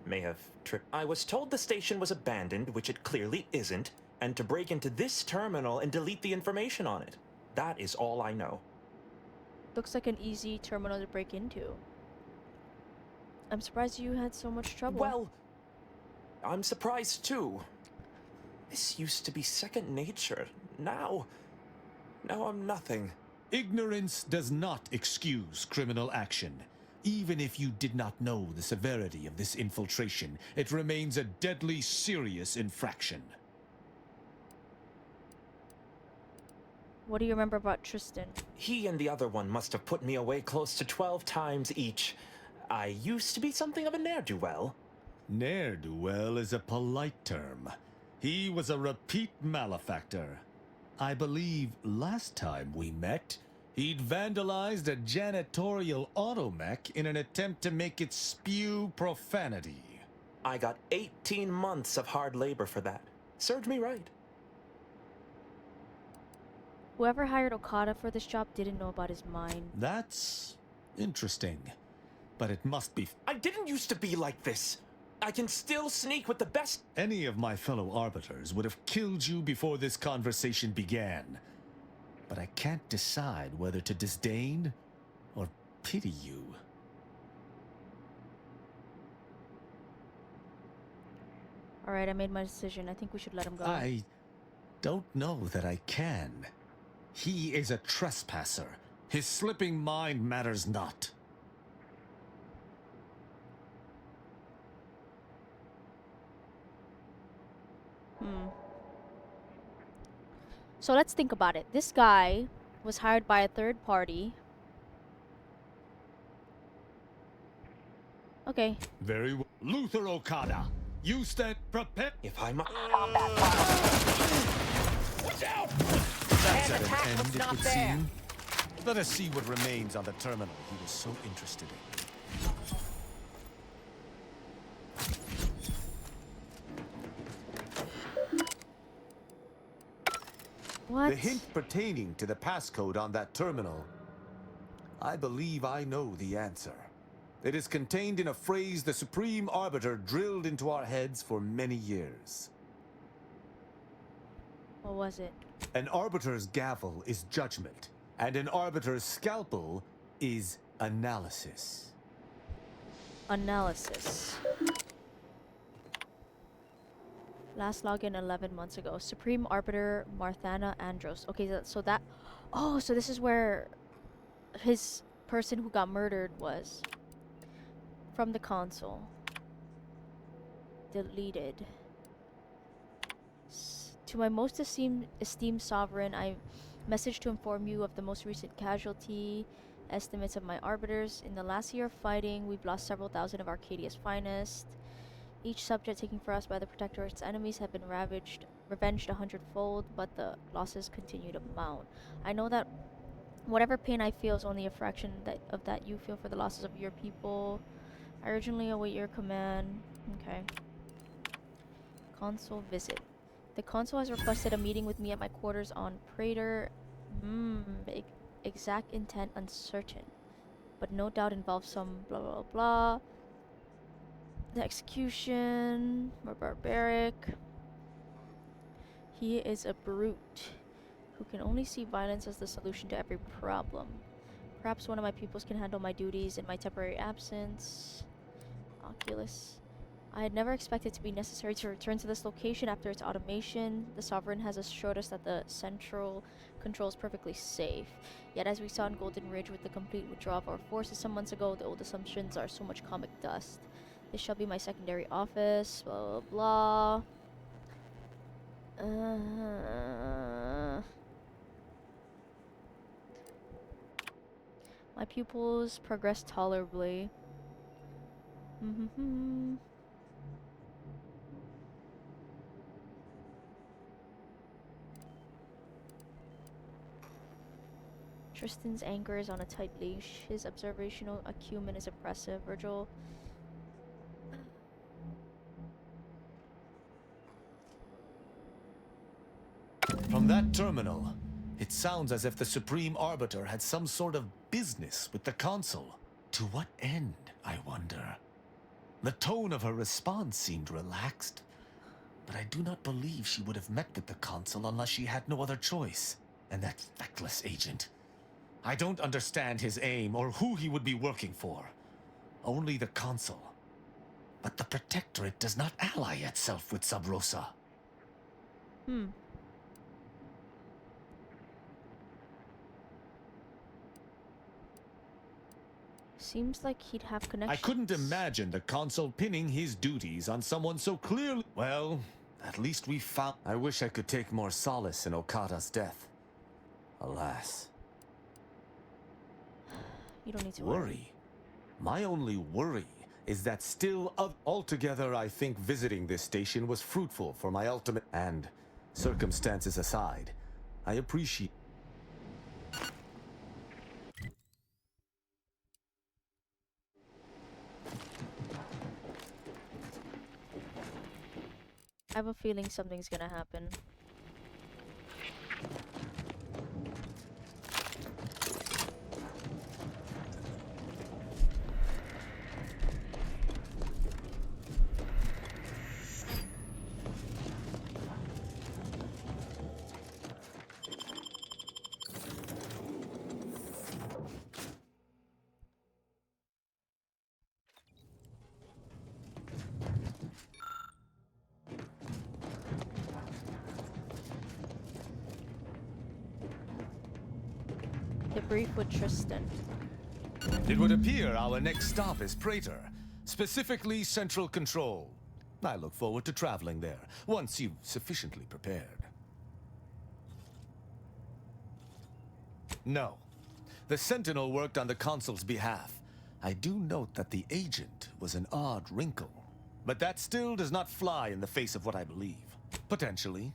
May have tripped. I was told the station was abandoned, which it clearly isn't, and to break into this terminal and delete the information on it. That is all I know. Looks like an easy terminal to break into. I'm surprised you had so much trouble. Well, I'm surprised too. This used to be second nature. Now I'm nothing. Ignorance does not excuse criminal action. Even if you did not know the severity of this infiltration, it remains a deadly serious infraction. What do you remember about Tristan? He and the other one must have put me away close to 12 times each. I used to be something of a ne'er-do-well. Ne'er-do-well is a polite term. He was a repeat malefactor. I believe last time we met, he'd vandalized a janitorial automech in an attempt to make it spew profanity. I got 18 months of hard labor for that. Served me right. Whoever hired Okada for this job didn't know about his mind. That's interesting. But it must be... I didn't used to be like this. I can still sneak with the best... Any of my fellow arbiters would have killed you before this conversation began. But I can't decide whether to disdain or pity you. Alright, I made my decision. I think we should let him go. I don't know that I can. He is a trespasser. His slipping mind matters not. So let's think about it. This guy was hired by a third party. Okay. Very well. Luther Okada, you stand prepared. If I'm... Watch out! And That's at attack an end, was it not would there. seem. Let us see what remains on the terminal he was so interested in. What? The hint pertaining to the passcode on that terminal. I believe I know the answer. It is contained in a phrase the Supreme Arbiter drilled into our heads for many years. What was it? An arbiter's gavel is judgment, and an arbiter's scalpel is analysis. Analysis. Last login 11 months ago. Supreme Arbiter Marthana Andros. Okay, so that... Oh, so this is where his person who got murdered was. From the console. Deleted. To my most esteemed sovereign, I message to inform you of the most recent casualty estimates of my arbiters. In the last year of fighting, we've lost several thousand of Arcadia's finest. Each subject taken for us by the Protectorate's enemies have been revenged 100-fold, but the losses continue to mount. I know that whatever pain I feel is only a fraction of that you feel for the losses of your people. I urgently await your command. Okay. Consul visit. The consul has requested a meeting with me at my quarters on Praetor. Exact intent uncertain, but no doubt involves some blah blah blah. The execution, more barbaric. He is a brute who can only see violence as the solution to every problem. Perhaps one of my pupils can handle my duties in my temporary absence. Oculus. I had never expected it to be necessary to return to this location after its automation. The Sovereign has assured us that the central control is perfectly safe. Yet as we saw in Golden Ridge with the complete withdrawal of our forces some months ago, the old assumptions are so much comic dust. This shall be my secondary office, blah blah blah. My pupils progress tolerably. Tristan's anger is on a tight leash. His observational acumen is impressive. Virgil. From that terminal, it sounds as if the Supreme Arbiter had some sort of business with the Consul. To what end, I wonder? The tone of her response seemed relaxed, but I do not believe she would have met with the Consul unless she had no other choice. And that feckless agent. I don't understand his aim or who he would be working for. Only the Consul. But the Protectorate does not ally itself with Sub Rosa. Seems like he'd have connections. I couldn't imagine the Consul pinning his duties on someone so clearly. Well, at least we found. I wish I could take more solace in Okada's death. Alas. You don't need to worry. My only worry is that altogether I think visiting this station was fruitful for my ultimate, and circumstances aside, I appreciate. I have a feeling something's gonna happen. Debrief with Tristan. It would appear our next stop is Praetor, specifically Central Control. I look forward to traveling there, once you've sufficiently prepared. No. The Sentinel worked on the Consul's behalf. I do note that the agent was an odd wrinkle. But that still does not fly in the face of what I believe. Potentially.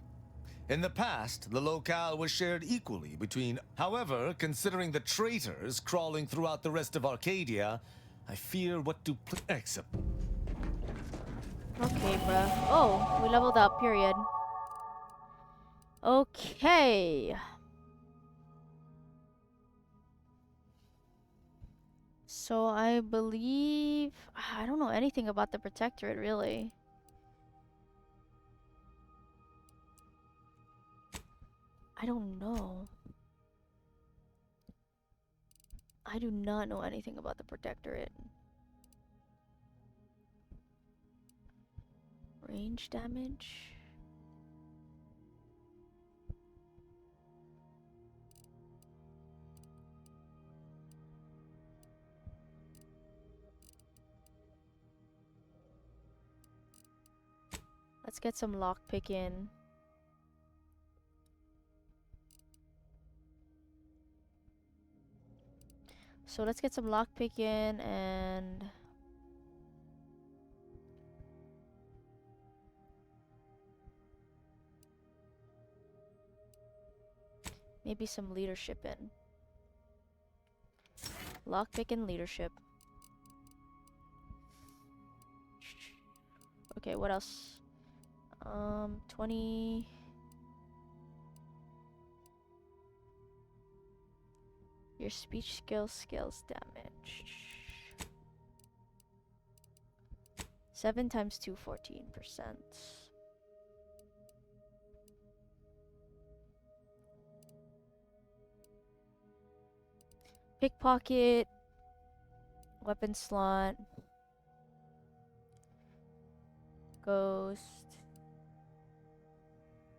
In the past, the locale was shared equally between... However, considering the traitors crawling throughout the rest of Arcadia, I fear what to... Except... Okay, bruh. Oh, we leveled up, period. Okay. So I believe... I don't know anything about the Protectorate, really. I don't know. I do not know anything about the Protectorate. Range damage? let's get some lockpick in. So let's get some lockpick in and maybe some leadership in. Lockpick and leadership. Okay, what else? 20. Your speech skills scales damage. 7 times 2, 14%. Pickpocket. Weapon slot. Ghost.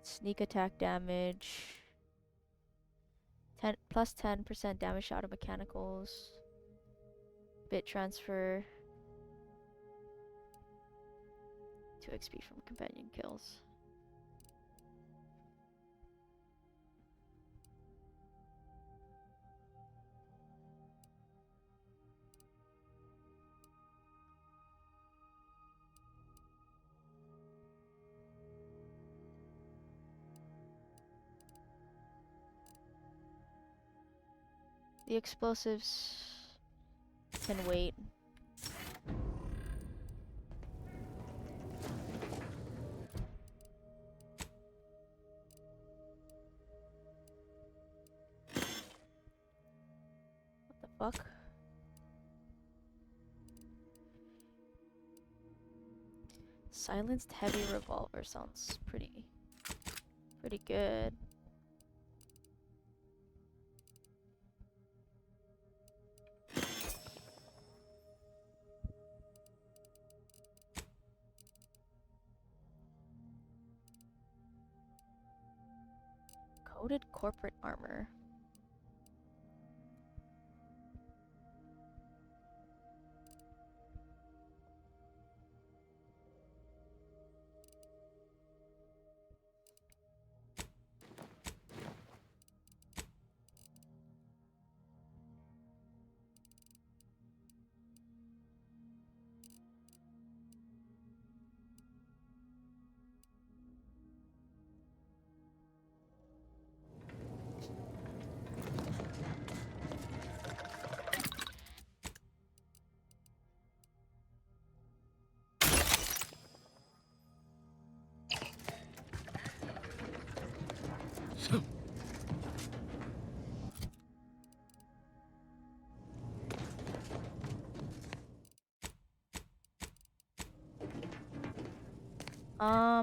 Sneak attack damage. 10% damage out of mechanicals. Bit transfer. 2 XP from companion kills. The explosives can wait. What the fuck? Silenced heavy revolver sounds pretty good. Coated corporate armor.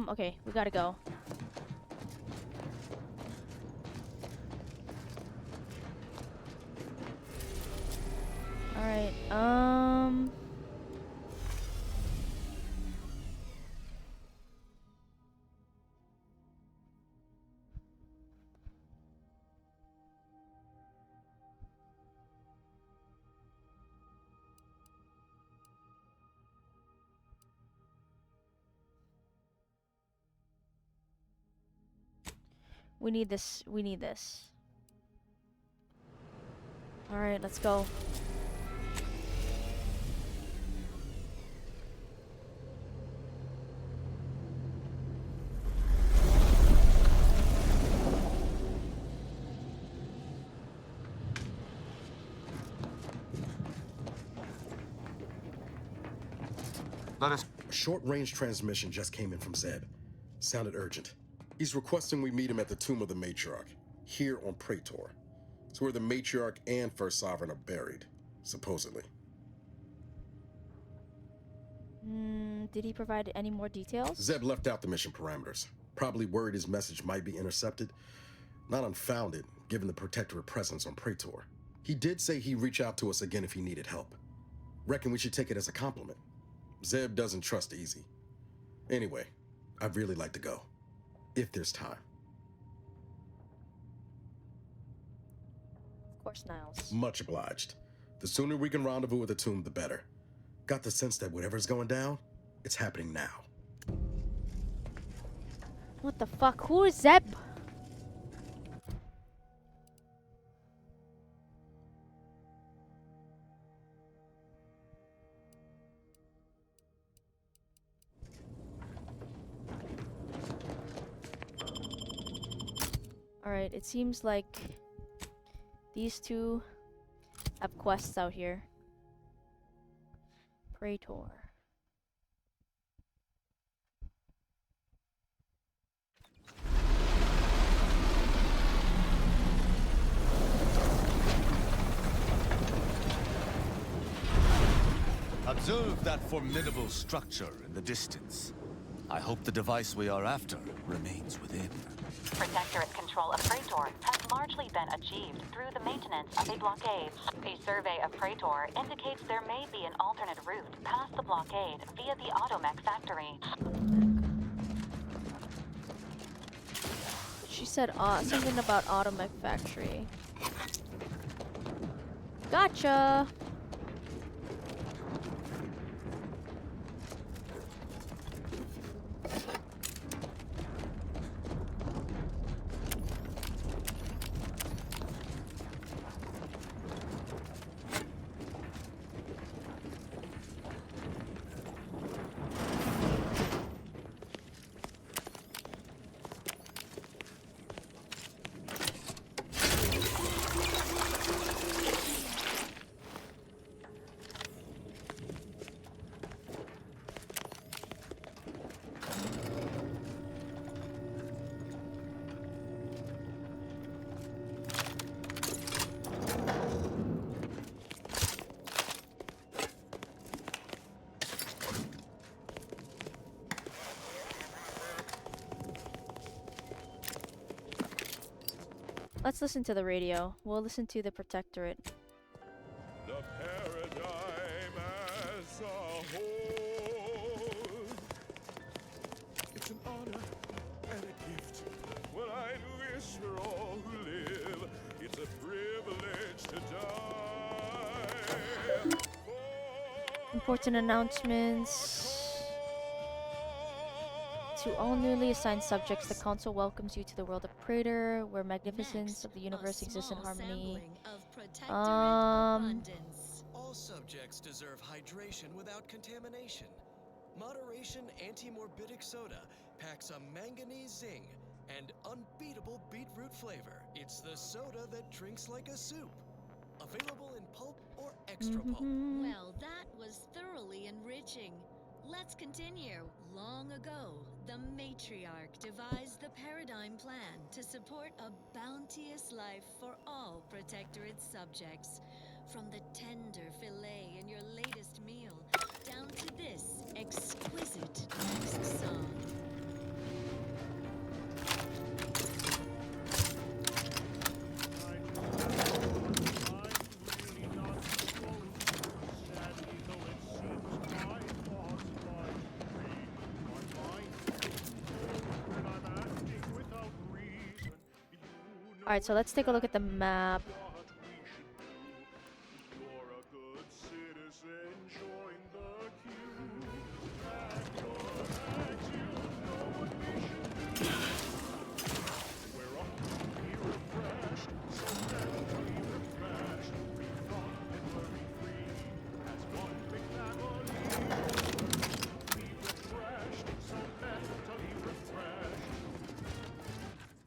Okay, we gotta go. Alright, we need this. We need this. Alright, let's go. A short-range transmission just came in from Zeb. Sounded urgent. He's requesting we meet him at the tomb of the Matriarch, here on Praetor. It's where the Matriarch and First Sovereign are buried, supposedly. Did he provide any more details? Zeb left out the mission parameters. Probably worried his message might be intercepted. Not unfounded, given the Protectorate presence on Praetor. He did say he'd reach out to us again if he needed help. Reckon we should take it as a compliment. Zeb doesn't trust easy. Anyway, I'd really like to go. If there's time. Of course, Niles. Much obliged. The sooner we can rendezvous at the tomb, the better. Got the sense that whatever's going down, it's happening now. What the fuck? Who is Zeb? Alright, it seems like these two have quests out here. Praetor. Observe that formidable structure in the distance. I hope the device we are after remains within. Protectorate control of Praetor has largely been achieved through the maintenance of a blockade. A survey of Praetor indicates there may be an alternate route past the blockade via the Automech factory. She said something about Automech factory. Gotcha! Let's listen to the radio. We'll listen to the Protectorate. The paradigm as a whole. It's an honor and a gift. What I do is for all who live. It's a privilege to die. Important announcements. To all newly assigned subjects, the Council welcomes you to the world of Praetor, where magnificence of the universe exists in harmony. All subjects deserve hydration without contamination. Moderation anti-morbidic soda packs a manganese zing and unbeatable beetroot flavor. It's the soda that drinks like a soup. Available in pulp or extra pulp. Well, that was thoroughly enriching. Let's continue. Long ago, the matriarch devised the paradigm plan to support a bounteous life for all Protectorate subjects. From the tender fillet in your latest meal, down to this exquisite next song. Alright, so let's take a look at the map.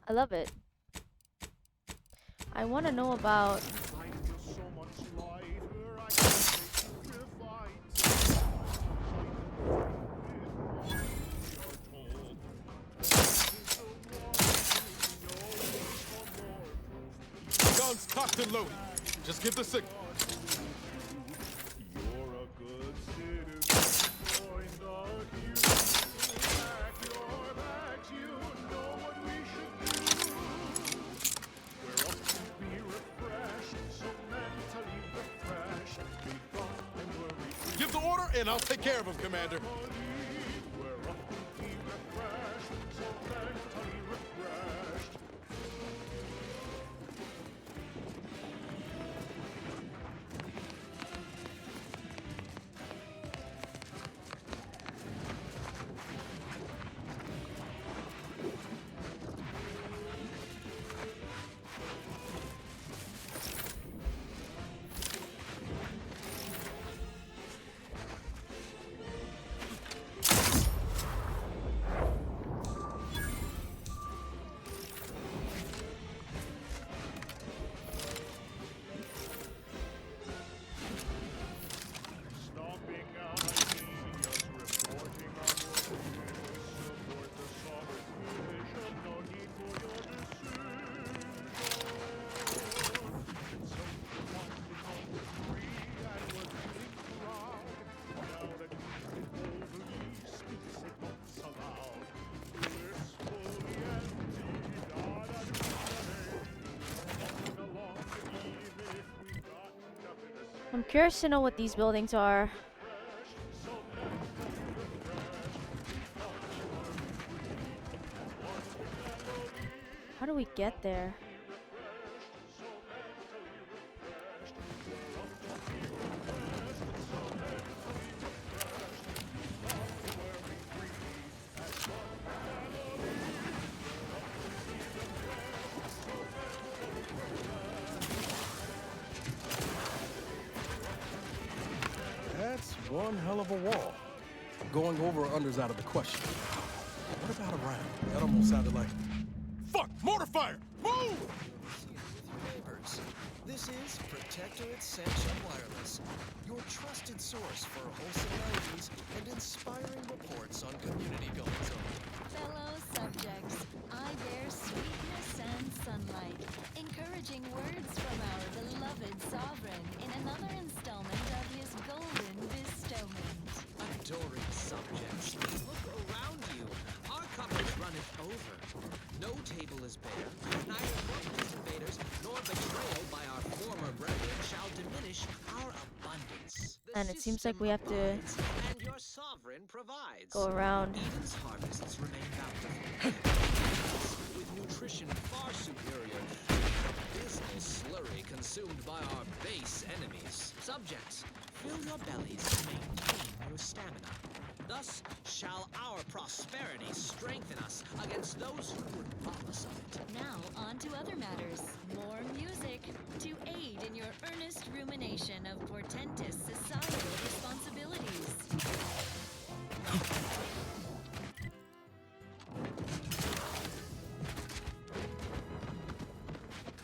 I love it. I want to know about Guns cocked and loaded. Just give the signal. Give the order, and I'll take care of him, Commander. I'm curious to know what these buildings are. How do we get there? That's one hell of a wall. Going over or under's out of the question. What about around? That almost sounded like... Fuck! Mortar fire! Move! Neighbors, this is Protectorate Sanctioned Wireless, your trusted source for wholesome melodies and inspiring reports on community goings-on. Fellow subjects, I bear sweetness and sunlight, encouraging words from our beloved sovereign in another installment of his golden bestowment. Adoring subjects, look around you. Our cup is runneth over. No table is bare. Neither corpus invaders nor betrayal by our former brethren shall diminish our abundance. And it seems like we have to And your sovereign provides. go around. Eden's harvests remain bountiful. With nutrition far superior to the business slurry consumed by our base enemies. Subjects, fill your bellies and maintain your stamina. Thus shall our prosperity strengthen us against those who would rob us of it. Now, on to other matters. More music to aid in your earnest rumination of portentous societal responsibilities.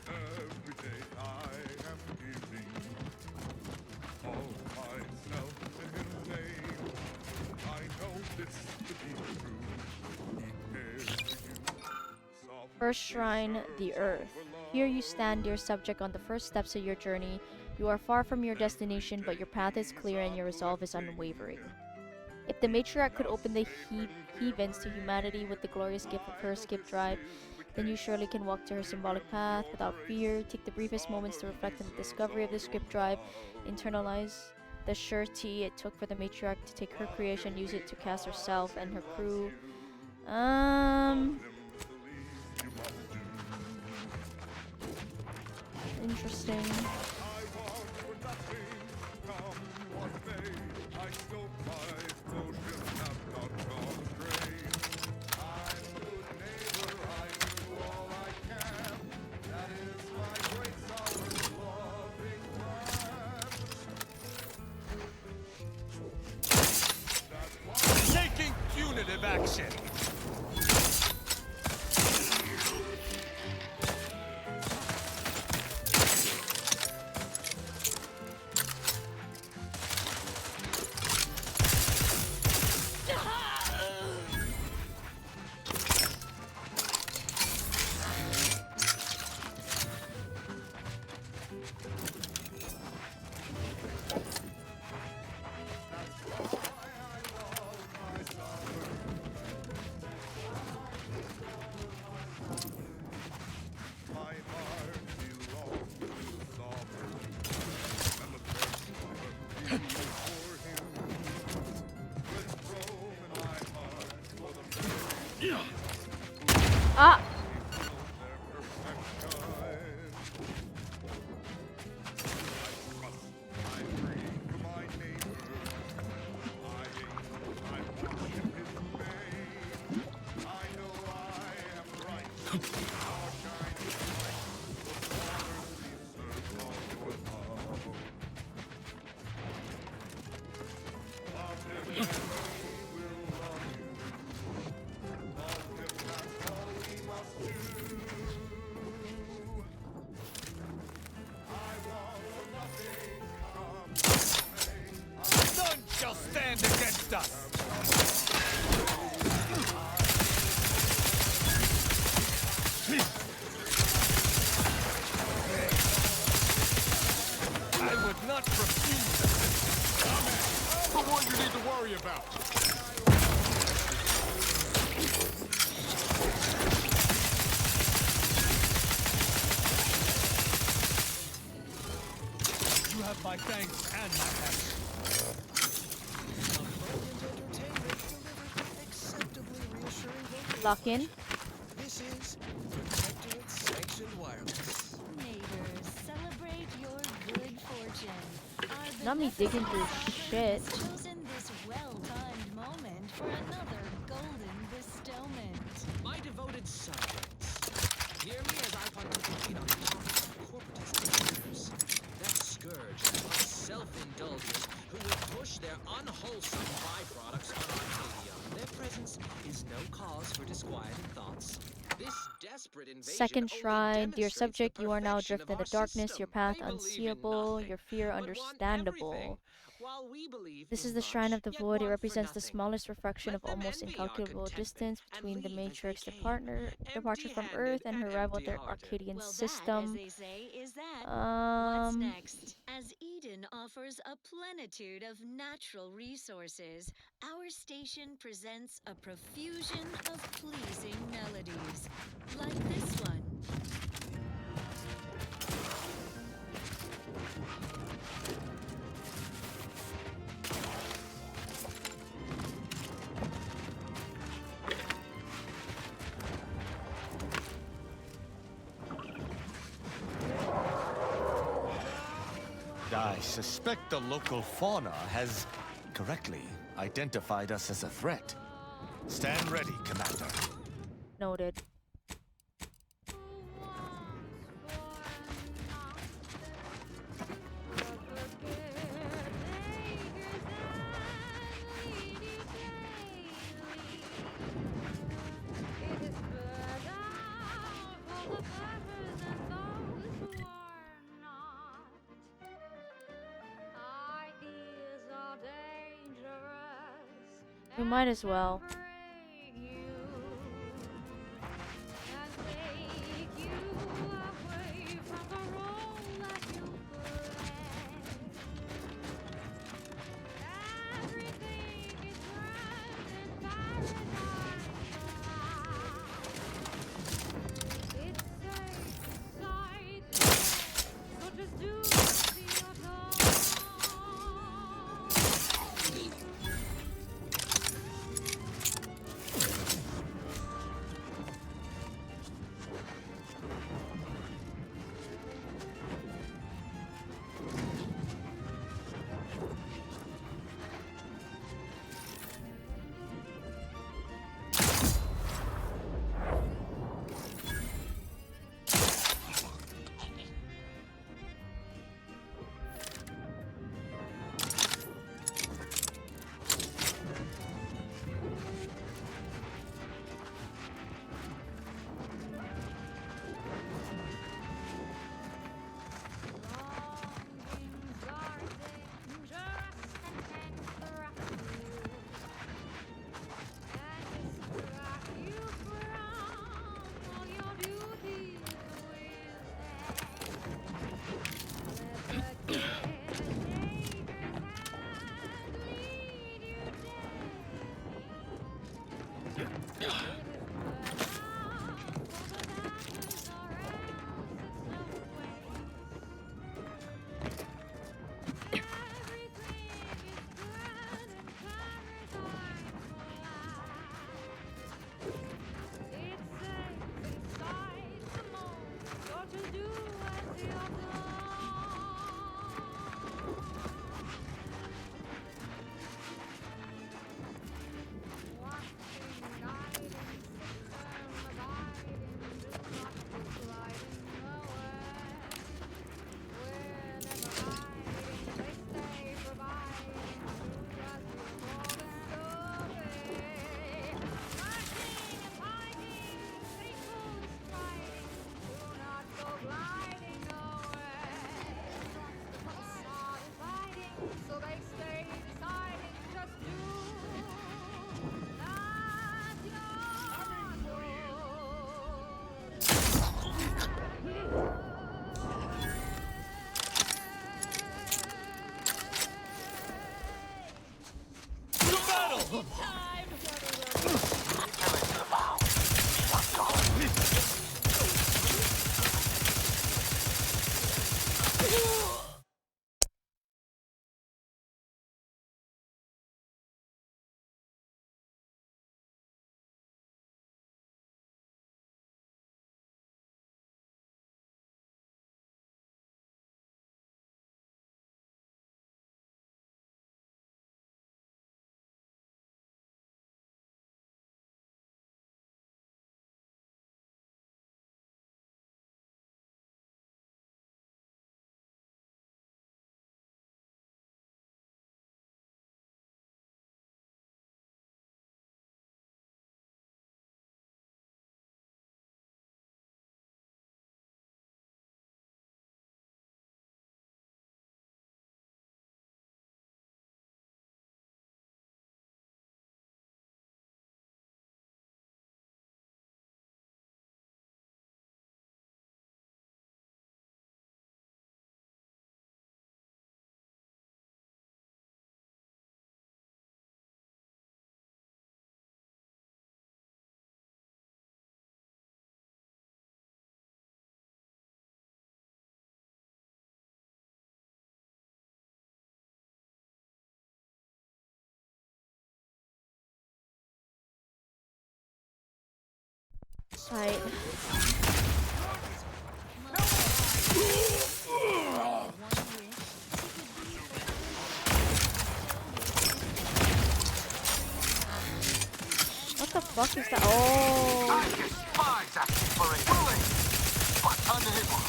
Every day I am giving all myself in His name. I know this to be true. He cares for you. First shrine, the earth. Here you stand, dear subject, on the first steps of your journey. You are far from your destination, but your path is clear and your resolve is unwavering. If the matriarch could open the heavens to humanity with the glorious gift of her skip drive, then you surely can walk to her symbolic path without fear. Take the briefest moments to reflect on the discovery of the skip drive. Internalize the surety it took for the matriarch to take her creation, use it to cast herself and her crew. Interesting. Taking punitive action. Ah! None shall stand against us. I would not refuse assistance. I'm the one you need to worry about. You have my thanks and my thanks. Acceptably reassuring vocals. Lock in. This is Protectorate Sanctioned Wireless. Neighbors, celebrate your good fortune. Our Not me digging through shit. has chosen this well-timed moment for another golden bestowment. My devoted subjects, hear me as I pontificate on behalf of corporatist dictators. That scourge of self-indulgence who will push their unwholesome byproducts on Arcadia. Their presence is no cause for disquieted thoughts. This desperate invasion Second only shrine. Dear demonstrates subject, the you are now perfection adrift of in the our darkness, system. your path They believe in unseeable, nothing, your fear but want understandable. everything, while we believe This in is the shrine of much, the yet void. It want for represents the nothing. smallest refraction Let of them almost envy our incalculable contentment distance and between the leave as Matrix they came, departure from empty-handed Earth and her and arrival at the empty-hearted. Arcadian Well, system. that, as they say, is that. What's Um, next? As Eden offers a plenitude of natural resources, our station presents a profusion of pleasing melodies, like this one. I suspect the local fauna has correctly identified us as a threat. Stand ready, Commander. noted. We might as well. Right. What the fuck is that? Oh. Spies asking for a willing but unable.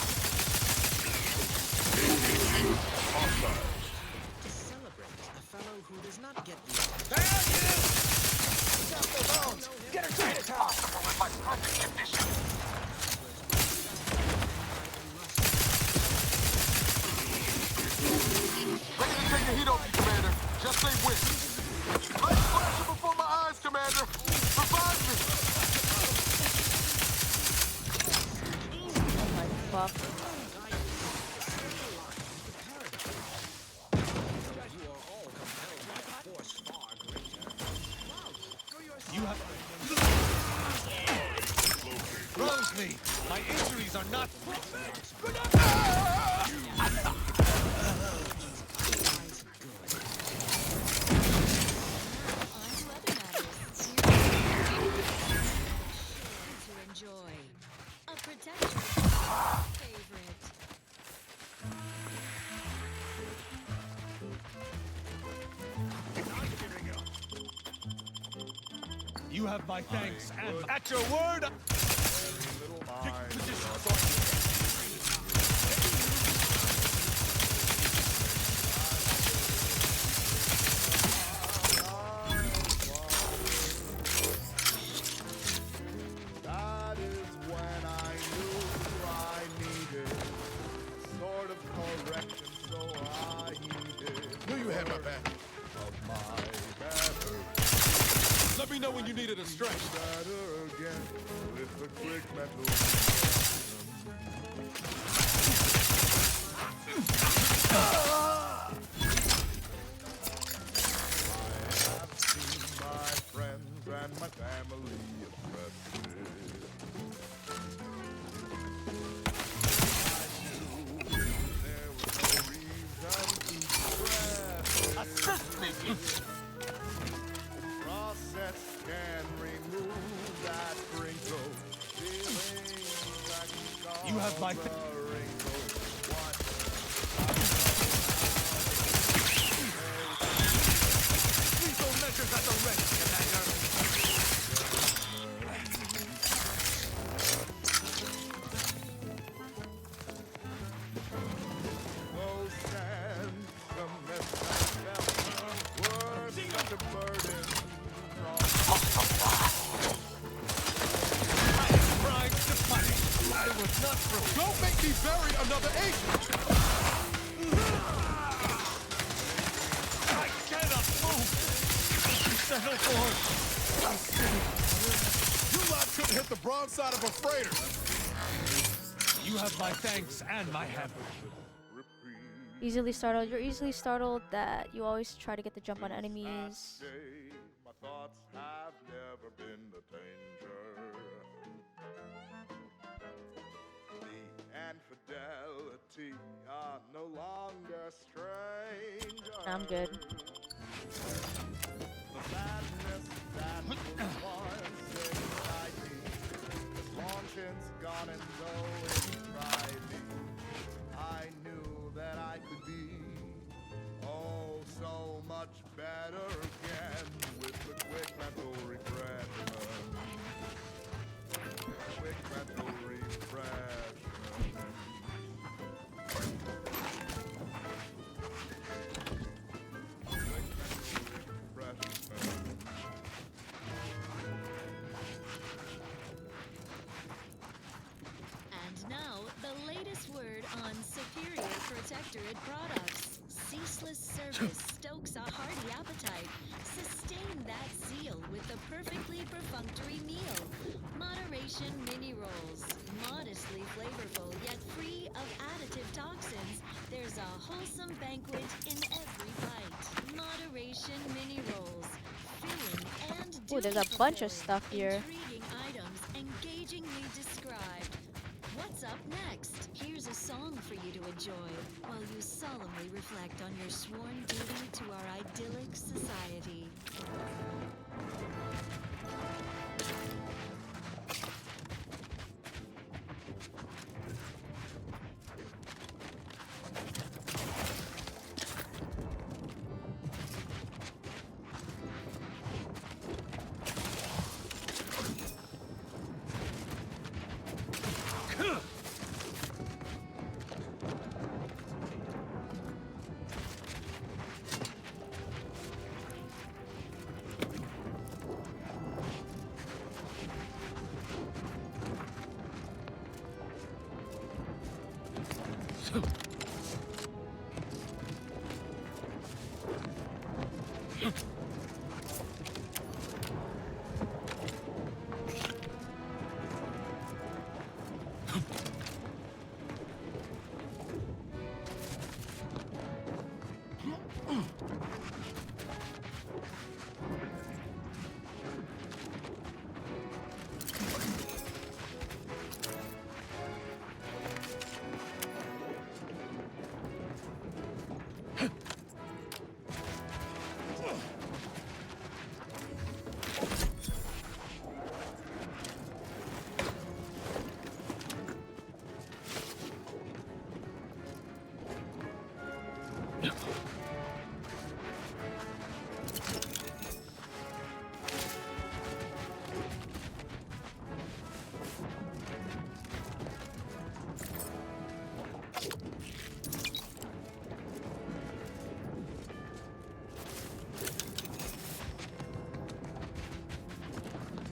To celebrate a fellow who does not get the Get her straight at possible with my present condition. Ready to take the heat off you, Commander. Just say when. Lights flashing before my eyes, Commander. Revive me. Oh my fuck. You have... Rosemead, my injuries are not... To enjoy. A protector. Favorite. You have my thanks, and at your word... Take position. That is when I knew I needed a sort of correction, so I needed. Knew you had my back. Of my better. Let me know when you needed a stretch. Better again with the quick metal. I have seen my friends and my family oppressed. Assist me! Process can remove that wrinkle. Feelings like You have my... Lethal measures at the ready, Commander! Oh, stand the mess I felt worth such a burden. I am trying to punish. I was not through. Don't make me bury another agent. I cannot move! Settle for a city. You lot couldn't hit the broadside of a freighter. You have my thanks and my hammer. Easily startled. You're easily startled that you always try to get the jump on enemies. My thoughts have never been a danger. The infidelity are no longer strangers. I'm good. The sadness that was once inside me is long since gone, and though it tried me, I knew that I could be oh so much better again with the quick mental refreshment. Quick mental refreshment. And now, the latest word on superior protectorate products. Ceaseless service stokes a hearty appetite. Sustain that zeal with the perfectly perfunctory meal. Moderation mini rolls. Modestly flavorful, yet free of additive toxins. There's a wholesome banquet in every bite. Moderation mini rolls. Filling and Ooh, there's a bunch of stuff here. intriguing items engagingly described. What's up next? Here's a song for you to enjoy while you solemnly reflect on your sworn duty to our idyllic society.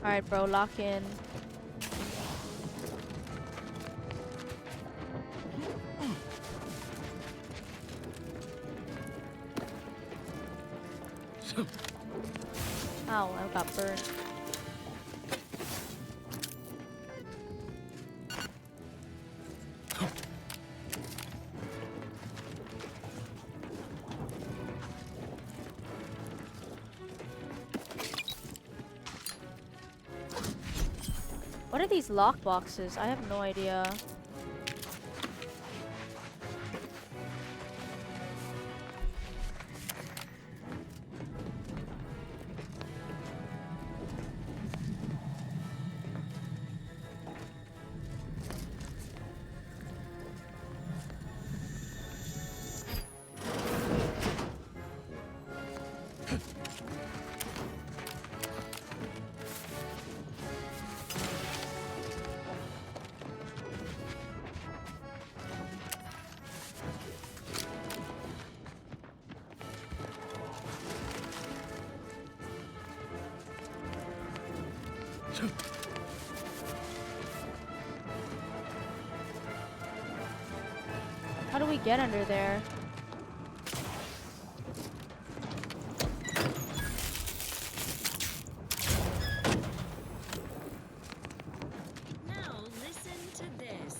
Alright, bro, lock in. Ow, I got burned. What are these lock boxes? I have no idea. How do we get under there? Now listen to this.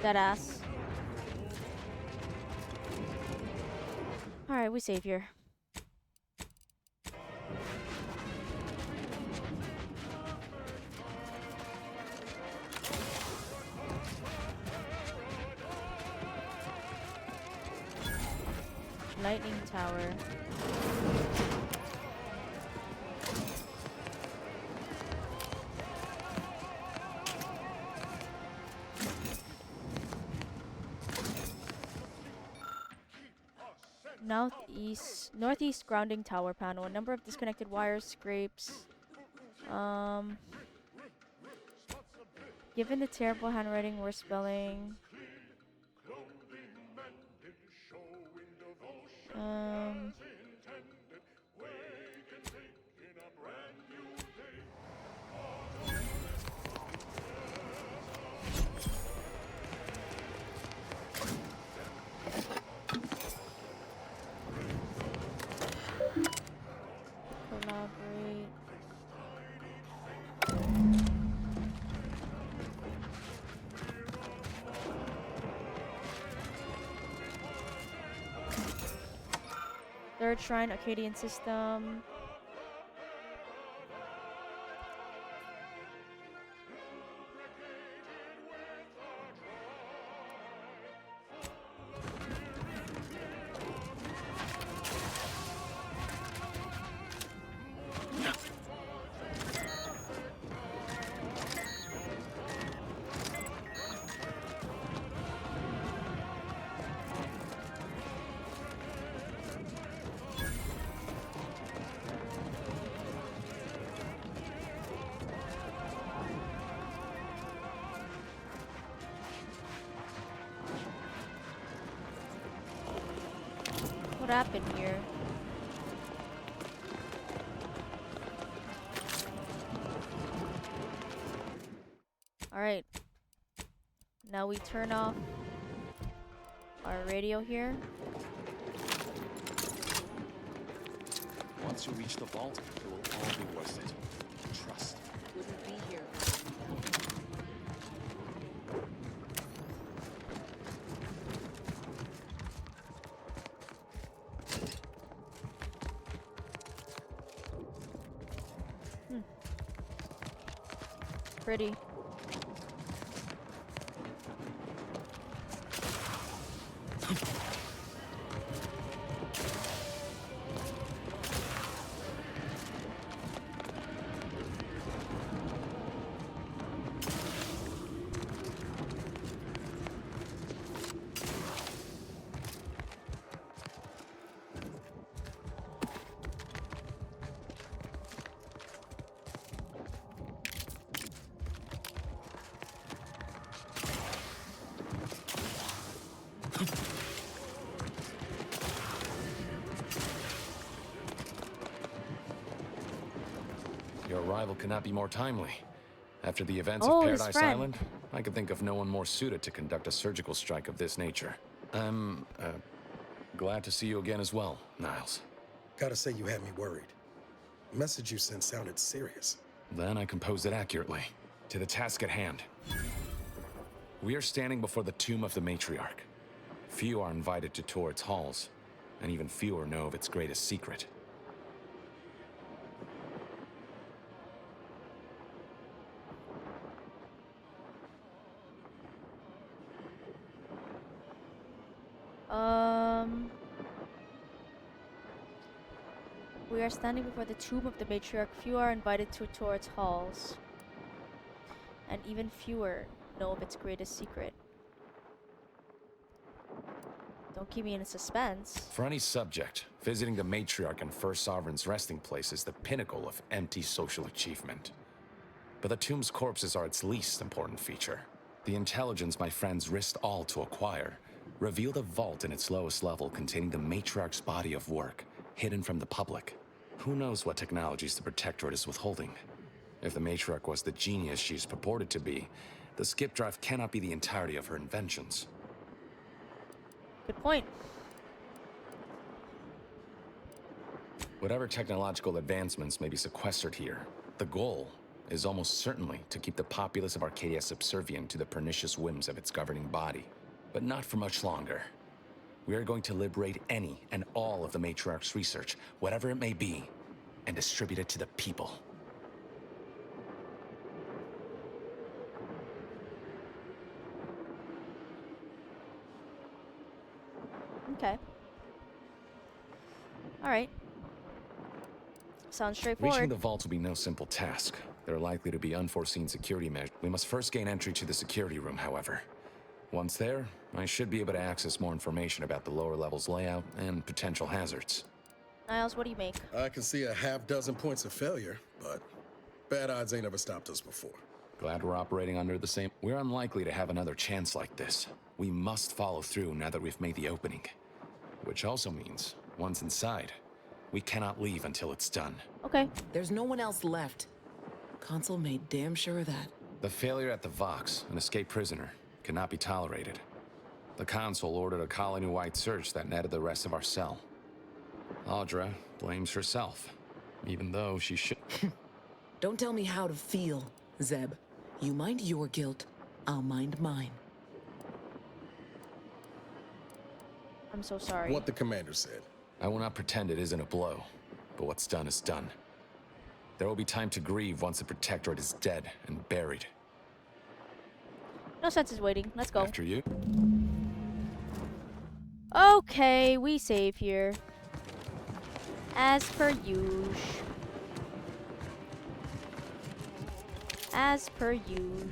Dead ass. Alright, we save here. Lightning Tower. Northeast grounding tower panel. A number of disconnected wires, scrapes. Given the terrible handwriting we're spelling. Collaborate. Third Shrine, Arcadian System. What happened here? Alright. Now we turn off our radio here. Once you reach the vault, it will all be worth it. Trust. Wouldn't be here. Pretty. Your arrival cannot be more timely. After the events Oh, of his Paradise friend. Island, I could think of no one more suited to conduct a surgical strike of this nature. I'm glad to see you again as well, Niles. Gotta say you had me worried. The message you sent sounded serious. Then I composed it accurately. To the task at hand. We are standing before the tomb of the matriarch. Few are invited to tour its halls, and even fewer know of its greatest secret. We are standing before the tomb of the matriarch. Few are invited to tour its halls, and even fewer know of its greatest secret. Don't keep me in suspense. For any subject, visiting the matriarch and First Sovereign's resting place is the pinnacle of empty social achievement. But the tomb's corpses are its least important feature. The intelligence my friends risked all to acquire revealed a vault in its lowest level containing the matriarch's body of work, hidden from the public. Who knows what technologies the Protectorate is withholding? If the matriarch was the genius she's purported to be, the skip drive cannot be the entirety of her inventions. Good point. Whatever technological advancements may be sequestered here, the goal is almost certainly to keep the populace of Arcadia subservient to the pernicious whims of its governing body. But not for much longer. We are going to liberate any and all of the matriarch's research, whatever it may be, and distribute it to the people. Okay. Alright. Sounds straightforward. Reaching the vault will be no simple task. There are likely to be unforeseen security measures. We must first gain entry to the security room, however. Once there, I should be able to access more information about the lower level's layout and potential hazards. Niles, what do you make? I can see a half dozen points of failure, but bad odds ain't ever stopped us before. Glad we're operating under the same... We're unlikely to have another chance like this. We must follow through now that we've made the opening. Which also means, once inside, we cannot leave until it's done. Okay. There's no one else left. Consul made damn sure of that. The failure at the Vox, an escaped prisoner, cannot be tolerated. The Consul ordered a colony-wide search that netted the rest of our cell. Audra blames herself, even though she should... Don't tell me how to feel, Zeb. You mind your guilt, I'll mind mine. I'm so sorry. What the commander said. I will not pretend it isn't a blow, but what's done is done. There will be time to grieve once the Protectorate is dead and buried. No sense is waiting. Let's go. After you. Okay, we save here. As per usual. As per usual.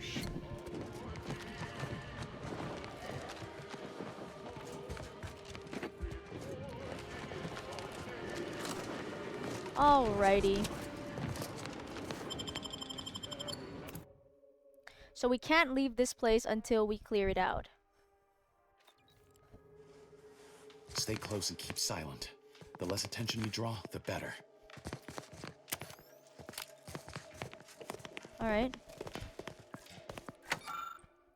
Alrighty. So we can't leave this place until we clear it out. stay close and keep silent. The less attention we draw, the better. Alright.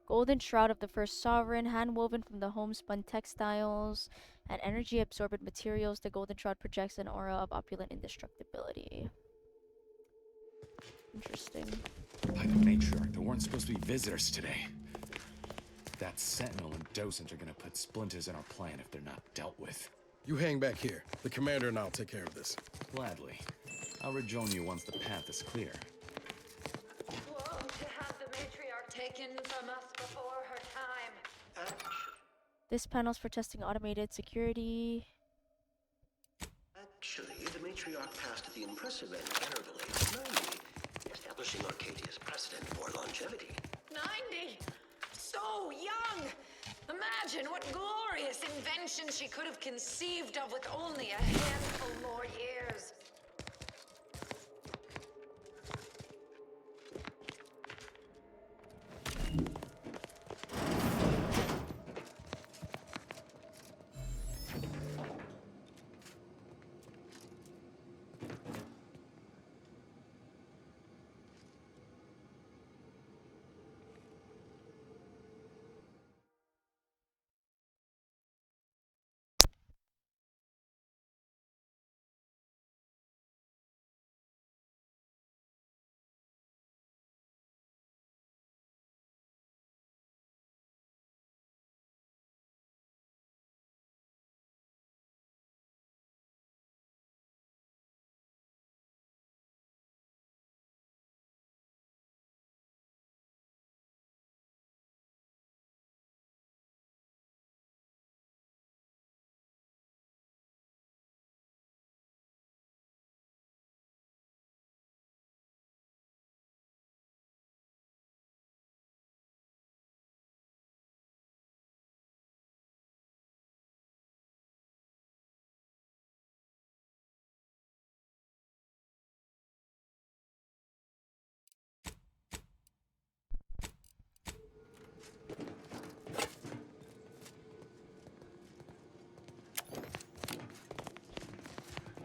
Golden shroud of the first sovereign, hand-woven from the homespun textiles and energy-absorbent materials, the golden shroud projects an aura of opulent indestructibility. Interesting. By the matriarch, there weren't supposed to be visitors today. That Sentinel and Docent are gonna put splinters in our plan if they're not dealt with. You hang back here. The commander and I'll take care of this. Gladly. I'll rejoin you once the path is clear. Woe to have the matriarch taken from us before her time. This panel's for testing automated security. Actually, the matriarch passed the impressive and venerable age of 90, establishing Arcadia's precedent for longevity. 90! So young! Imagine what glorious inventions she could have conceived of with only a handful more years.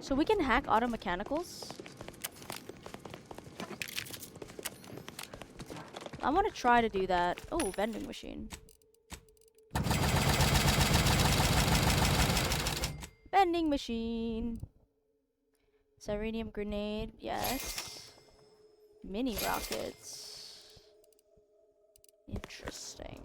So we can hack auto mechanicals? I want to try to do that. Oh, vending machine. Vending machine. Cyrenium grenade, yes. Mini rockets. Interesting.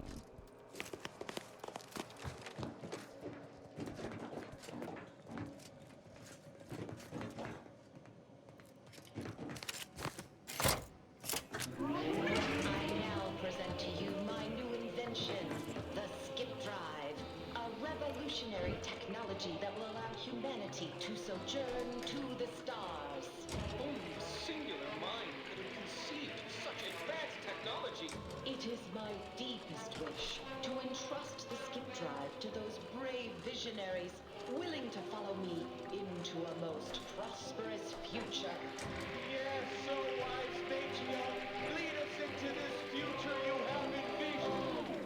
That will allow humanity to sojourn to the stars. Only a singular mind could have conceived such advanced technology. It is my deepest wish to entrust the skip drive to those brave visionaries willing to follow me into a most prosperous future. Yes, so wise, matriarch. Lead us into this future you have envisioned.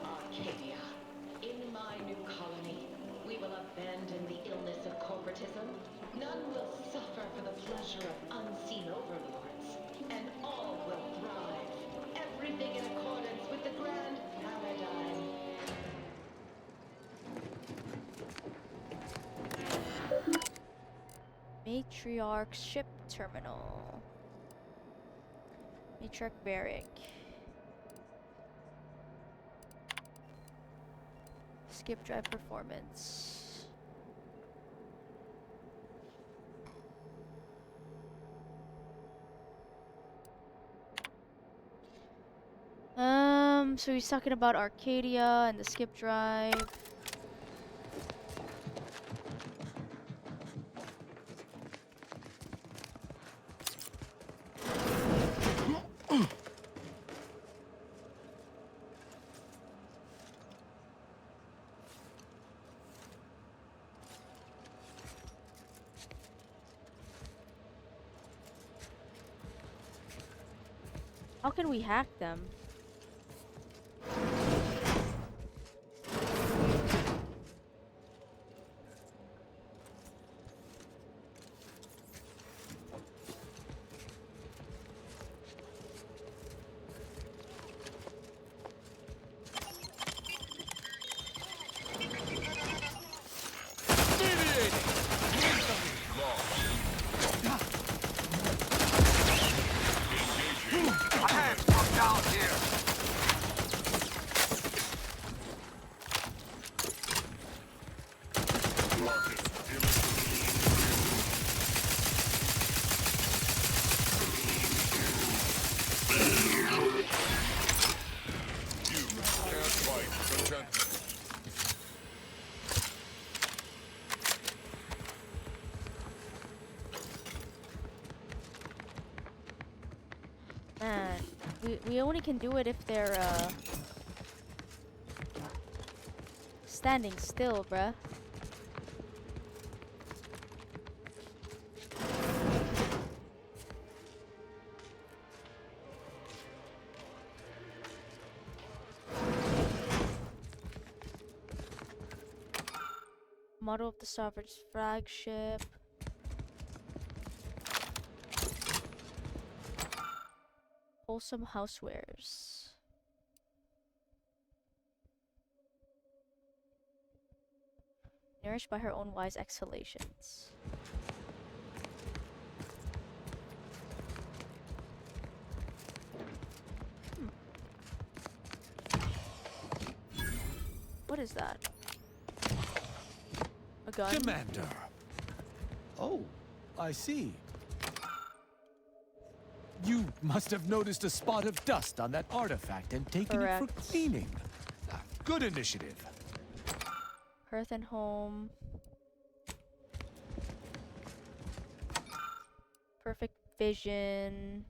Arcadia. In my new colony, we will abandon the illness of corporatism. None will suffer for the pleasure of unseen overlords. And all will thrive. Everything in accordance with the grand paradigm. Matriarch ship terminal. Matriarch barrack. Skip drive performance. So he's talking about Arcadia and the skip drive. How can we hack them? Man, we only can do it if they're standing still, bruh. Model of the Sovereign's flagship. Wholesome housewares. Nourished by her own wise exhalations. What is that? A gun? Commander. Oh, I see. You must have noticed a spot of dust on that artifact and taken it for cleaning. Good initiative. Hearth and home. Perfect vision.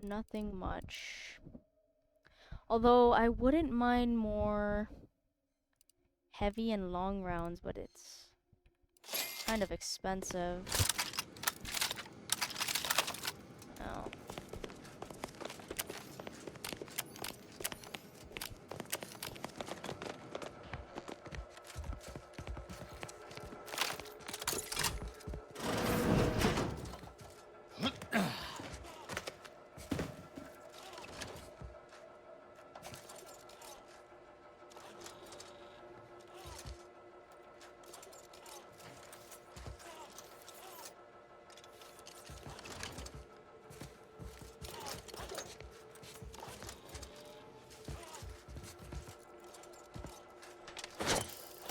Nothing much. Although I wouldn't mind more heavy and long rounds, but it's kind of expensive. Oh.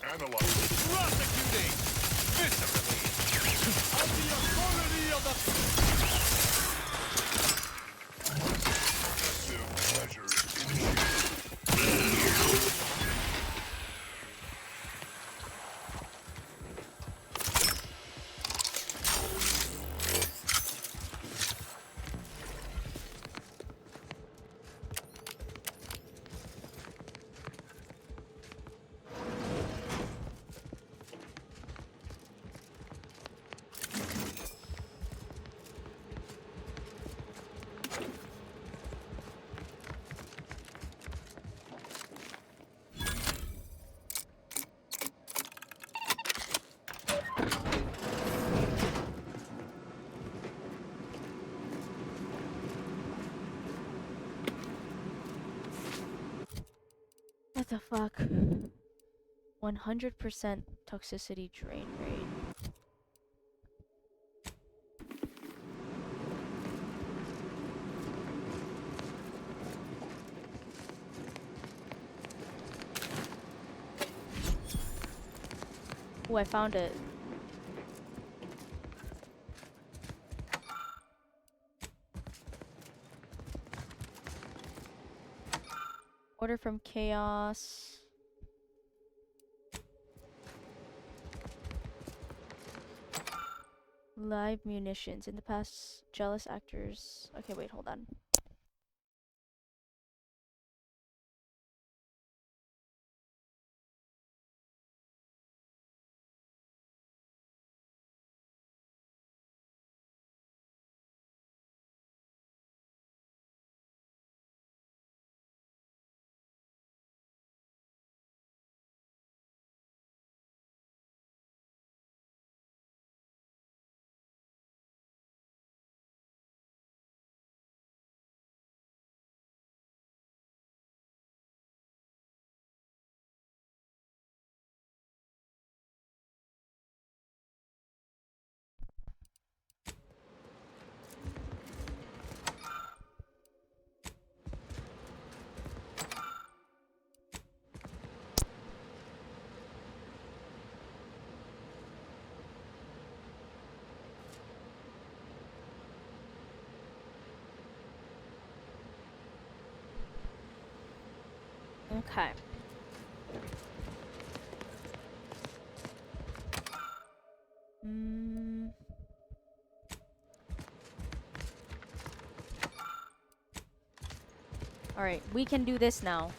Analyze. Prosecuting! Viscerally! What the fuck? 100% toxicity drain rate. Oh, I found it. Order from Chaos. Live munitions. In the past, jealous actors. Okay, wait, hold on. Okay. Alright, we can do this now.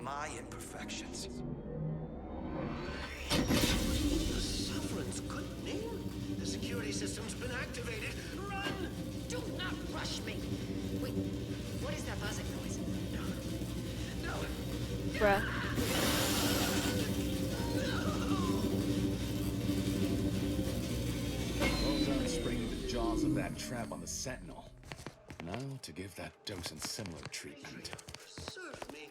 My imperfections. The Sovereign's good name? The security system's been activated. Run! Do not rush me! Wait, what is that buzzing noise? No! Bruh. Well done springing the jaws of that trap on the Sentinel. Now to give that docent similar treatment. Serve me.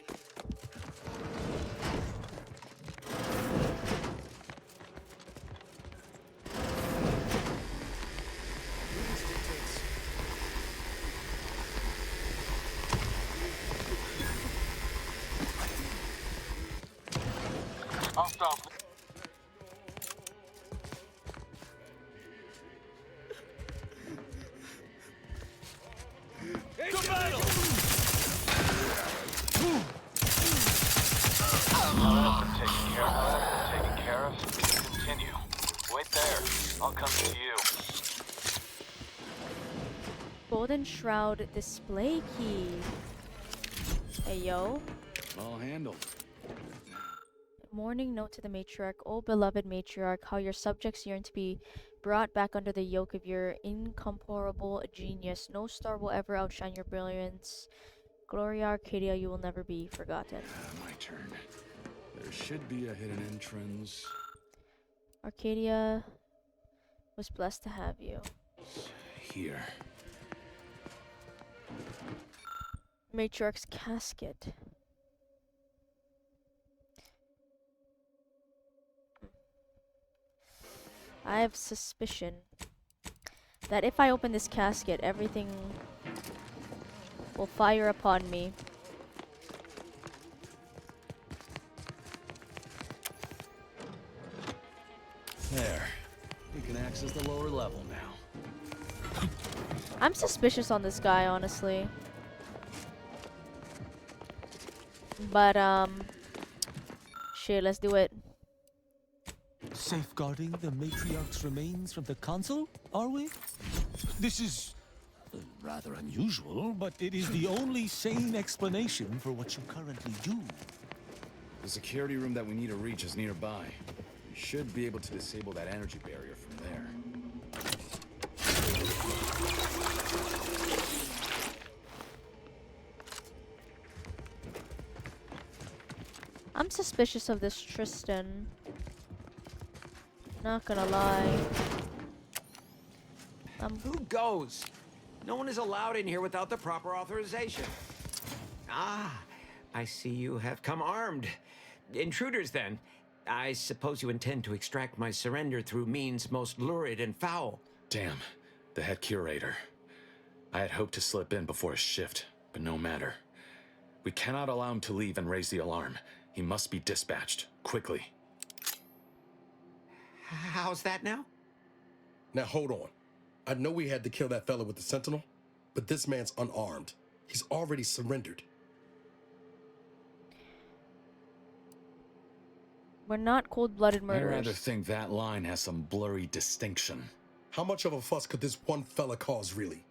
I'll stop. To battle! Now that's been taken care of. Now that's been taken care of. Continue. Wait there. I'll come to you. Golden Shroud display key. Hey yo. Well handled. Morning note to the matriarch. Oh beloved matriarch, how your subjects yearn to be brought back under the yoke of your incomparable genius. No star will ever outshine your brilliance. Gloria Arcadia, you will never be forgotten. My turn. There should be a hidden entrance. Arcadia was blessed to have you. Here. Matriarch's casket. I have suspicion that if I open this casket, everything will fire upon me. There. We can access the lower level now. I'm suspicious on this guy, honestly. But, shit, let's do it. Safeguarding the matriarch's remains from the council, are we? This is rather unusual, but it is the only sane explanation for what you currently do. The security room that we need to reach is nearby. We should be able to disable that energy barrier from there. I'm suspicious of this Tristan. Not gonna lie. Who goes? No one is allowed in here without the proper authorization. Ah, I see you have come armed. Intruders, then. I suppose you intend to extract my surrender through means most lurid and foul. Damn, the head curator. I had hoped to slip in before his shift, but no matter. We cannot allow him to leave and raise the alarm. He must be dispatched, quickly. How's that now? Now hold on. I know we had to kill that fella with the Sentinel, but this man's unarmed. He's already surrendered. We're not cold-blooded I murderers. rather think that line has some blurry distinction. How much of a fuss could this one fella cause, really?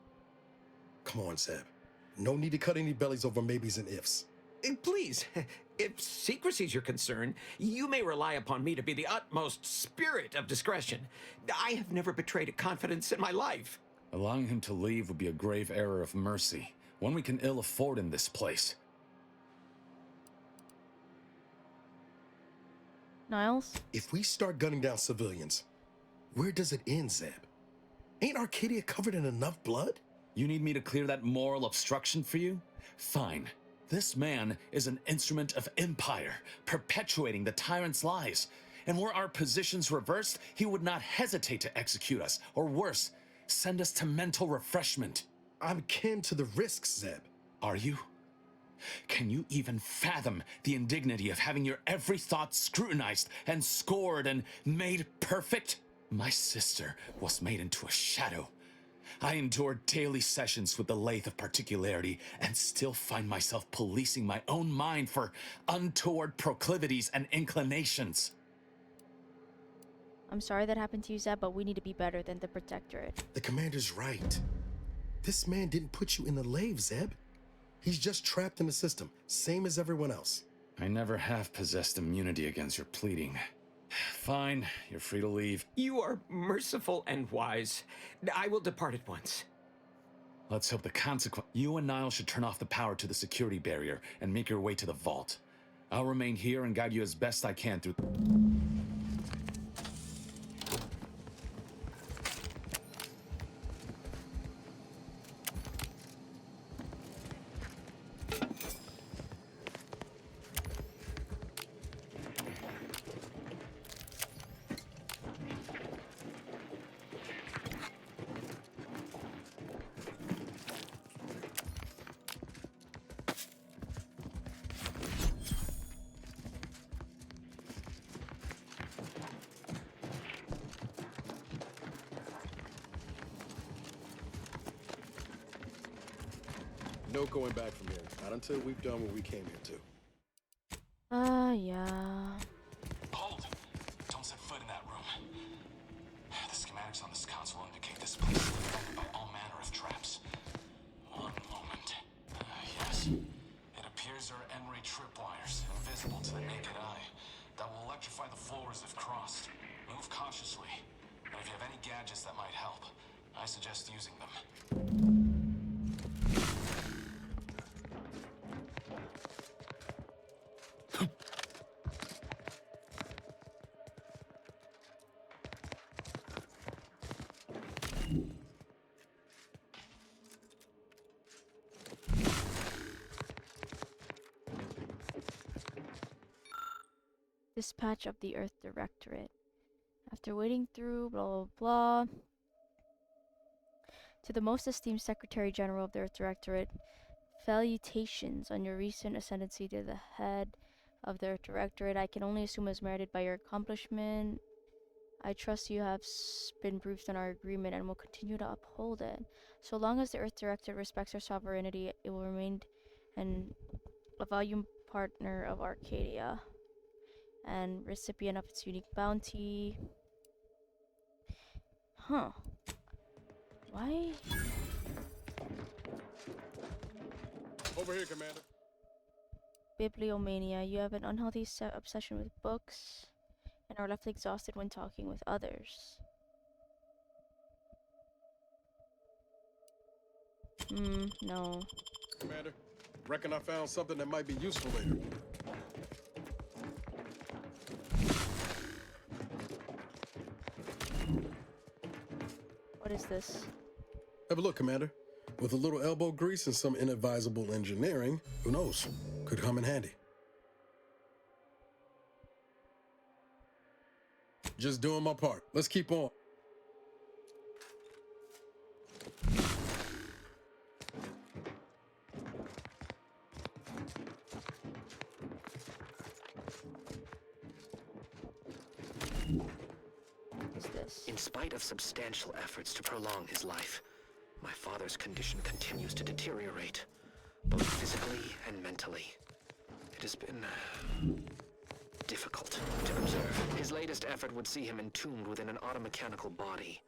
Come on, Zeb. No need to cut any bellies over maybes and ifs. Please, if secrecy's your concern, you may rely upon me to be the utmost spirit of discretion. I have never betrayed a confidence in my life. Allowing him to leave would be a grave error of mercy, one we can ill afford in this place. Niles? If we start gunning down civilians, where does it end, Zeb? Ain't Arcadia covered in enough blood? You need me to clear that moral obstruction for you? Fine. This man is an instrument of empire, perpetuating the tyrant's lies. And were our positions reversed, he would not hesitate to execute us, or worse, send us to mental refreshment. I'm kin to the risks, Zeb. Are you? Can you even fathom the indignity of having your every thought scrutinized and scored and made perfect? My sister was made into a shadow. I endured daily sessions with the lathe of particularity and still find myself policing my own mind for untoward proclivities and inclinations. I'm sorry that happened to you, Zeb, but we need to be better than the Protectorate. The commander's right. This man didn't put you in the lathe, Zeb. He's just trapped in the system, same as everyone else. I never have possessed immunity against your pleading. Fine, you're free to leave. You are merciful and wise. I will depart at once. Let's hope the consequence. You and Niall should turn off the power to the security barrier and make your way to the vault. I'll remain here and guide you as best I can through. No going back from here. Not until we've done what we came here to. Yeah. Hold! Don't set foot in that room. The schematics on this console indicate this place is infected by all manner of traps. One moment. Yes. It appears there are Emery tripwires, invisible to the naked eye, that will electrify the floors if crossed. Move cautiously. And if you have any gadgets that might help, I suggest using them. Dispatch of the Earth Directorate. After wading through blah blah blah. To the most esteemed Secretary General of the Earth Directorate, salutations on your recent ascendancy to the head of the Earth Directorate. I can only assume is merited by your accomplishment. I trust you have been briefed on our agreement and will continue to uphold it. So long as the Earth Directorate respects our sovereignty, it will remain a valued partner of Arcadia and recipient of its unique bounty. Huh. Why? Over here, Commander. Bibliomania. You have an unhealthy obsession with books and are left exhausted when talking with others. No. Commander, reckon I found something that might be useful later. What is this? Have a look, Commander. With a little elbow grease and some inadvisable engineering, who knows? Could come in handy. Just doing my part. Let's keep on. In spite of substantial efforts to prolong his life, my father's condition continues to deteriorate, both physically and mentally. It has been difficult to observe. His latest effort would see him entombed within an automechanical body.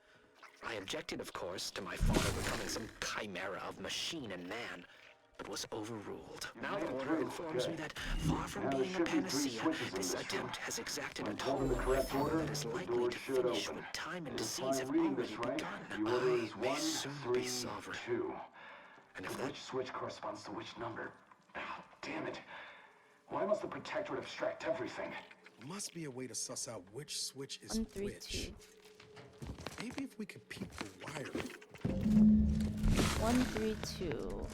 I objected, of course, to my father becoming some chimera of machine and man, but was overruled. Now the Order informs me that, far from being a panacea, this attempt has exacted a toll on my father that is likely to finish when time and disease have already begun. I may soon be sovereign. And if which switch corresponds to which number? Oh, damn it. Why must the Protectorate abstract everything? Must be a way to suss out which switch is which. Maybe if we could peek the wiring. 132.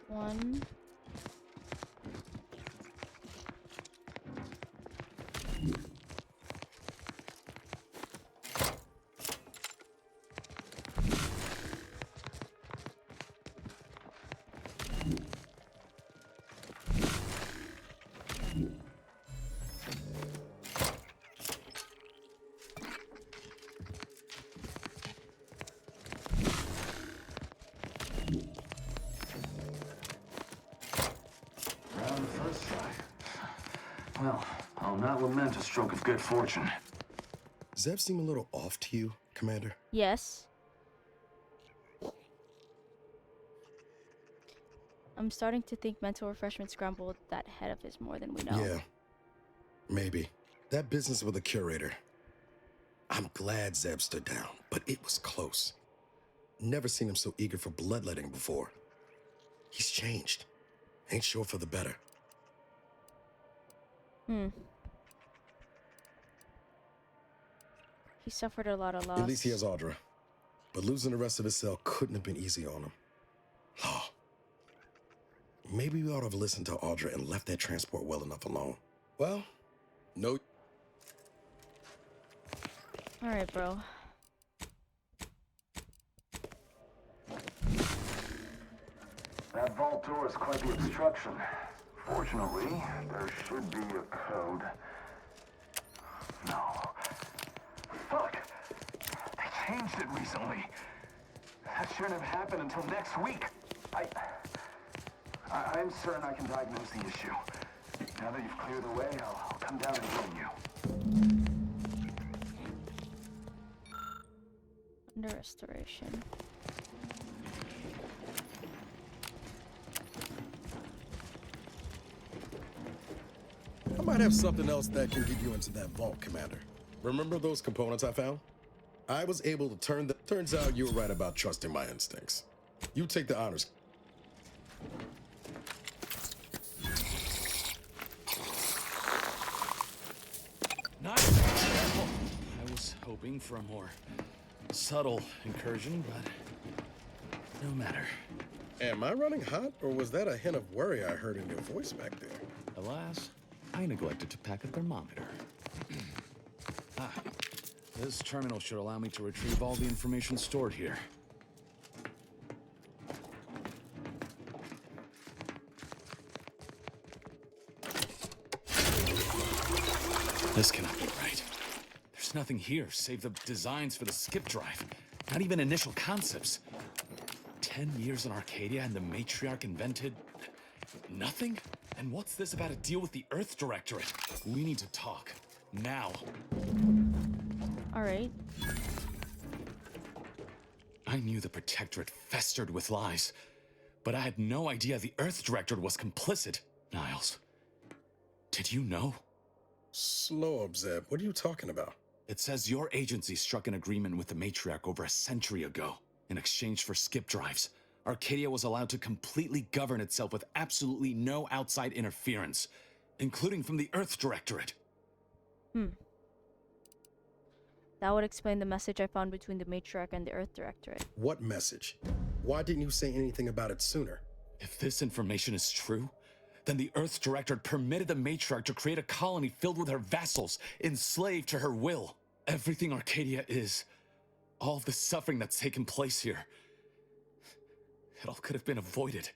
One. Well, I'll not lament a stroke of good fortune. Zeb seem a little off to you, Commander? Yes. I'm starting to think mental refreshment scrambled that head of his more than we know. Yeah. Maybe. That business with the curator. I'm glad Zeb stood down, but it was close. Never seen him so eager for bloodletting before. He's changed. Ain't sure for the better. He suffered a lot of loss. At least he has Audra. But losing the rest of his cell couldn't have been easy on him. Oh. Maybe we ought to have listened to Audra and left that transport well enough alone. Well, no. Alright, bro. That vault door is quite the obstruction. Fortunately, there should be a code. No. Fuck! They changed it recently. That shouldn't have happened until next week. I'm certain I can diagnose the issue. Now that you've cleared the way, I'll come down and join you. Under restoration. might have something else that can get you into that vault, Commander. Remember those components I found? I was able to turn the... Turns out you were right about trusting my instincts. You take the honors. Nice. I was hoping for a more subtle incursion, but no matter. Am I running hot, or was that a hint of worry I heard in your voice back there? Alas, I neglected to pack a thermometer. This terminal should allow me to retrieve all the information stored here. This cannot be right. There's nothing here save the designs for the skip drive. Not even initial concepts. 10 years in Arcadia and the Matriarch invented... nothing? And what's this about a deal with the Earth Directorate? We need to talk. Now. Alright. I knew the Protectorate festered with lies, but I had no idea the Earth Directorate was complicit. Niles, did you know? Slow up, Zeb. What are you talking about? It says your agency struck an agreement with the Matriarch over a century ago. In exchange for skip drives, Arcadia was allowed to completely govern itself with absolutely no outside interference, including from the Earth Directorate. That would explain the message I found between the Matriarch and the Earth Directorate. What message? Why didn't you say anything about it sooner? If this information is true, then the Earth Directorate permitted the Matriarch to create a colony filled with her vassals, enslaved to her will. Everything Arcadia is, all of the suffering that's taken place here, it all could have been avoided.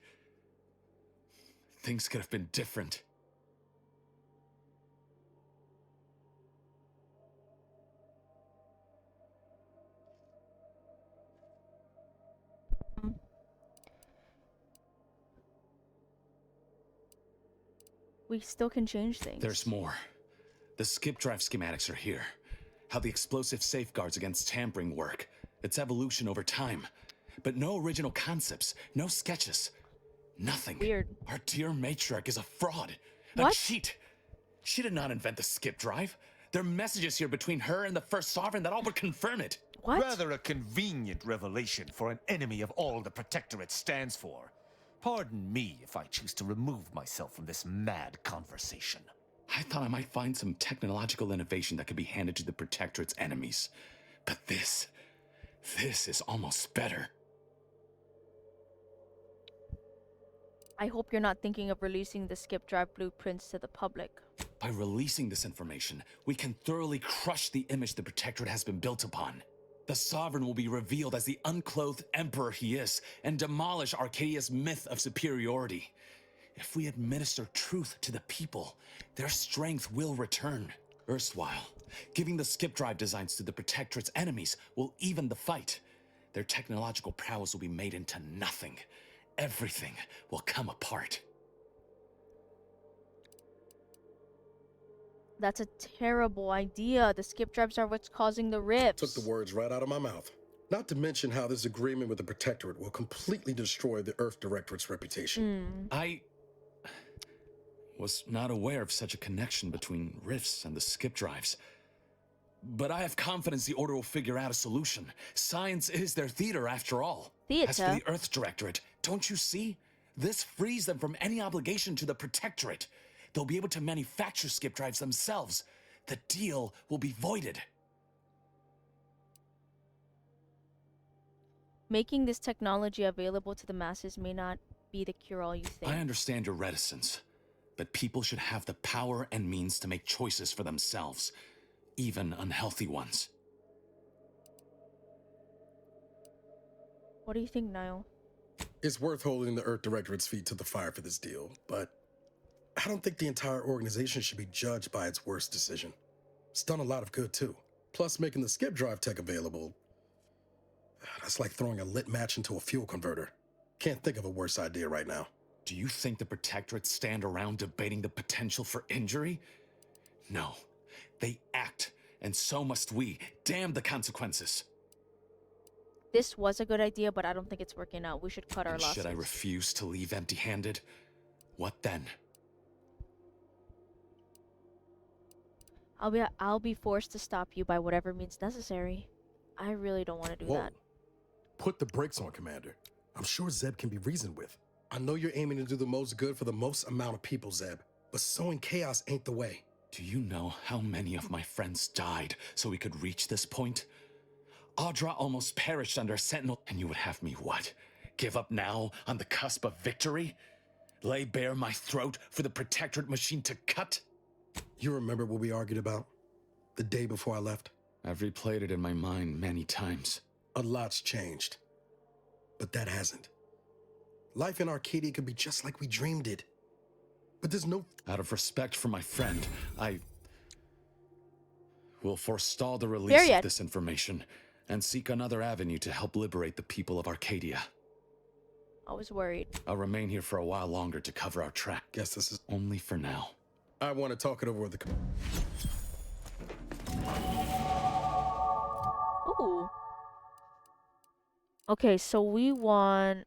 Things could have been different. We still can change things. There's more. The skip drive schematics are here. How the explosive safeguards against tampering work. Its evolution over time. But no original concepts, no sketches. Nothing. Weird. Our dear Matriarch is a fraud. What? A cheat. She did not invent the skip drive. There are messages here between her and the First Sovereign that all but confirm it. What? Rather a convenient revelation for an enemy of all the Protectorate stands for. Pardon me if I choose to remove myself from this mad conversation. I thought I might find some technological innovation that could be handed to the Protectorate's enemies. But this is almost better. I hope you're not thinking of releasing the skip drive blueprints to the public. By releasing this information, we can thoroughly crush the image the Protectorate has been built upon. The Sovereign will be revealed as the unclothed emperor he is, and demolish Arcadia's myth of superiority. If we administer truth to the people, their strength will return. Erstwhile, giving the skip drive designs to the Protectorate's enemies will even the fight. Their technological prowess will be made into nothing. Everything will come apart. That's a terrible idea. The skip drives are what's causing the rifts. Took the words right out of my mouth. Not to mention how this agreement with the Protectorate will completely destroy the Earth Directorate's reputation. I was not aware of such a connection between rifts and the skip drives. But I have confidence the Order will figure out a solution. Science is their theater, after all. Theater? As for the Earth Directorate, don't you see? This frees them from any obligation to the Protectorate. They'll be able to manufacture skip drives themselves. The deal will be voided. Making this technology available to the masses may not be the cure-all you think. I understand your reticence, but people should have the power and means to make choices for themselves, even unhealthy ones. What do you think, Niall? It's worth holding the Earth Directorate's feet to the fire for this deal, but I don't think the entire organization should be judged by its worst decision. It's done a lot of good, too. Plus, making the skip drive tech available, that's like throwing a lit match into a fuel converter. Can't think of a worse idea right now. Do you think the Protectorate stand around debating the potential for injury? No. They act, and so must we. Damn the consequences. This was a good idea, but I don't think it's working out. We should cut our losses. Should I refuse to leave empty-handed? What then? I'll be forced to stop you by whatever means necessary. I really don't want to do Whoa. that. Put the brakes on, Commander. I'm sure Zeb can be reasoned with. I know you're aiming to do the most good for the most amount of people, Zeb, but sowing chaos ain't the way. Do you know how many of my friends died so we could reach this point? Audra almost perished under Sentinel, and you would have me what? Give up now on the cusp of victory? Lay bare my throat for the Protectorate machine to cut? You remember what we argued about the day before I left? I've replayed it in my mind many times. A lot's changed, but that hasn't. Life in Arcadia could be just like we dreamed it. But there's no... Out of respect for my friend, I will forestall the release of this information and seek another avenue to help liberate the people of Arcadia. I was worried. I'll remain here for a while longer to cover our track. Guess this is... Only for now. I want to talk it over with the... Ooh. Okay, so we want...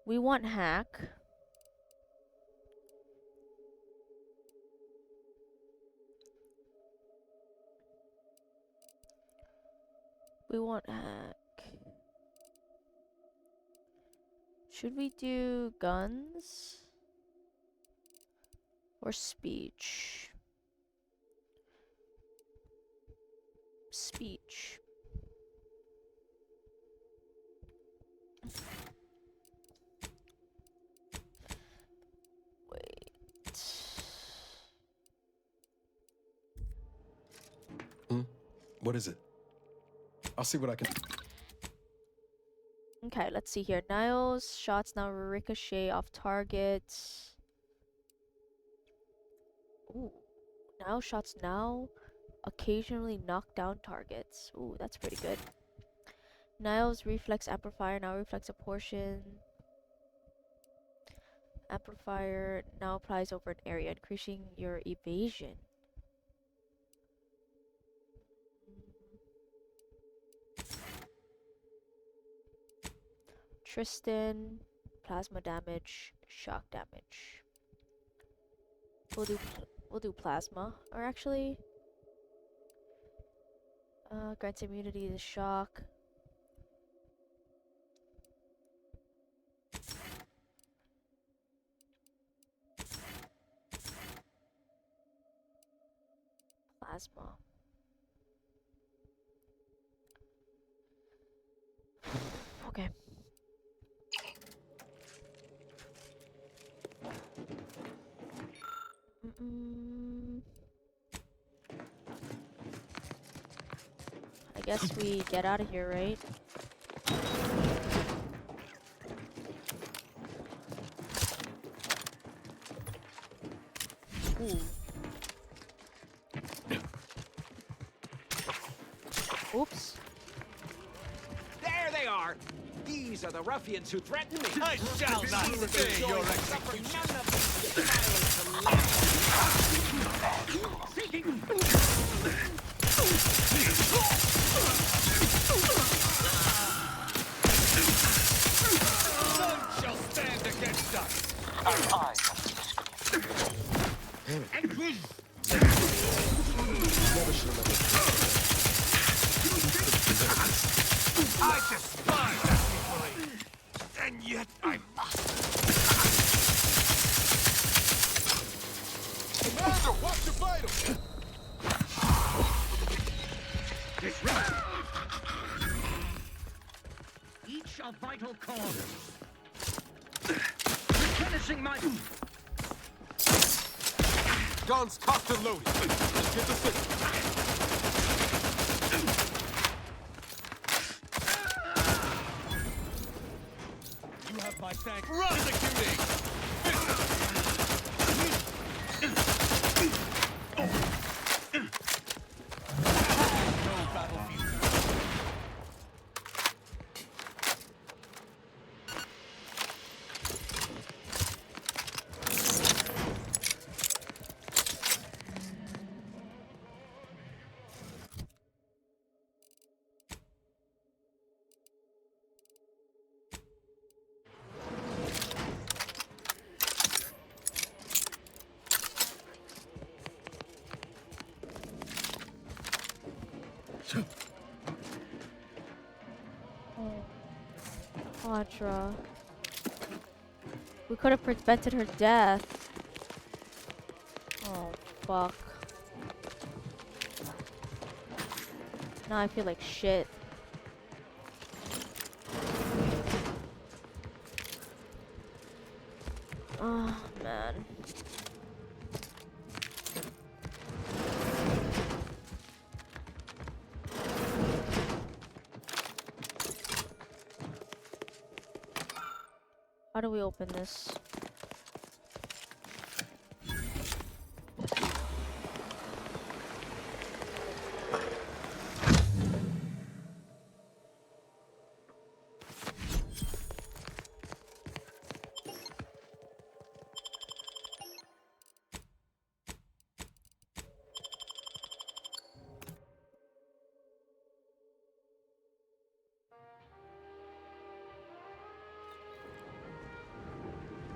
We want hack. We want hack. Should we do guns or speech? Speech. Wait. What is it? I'll see what I can... Okay, let's see here. Niles shots now ricochet off targets. Ooh. Niles shots now occasionally knock down targets. Ooh, that's pretty good. Niles reflex amplifier now reflects a portion. Amplifier now applies over an area, increasing your evasion. Tristan, plasma damage, shock damage. We'll do plasma, or actually, grants immunity to shock. Plasma. Okay. I guess we get out of here, right? Ooh. Oops. There they are! These are the ruffians who threatened me! I shall not stay your execution! None shall stand against us! Our eyes. I despise that equally, and yet I must. Commander, watch your vitals! Each a vital cause. Replenishing my... Guns cocked and loaded. Let's get the signal. You have my thanks. Prosecuting! No battlefield. Audra. We could have prevented her death. Oh, fuck. Now I feel like shit. Oh, man. How do we open this?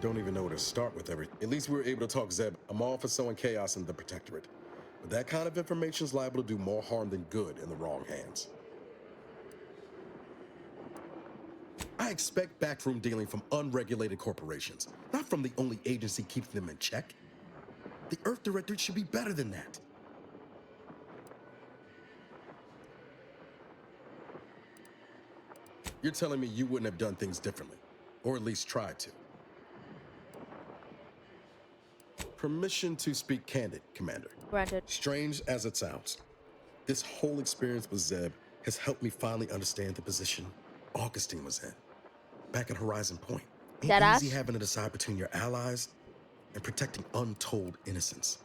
Don't even know where to start with everything. At least we were able to talk Zeb. I'm all for sowing chaos in the Protectorate. But that kind of information is liable to do more harm than good in the wrong hands. I expect backroom dealing from unregulated corporations, not from the only agency keeping them in check. The Earth Directorate should be better than that. You're telling me you wouldn't have done things differently, or at least tried to. Permission to speak candid, Commander. Granted. Strange as it sounds, this whole experience with Zeb has helped me finally understand the position Augustine was in. Back at Horizon Point. Ain't easy having to decide between your allies and protecting untold innocence.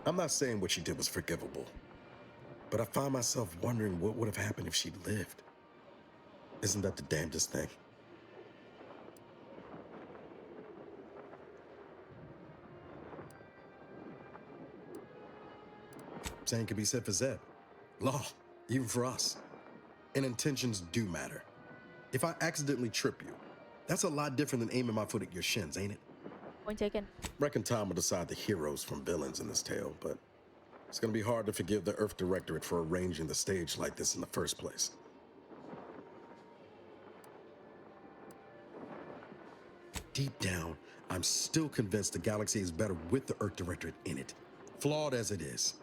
I'm not saying what she did was forgivable, but I find myself wondering what would have happened if she'd lived. Isn't that the damnedest thing? Same could be said for Zeb. Law, even for us. And intentions do matter. If I accidentally trip you, that's a lot different than aiming my foot at your shins, ain't it? Point taken. Reckon time will decide the heroes from villains in this tale, but it's gonna be hard to forgive the Earth Directorate for arranging the stage like this in the first place. Deep down, I'm still convinced the galaxy is better with the Earth Directorate in it, flawed as it is.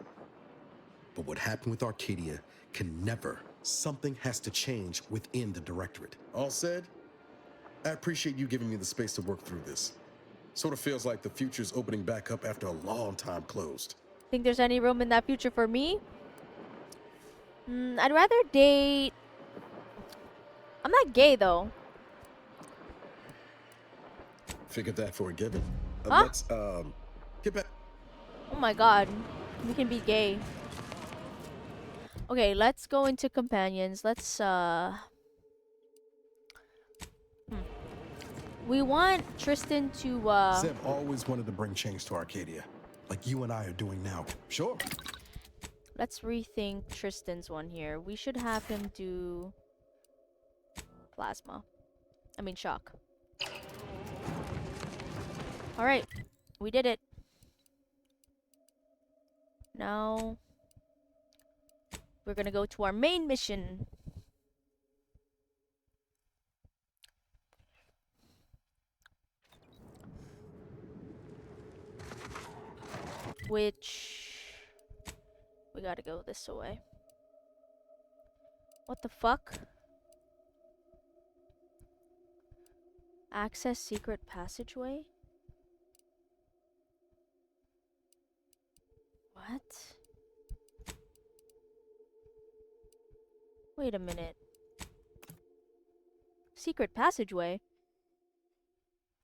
But what happened with Arcadia can never. Something has to change within the Directorate. All said, I appreciate you giving me the space to work through this. Sort of feels like the future's opening back up after a long time closed. Think there's any room in that future for me? I'd rather date... I'm not gay, though. Figured that for a given. Huh? Let's, get back. Oh my god. We can be gay. Okay, let's go into companions. Let's, We want Tristan to, Zeb always wanted to bring change to Arcadia, like you and I are doing now. Sure. Let's rethink Tristan's one here. We should have him do... plasma. I mean, shock. Alright. We did it. Now... we're gonna go to our main mission. Which... we gotta go this way. What the fuck? Access secret passageway? What? Wait a minute. Secret passageway?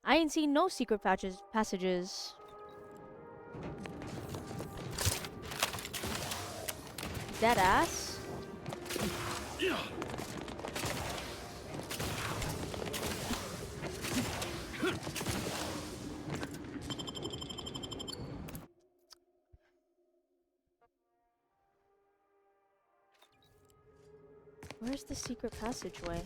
I ain't seen no secret passages. Dead ass? Where's the secret passageway?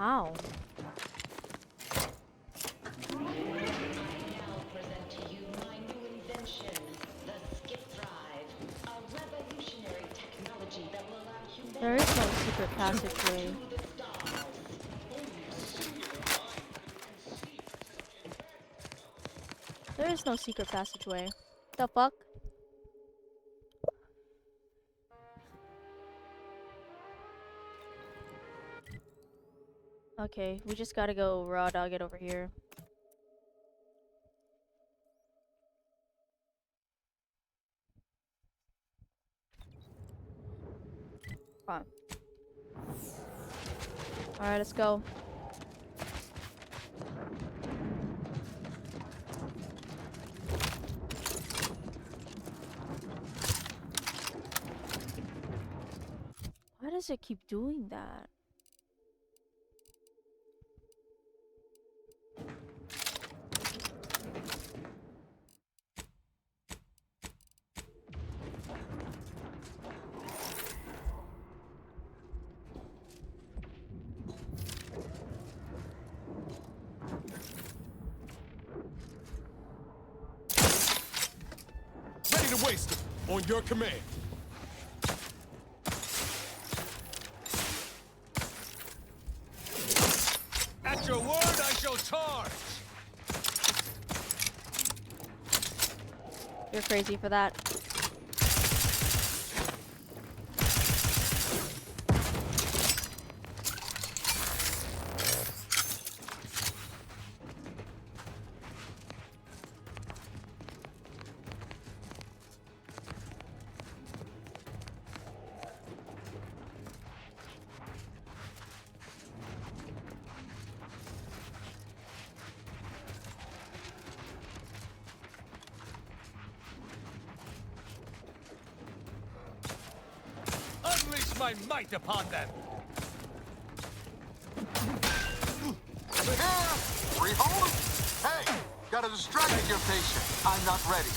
How? I now present to you my new invention, the Skip Drive, a revolutionary technology that will allow humanity There is no secret passageway. to the stars. There is no secret passageway. The fuck? Okay, we just gotta go raw dog it over here. Come on. Alright, let's go. Why does it keep doing that? Ready to waste it. On your command. At your word, I shall charge! You're crazy for that. Unleash my might upon them! Here! Rehold! Hey! Gotta distract your patient. I'm not ready.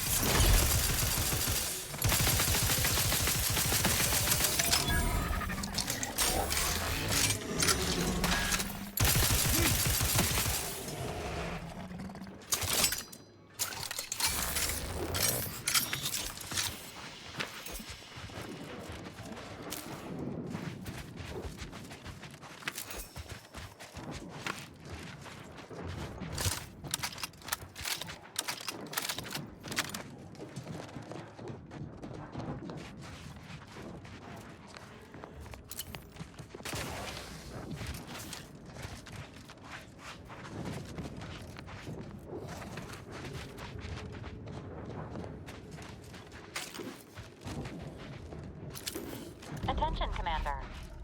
Attention, Commander.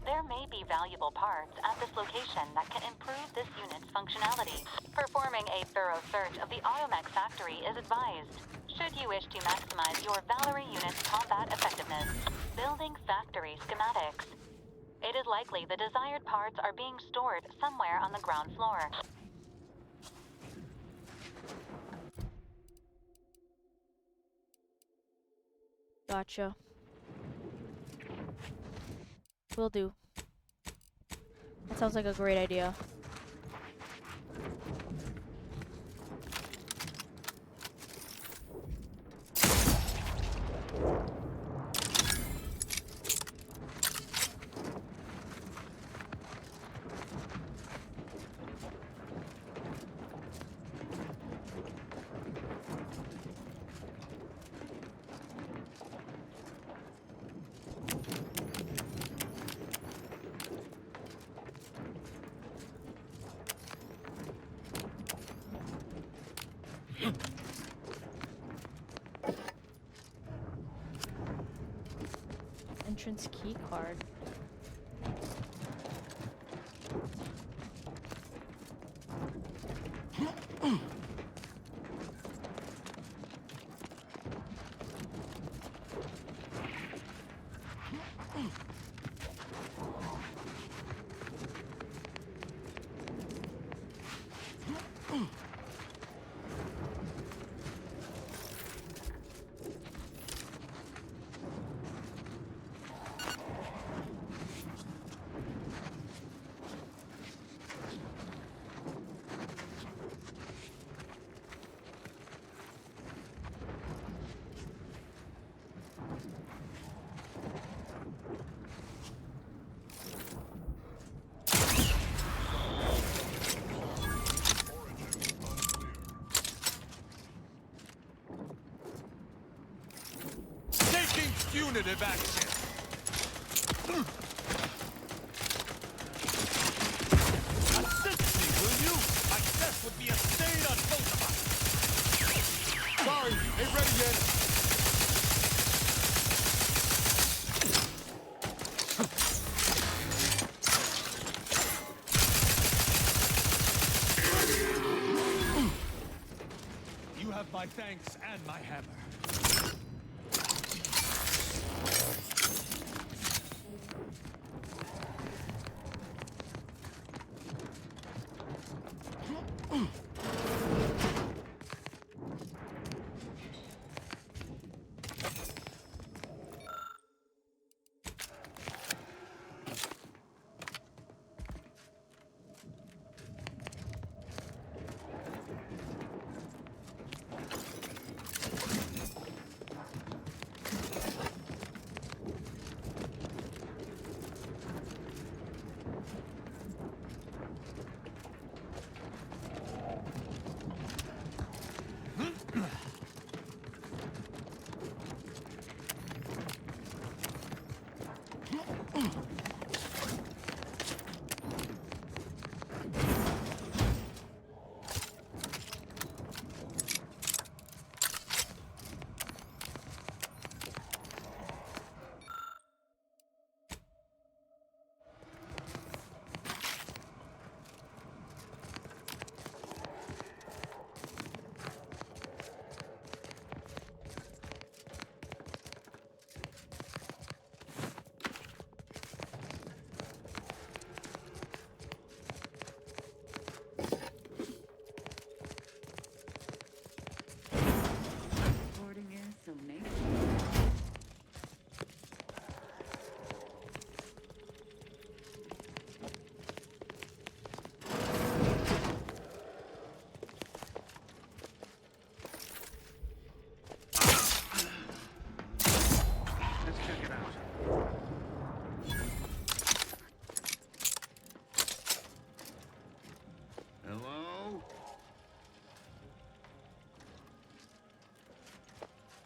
There may be valuable parts at this location that can improve this unit's functionality. Performing a thorough search of the Automech factory is advised, should you wish to maximize your Valkyrie unit's combat effectiveness. Building factory schematics. It is likely the desired parts are being stored somewhere on the ground floor. Gotcha. Will do. That sounds like a great idea. Entrance key card. Punitive action. Assist me, will you? My death would be a stain on both of us. Sorry, ain't ready yet. You have my thanks and my hammer.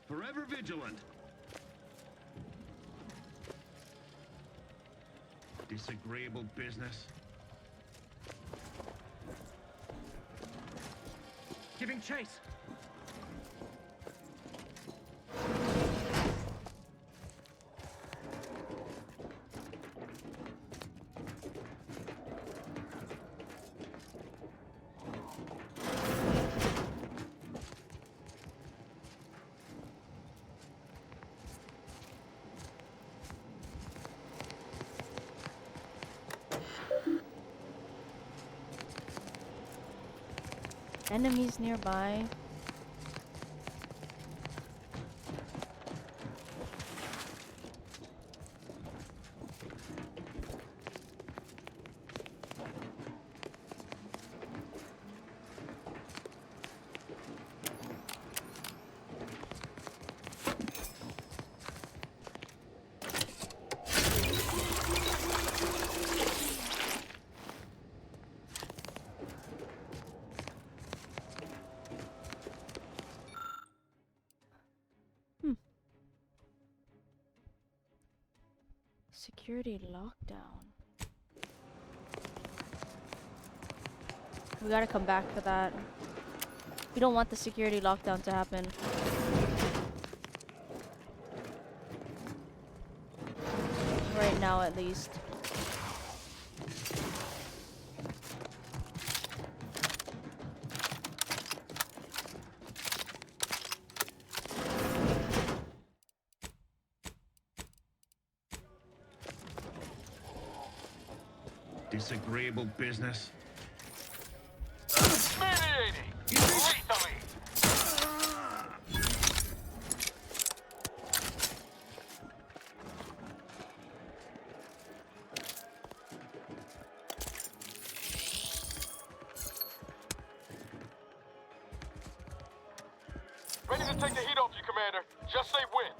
Forever vigilant. Disagreeable business. Giving chase. Enemies nearby. Security lockdown. We gotta come back for that. We don't want the security lockdown to happen. Right now, at least. Disagreeable business. Mediating! Lethally! Ready to take the heat off you, Commander. Just say when.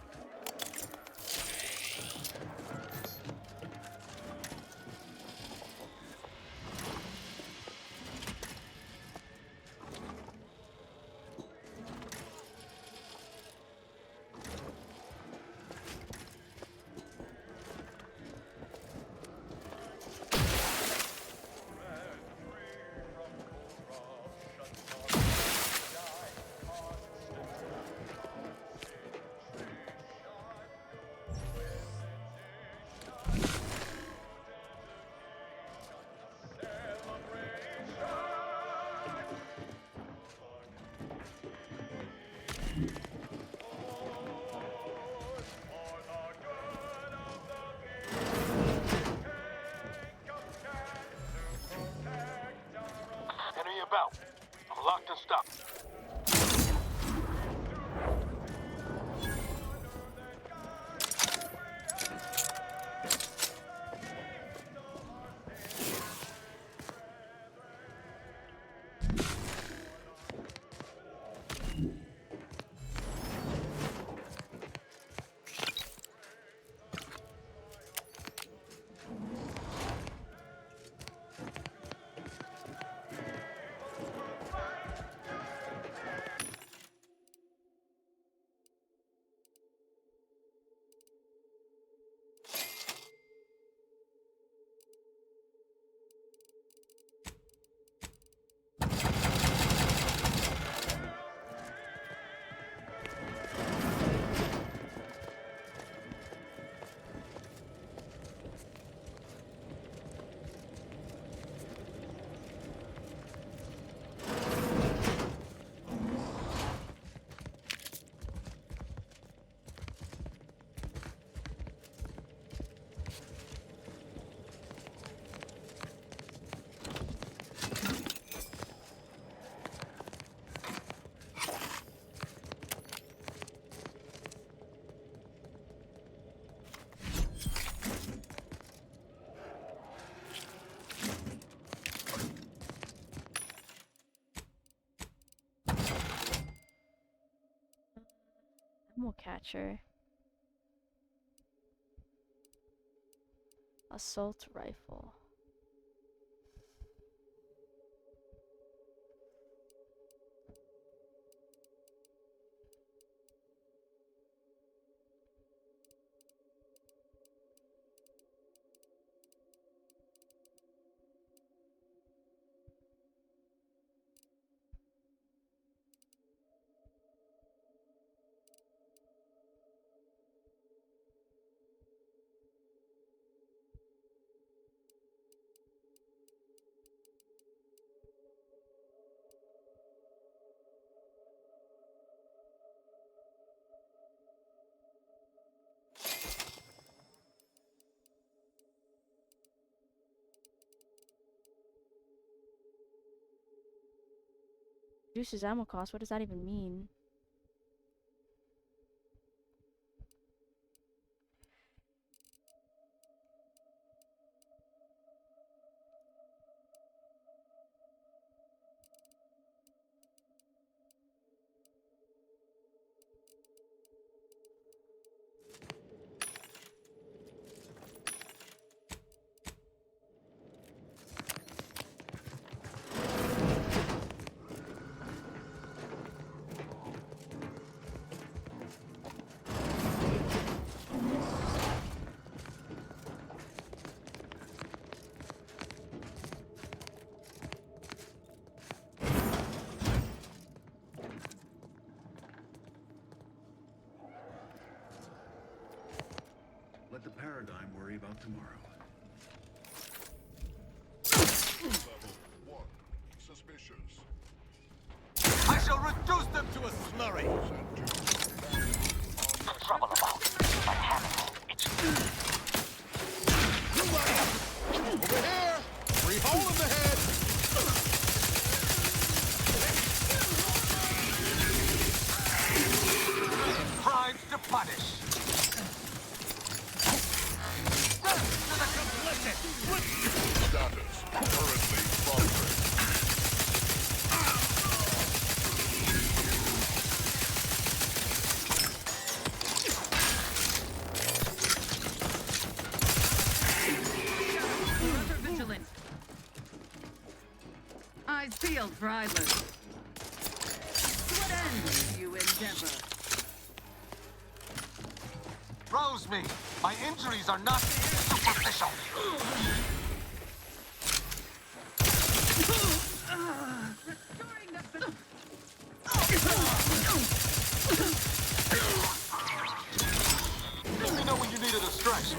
about. I'm locked and stopped. Ammo catcher. Assault rifle. Reduces ammo cost. What does that even mean? Let the paradigm worry about tomorrow. Level 1. Suspicious. I shall reduce them to a slurry. Trouble about. But Hannibal, it's Over here! Free hole in the head! Crimes to punish. Death to the complicit. Status. Currently progress. Vigilant. Eyes peeled for idlers. To what end do you endeavor? Rosemead, my injuries are not superficial. Let me know when you need a distraction.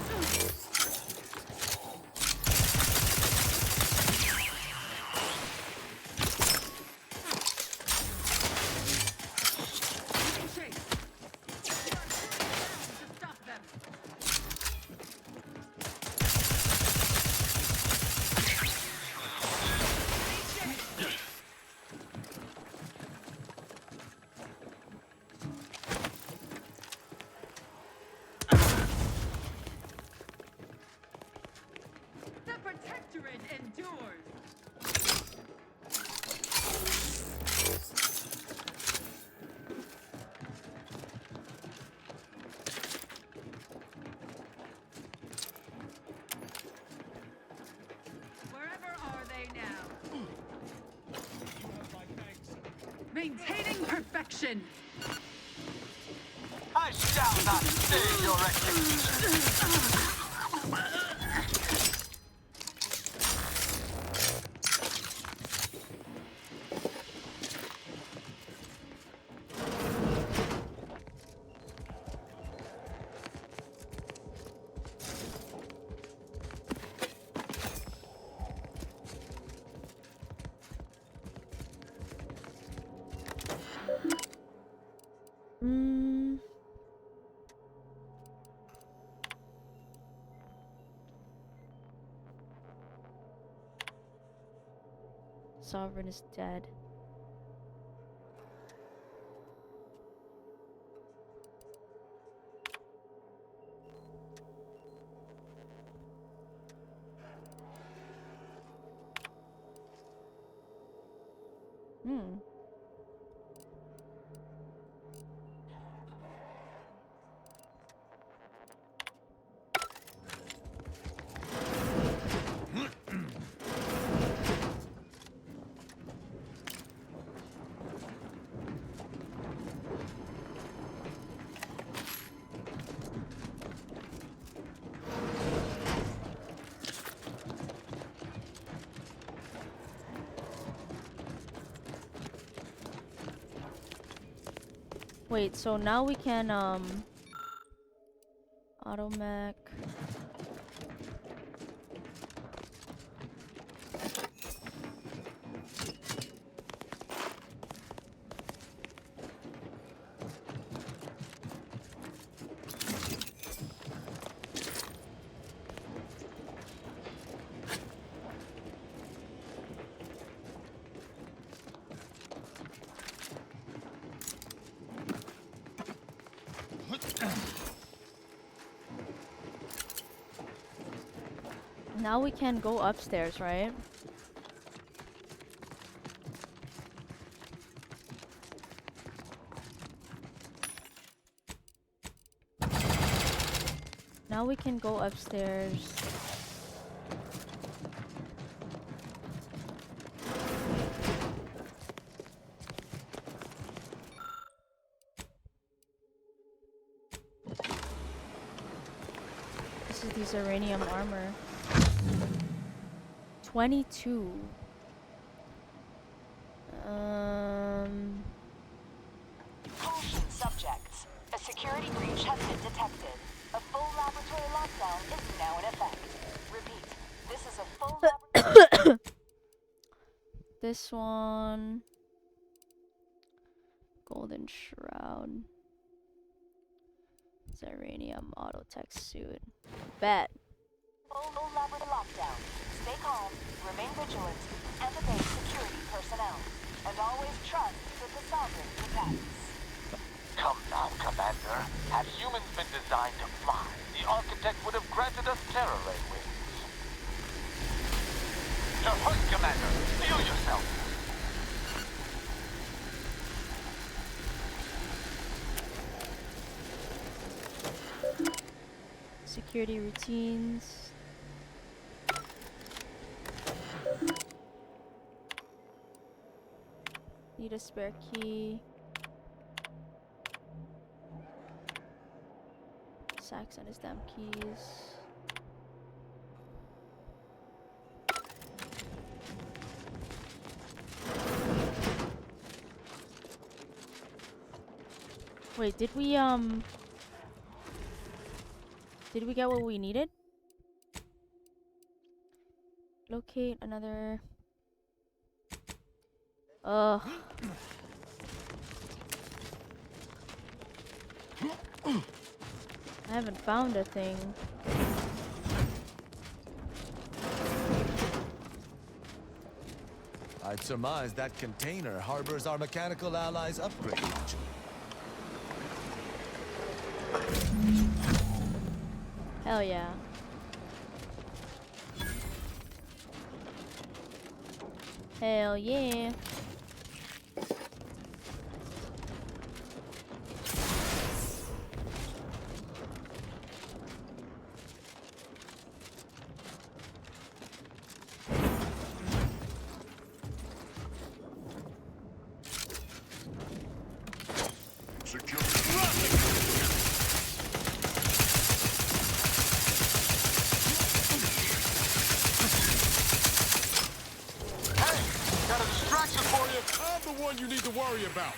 Maintaining perfection. I shall not stay your execution. Sovereign is dead. Wait, so now we can automech. Now we can go upstairs, right? Now we can go upstairs. This is the Zeranium armor. 22. Caution subjects. A security breach has been detected. A full laboratory lockdown is now in effect. Repeat, this is a full laboratory... This one. Golden Shroud. Zeranium auto tech suit. Bet. Full laboratory lockdown. Stay calm, remain vigilant, and obey security personnel. And always trust that the Sovereign protects. Come now, Commander. Had humans been designed to fly, the architect would have granted us terror ray wings. You're hurt, Commander. Feel yourself. Security routines. Need a spare key. Sax and his damn keys. Wait, did we get what we needed? Locate another... I haven't found a thing. I'd surmise that container harbors our mechanical allies' upgrade module. Hell yeah. Hell yeah. I'm the one you need to worry about.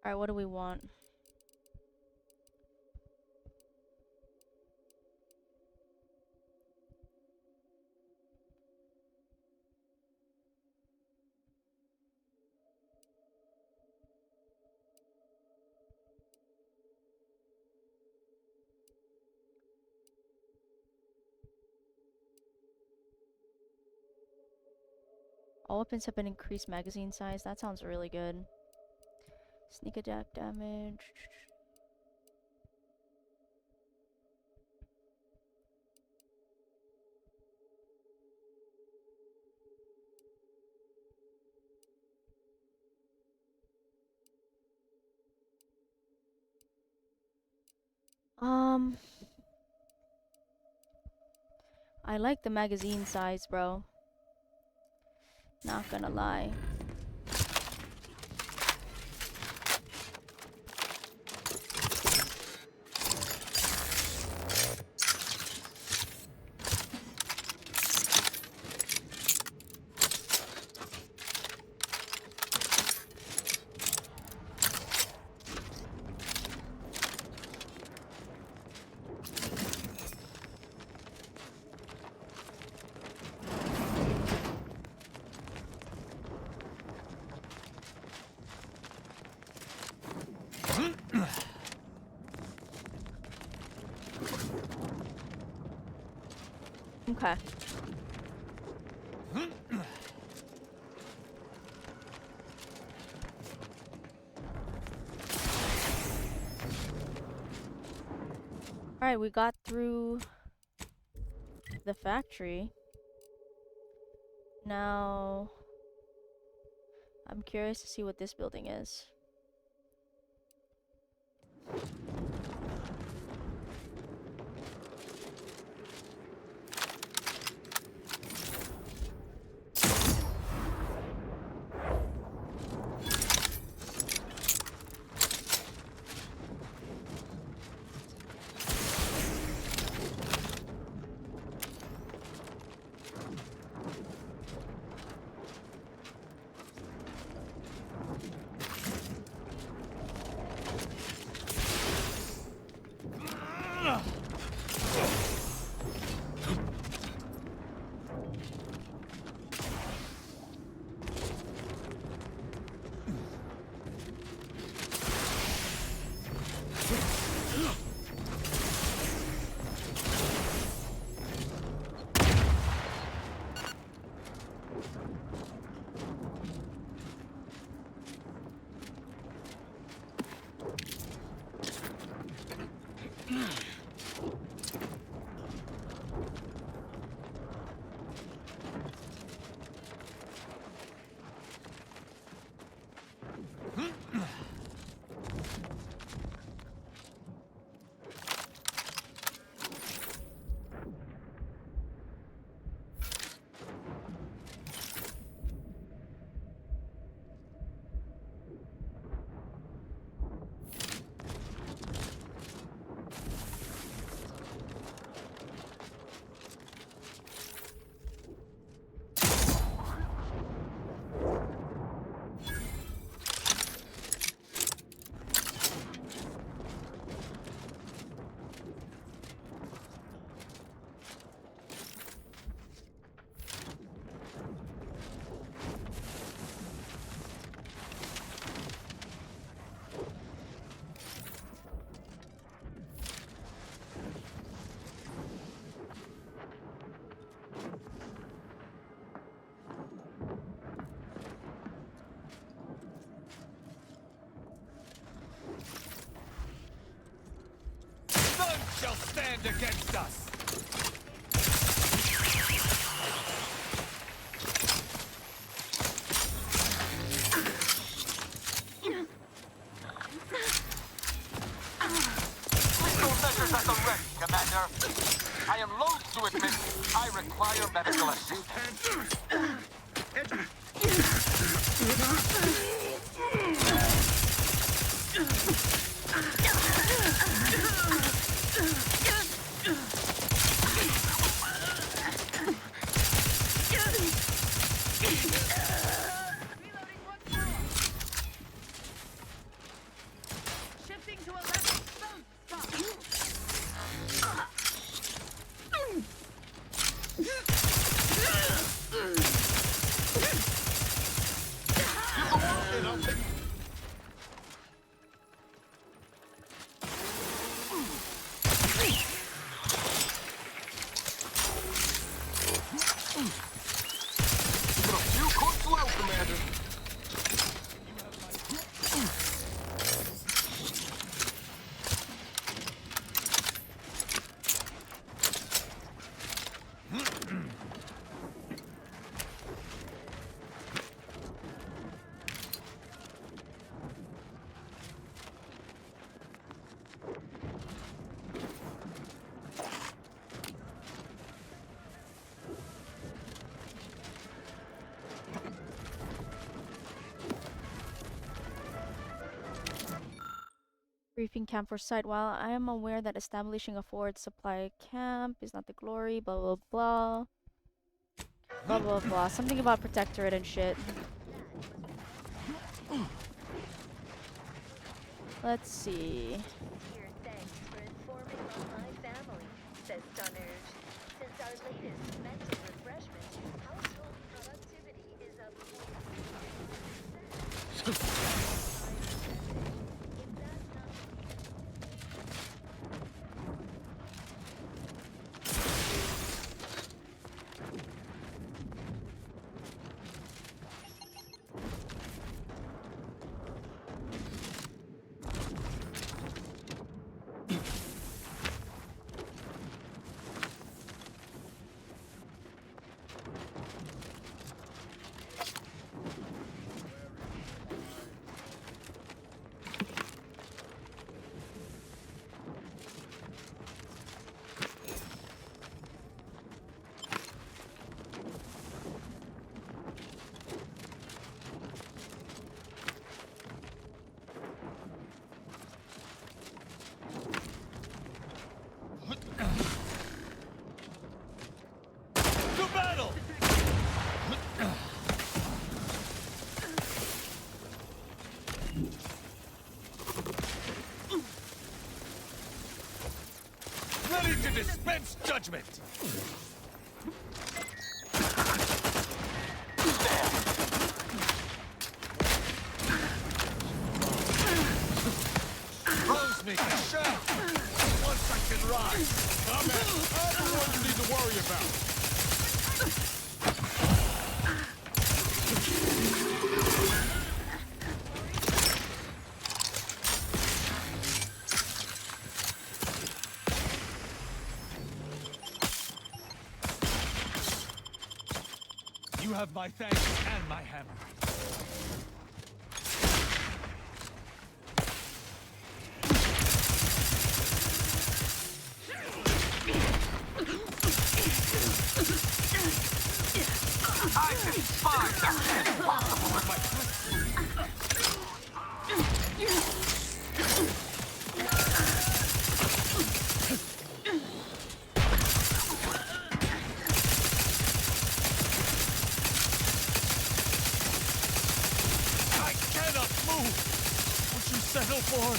Alright, what do we want? All weapons have been increased magazine size. That sounds really good. Sneak attack damage. I like the magazine size, bro. Not gonna lie. Okay. Alright, we got through the factory. Now, I'm curious to see what this building is. Shall stand against us. Commander. I am loath to admit I require medical assistance. Shifting to a left boat spot. Briefing camp for site. While I am aware that establishing a forward supply camp is not the glory, blah blah blah. Blah blah blah. Something about protectorate and shit. Let's see. Here, thanks for informing on my family, says Dunnage. Since our latest mental refreshment, household productivity is up 0.3%. Ready to dispense judgment! Rose me, shout! Once I can rise! I'm everyone you need to worry about! You have my thanks and my hammer. I can find the impossible in my settle for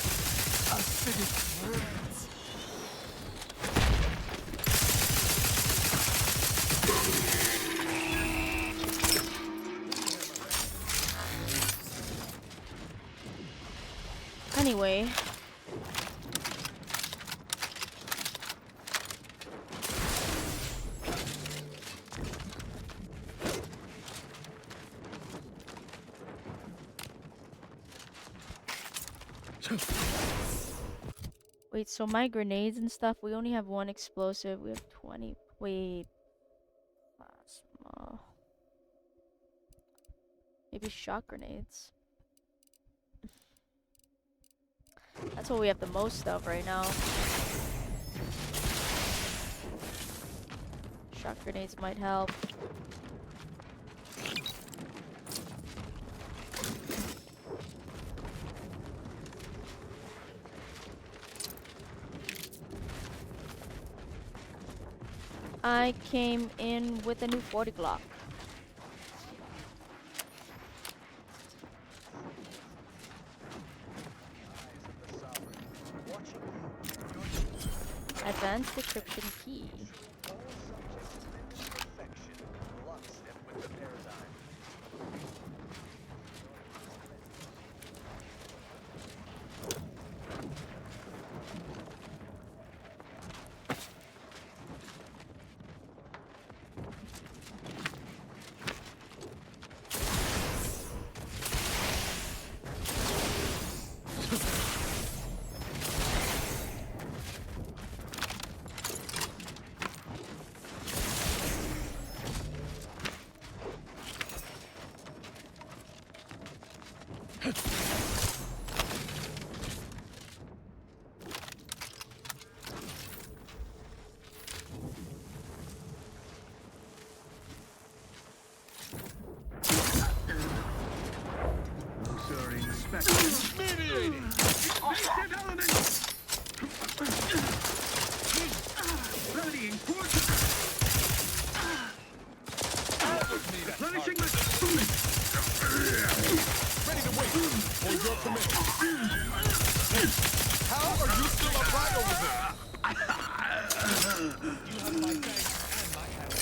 a city prince. Anyway. Wait, so my grenades and stuff, we only have one explosive. We have 20. Wait. Plasma. Maybe shock grenades. That's what we have the most of right now. Shock grenades might help. I came in with a new 40 Glock. Advanced decryption key. Mediating! Explosive elements! Remedying forces! Replenishing my fluid! Ready to wait for your command. How are you still upright over there? You have my thanks and my help.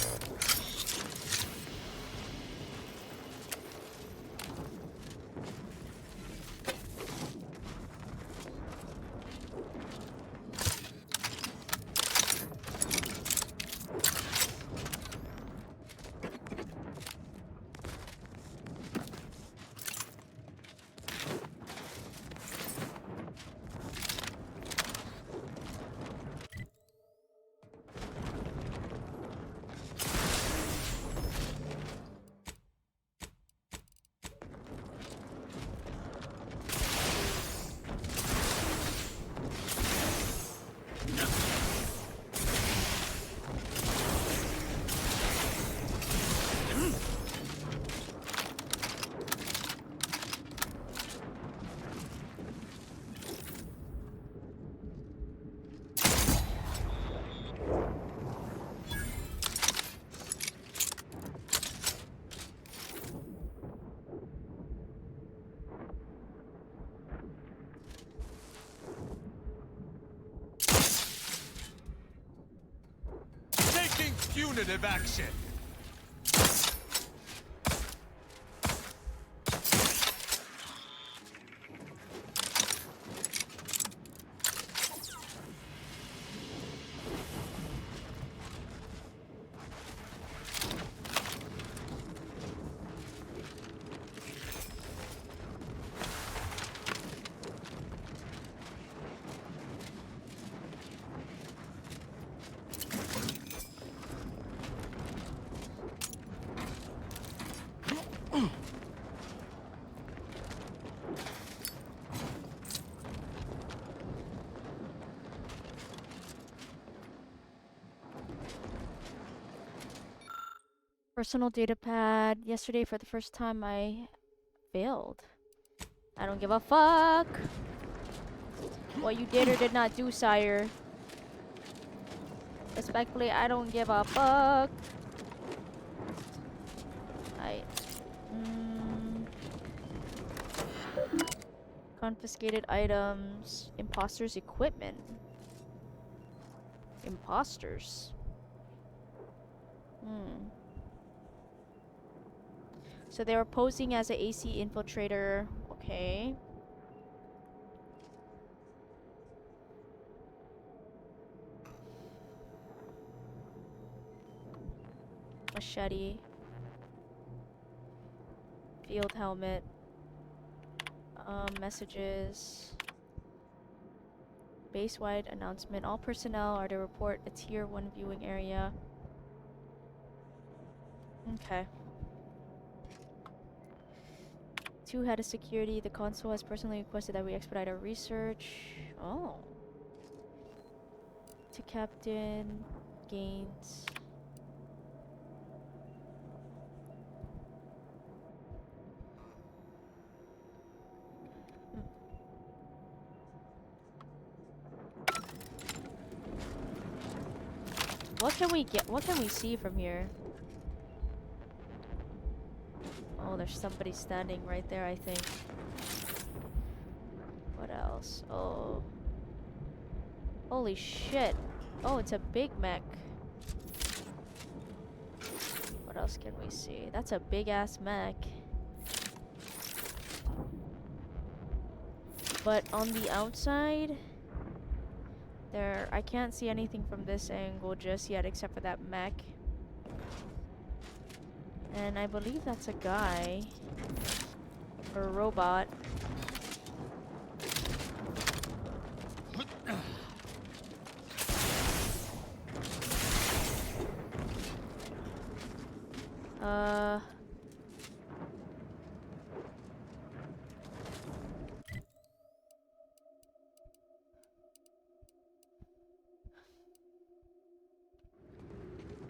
Punitive action. Personal data pad. Yesterday, for the first time, I failed. I don't give a fuck what you did or did not do, sire. Respectfully, I don't give a fuck. Confiscated items. Imposters' equipment. Imposters. So they were posing as an AC infiltrator. Okay. Machete. Field helmet. Messages. Base-wide announcement. All personnel are to report a Tier 1 viewing area. Okay. 2 head of security. The consul has personally requested that we expedite our research. Oh. To Captain Gaines. What can we get? What can we see from here? Oh, there's somebody standing right there, I think. What else? Oh. Holy shit. Oh, it's a big mech. What else can we see? That's a big ass mech. But on the outside, I can't see anything from this angle just yet except for that mech. And I believe that's a guy. Or a robot.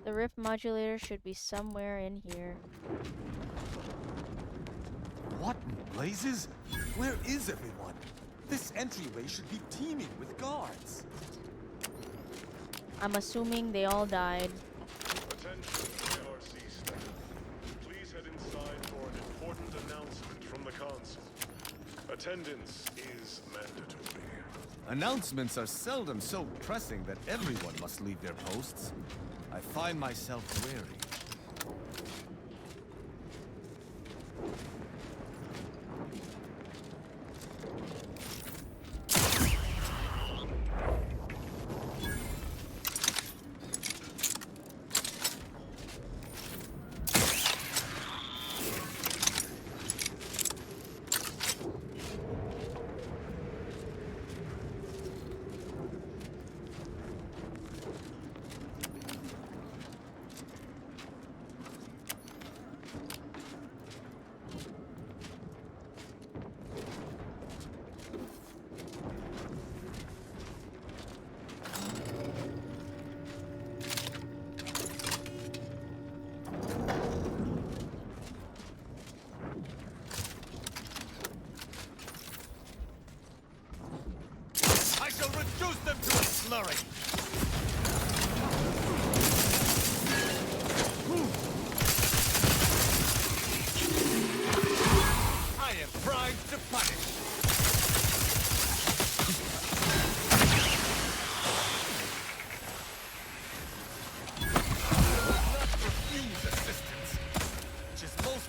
The rift modulator should be somewhere in here. What in blazes? Where is everyone? This entryway should be teeming with guards. I'm assuming they all died. Attention, ARC staff. Please head inside for an important announcement from the council. Attendance is mandatory. Announcements are seldom so pressing that everyone must leave their posts. I find myself wary. I shall reduce them to a slurry! I am primed to punish! Not refuse assistance, which is most...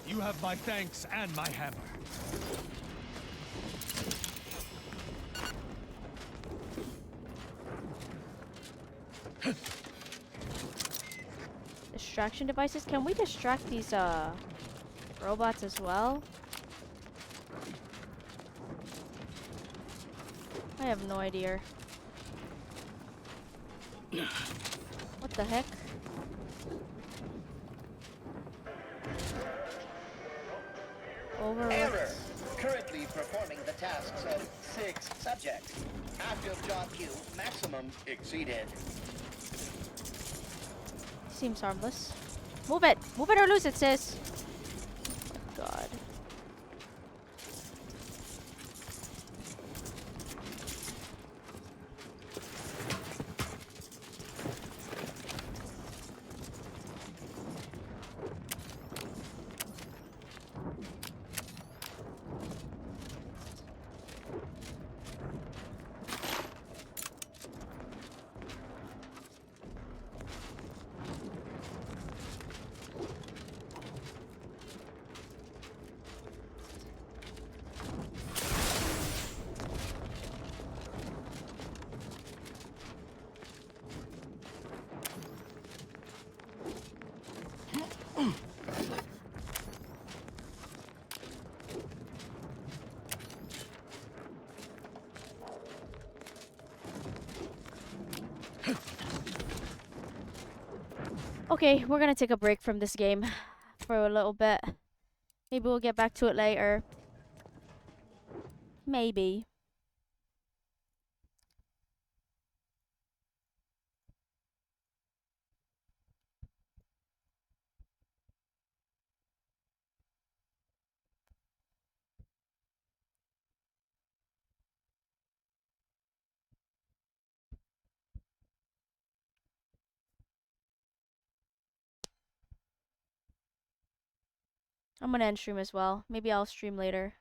You have my thanks and my hammer. Distraction devices? Can we distract these robots as well? I have no idea. What the heck? Over. Error! Currently performing the tasks of 6 subjects. Active job queue maximum exceeded. Seems harmless. Move it! Move it or lose it, sis! Oh, God. Okay, we're gonna take a break from this game for a little bit. Maybe we'll get back to it later. Maybe. I'm gonna end stream as well. Maybe I'll stream later.